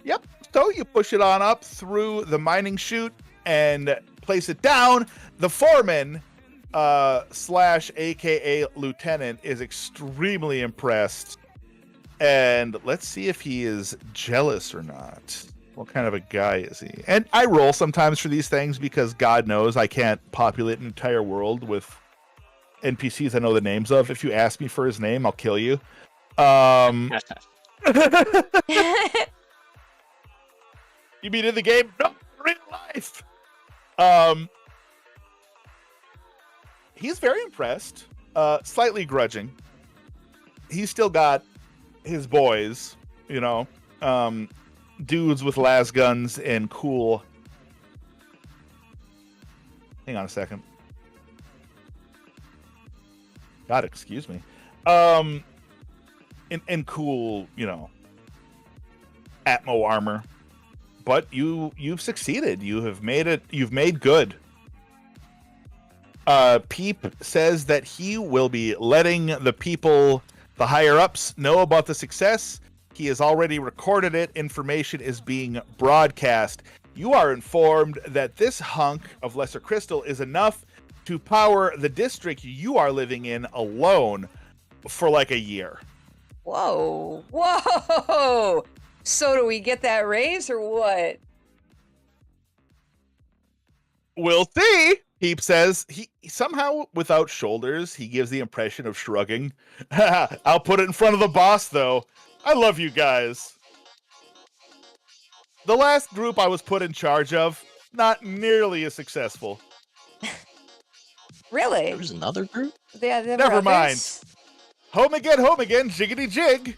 yep. So you push it on up through the mining chute and place it down. The foreman / AKA lieutenant is extremely impressed. And let's see if he is jealous or not. What kind of a guy is he? And I roll sometimes for these things because God knows I can't populate an entire world with NPCs I know the names of. If you ask me for his name, I'll kill you. You mean in the game? No, real life. He's very impressed. Slightly grudging. He's still got his boys, you know, dudes with las guns and cool. Hang on a second. God, excuse me. And cool, you know, Atmo armor. but you've succeeded. You have made it. You've made good. Peep says that he will be letting the people, the higher ups, know about the success. He has already recorded it. Information is being broadcast. You are informed that this hunk of lesser crystal is enough to power the district you are living in alone for like a year. Whoa. Whoa. So do we get that raise or what? We'll see. Peep says he somehow, without shoulders, he gives the impression of shrugging. I'll put it in front of the boss, though. I love you guys. The last group I was put in charge of, not nearly as successful. Really? There was another group? Yeah, there Never were mind. others? Home again, jiggity jig.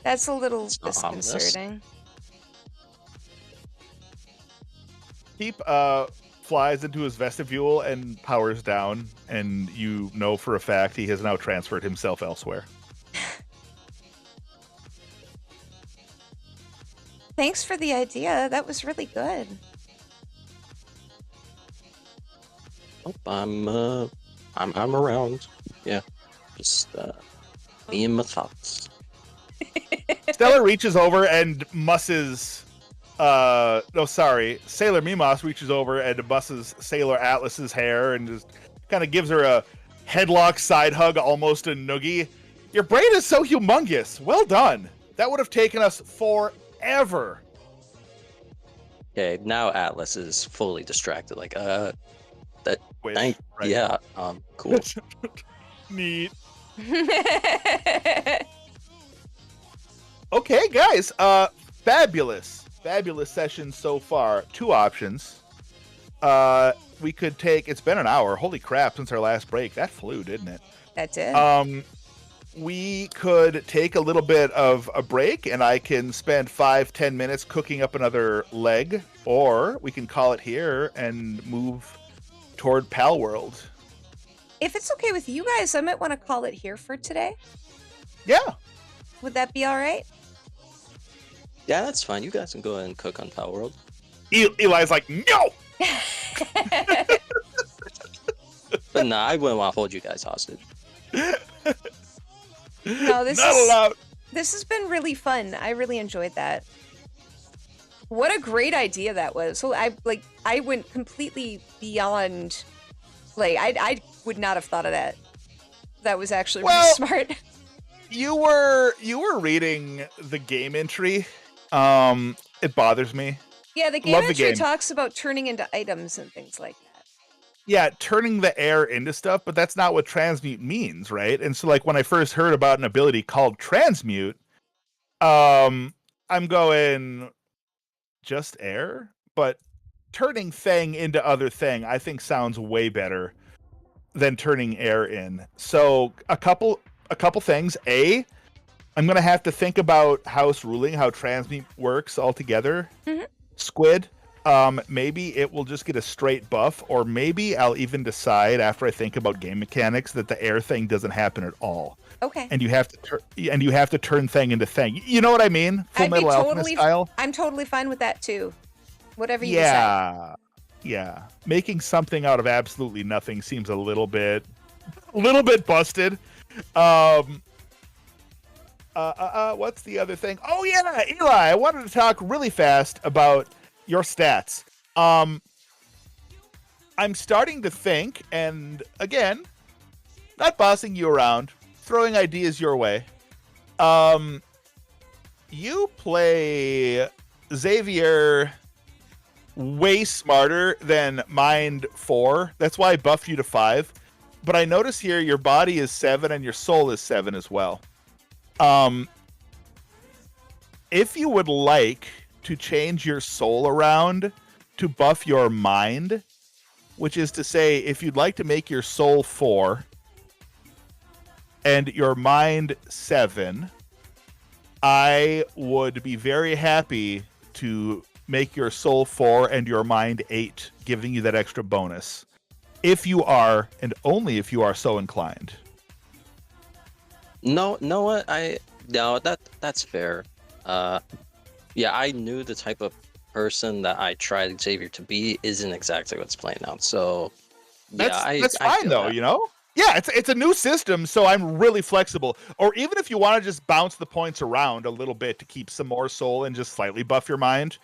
That's a little It's not ominous. disconcerting. Peep flies into his vestibule and powers down, and you know for a fact he has now transferred himself elsewhere. Thanks for the idea. That was really good. Oh, I'm around. Yeah. Just me and my thoughts. Stella reaches over and musses. Sailor Mimos reaches over and musses Sailor Atlas's hair and just kind of gives her a headlock side hug, almost a noogie. Your brain is so humongous. Well done. That would have taken us forever. Okay, now Atlas is fully distracted. Like, Wish, thank, right? yeah, cool. Neat. Okay, guys. Fabulous session so far. Two options. We could take. It's been an hour. Holy crap! Since our last break, that flew, didn't it? That did. We could take a little bit of a break, and I can spend 5-10 minutes cooking up another leg, or we can call it here and move toward Pal World. If it's okay with you guys, I might want to call it here for today. Yeah. Would that be all right? Yeah, that's fine. You guys can go ahead and cook on Power World. Eli's like, no. But nah, I wouldn't want to hold you guys hostage. No, this Not is allowed. this has been really fun. I really enjoyed that. What a great idea that was. So I went completely beyond. Like I would not have thought of that. That was actually really smart. You were reading the game entry. It bothers me. Yeah, the game Love the entry game. talks about turning into items and things like that. Yeah, turning the air into stuff, but that's not what transmute means, right? And so, like, when I first heard about an ability called transmute, I'm going, just air? But turning thing into other thing, I think sounds way better than turning air in. So, a couple things. I'm gonna have to think about house ruling, how transmute works altogether. Mm-hmm. Squid. Maybe it will just get a straight buff, or maybe I'll even decide after I think about game mechanics that the air thing doesn't happen at all, Okay. and you have to turn thing into thing. You know what I mean? Full I'd be Metal Alchemist totally style. I'm totally fine with that too. Whatever you decide. Yeah. Making something out of absolutely nothing seems a little bit busted. What's the other thing? Oh yeah, Eli, I wanted to talk really fast about your stats. I'm starting to think, and again, not bossing you around, throwing ideas your way. You play Xavier way smarter than Mind 4. That's why I buffed you to 5. But I notice here your body is 7 and your soul is 7 as well. If you would like to change your soul around to buff your mind, which is to say, if you'd like to make your soul 4 and your mind 7, I would be very happy to make your soul 4 and your mind 8, giving you that extra bonus. If you are, and only if you are so inclined. No, know what? No, that's fair. Yeah, I knew the type of person that I tried Xavier to be isn't exactly what's playing out. So yeah, That's I fine feel though, that. you know? Yeah, it's a new system, so I'm really flexible. Or even if you want to just bounce the points around a little bit to keep some more soul and just slightly buff your mind.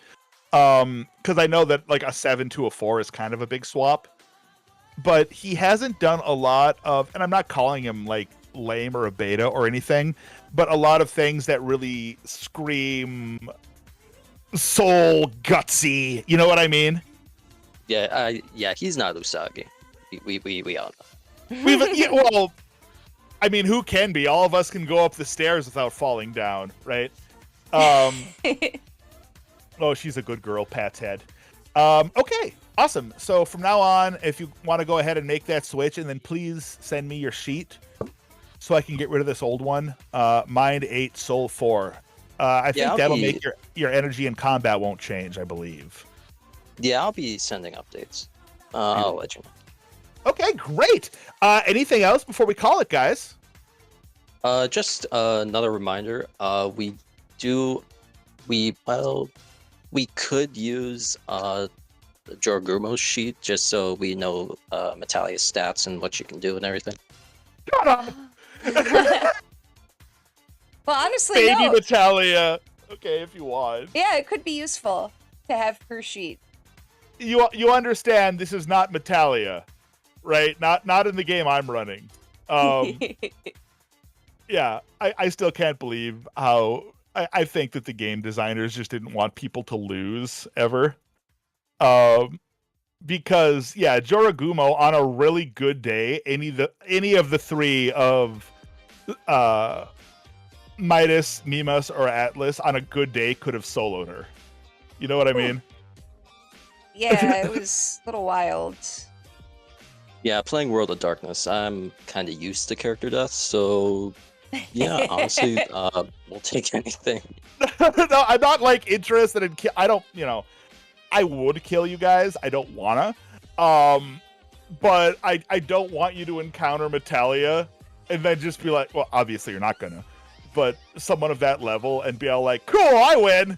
Because I know that like a 7 to a 4 is kind of a big swap. But he hasn't done a lot of, and I'm not calling him like lame or a beta or anything, but a lot of things that really scream soul gutsy. You know what I mean? Yeah, he's not Usagi. We all know. Well, I mean, who can be? All of us can go up the stairs without falling down, right? Oh, she's a good girl, Pat's head. Okay, awesome. So from now on, if you want to go ahead and make that switch, and then please send me your sheet so I can get rid of this old one. Mind 8, Soul 4. I think I'll that'll be- make your energy in combat won't change, I believe. Yeah, I'll be sending updates. I'll let you know. Okay, great. Anything else before we call it, guys? Just another reminder. We could use Jorgumo's sheet just so we know Metalia's stats and what she can do and everything. Shut up, Well, honestly, baby no. Natalia. Okay, if you want. Yeah, it could be useful to have her sheet. You understand this is not Metalia, right? Not in the game I'm running. Yeah, I still can't believe how I think that the game designers just didn't want people to lose ever. Because yeah, Joragumo on a really good day, any of the three of Midas, Mimas, or Atlas on a good day could have soloed her. You know what I mean? Yeah, it was a little wild. Yeah, playing World of Darkness, I'm kind of used to character deaths, so yeah, honestly, we'll take anything. No, I'm not like interested in. I don't, I would kill you guys. I don't wanna. But I don't want you to encounter Metalia and then just be like, well, obviously you're not gonna, but someone of that level and be all like, cool, I win.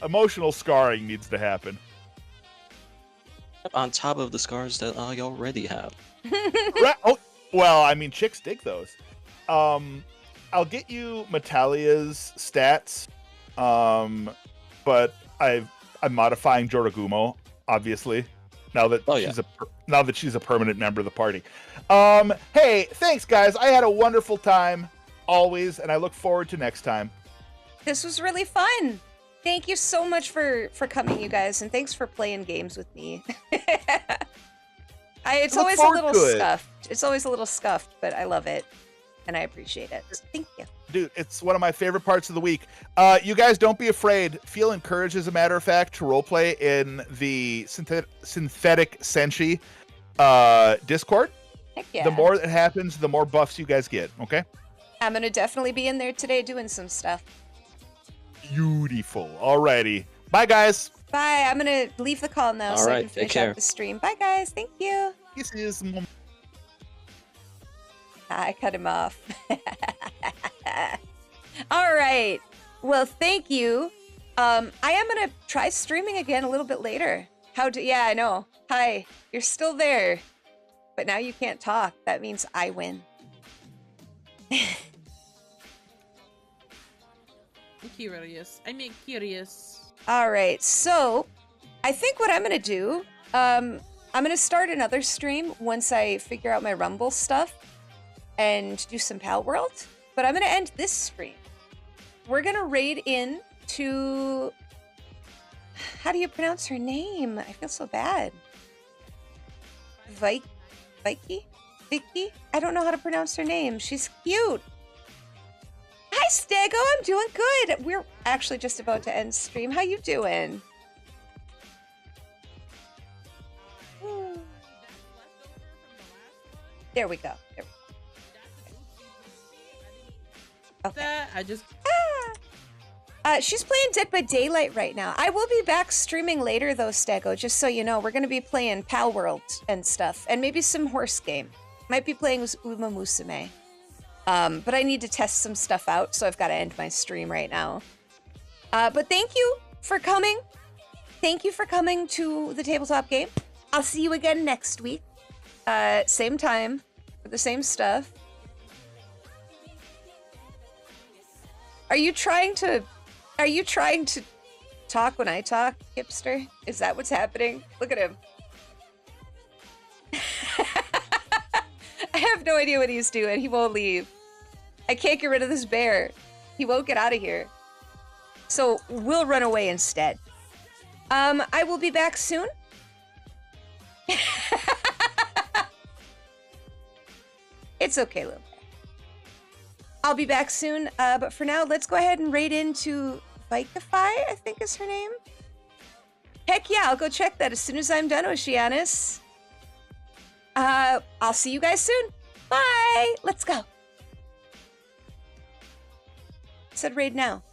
Emotional scarring needs to happen. On top of the scars that I already have. Oh, well, I mean, chicks dig those. I'll get you Metalia's stats, but I'm modifying Joragumo, obviously. Now that she's a permanent member of the party. Hey, thanks guys. I had a wonderful time always, and I look forward to next time. This was really fun. Thank you so much for coming, you guys, and thanks for playing games with me. It's Look always a forward little to it. scuffed. It's always a little scuffed, but I love it, and I appreciate it. So thank you. Dude, it's one of my favorite parts of the week. You guys don't be afraid. Feel encouraged, as a matter of fact, to roleplay in the synthetic senshi Discord. Heck yeah. The more that happens, the more buffs you guys get, okay? I'm gonna definitely be in there today doing some stuff. Beautiful. Alrighty. Bye, guys. Bye. I'm gonna leave the call now so I Alright, can take finish care. out the stream. Bye, guys. Thank you. Kisses. I cut him off. All right. Well, thank you. I am gonna try streaming again a little bit later. Yeah, I know. Hi, you're still there, but now you can't talk. That means I win. I'm curious. Curious. All right. So, I think what I'm gonna do, I'm gonna start another stream once I figure out my Rumble stuff and do some Pal World. But I'm gonna end this stream. We're gonna raid in to. How do you pronounce her name? I feel so bad. Vicky? Vicky? I don't know how to pronounce her name. She's cute. Hi, Stego. I'm doing good. We're actually just about to end stream. How you doing? There we go. There we go. Okay. That I just She's playing Dead by Daylight right now. I will be back streaming later, though, Stego, just so you know. We're going to be playing Pal World and stuff, and maybe some horse game. Might be playing with Uma Musume. But I need to test some stuff out, so I've got to end my stream right now. But thank you for coming. Thank you for coming to the tabletop game. I'll see you again next week. Same time for the same stuff. Are you trying to talk when I talk, hipster? Is that what's happening? Look at him. I have no idea what he's doing. He won't leave. I can't get rid of this bear. He won't get out of here. So we'll run away instead. I will be back soon. It's okay, little bear. I'll be back soon, but for now, let's go ahead and raid into Vikify, I think is her name. Heck yeah, I'll go check that as soon as I'm done, Oceanus. I'll see you guys soon. Bye! Let's go. I said raid now.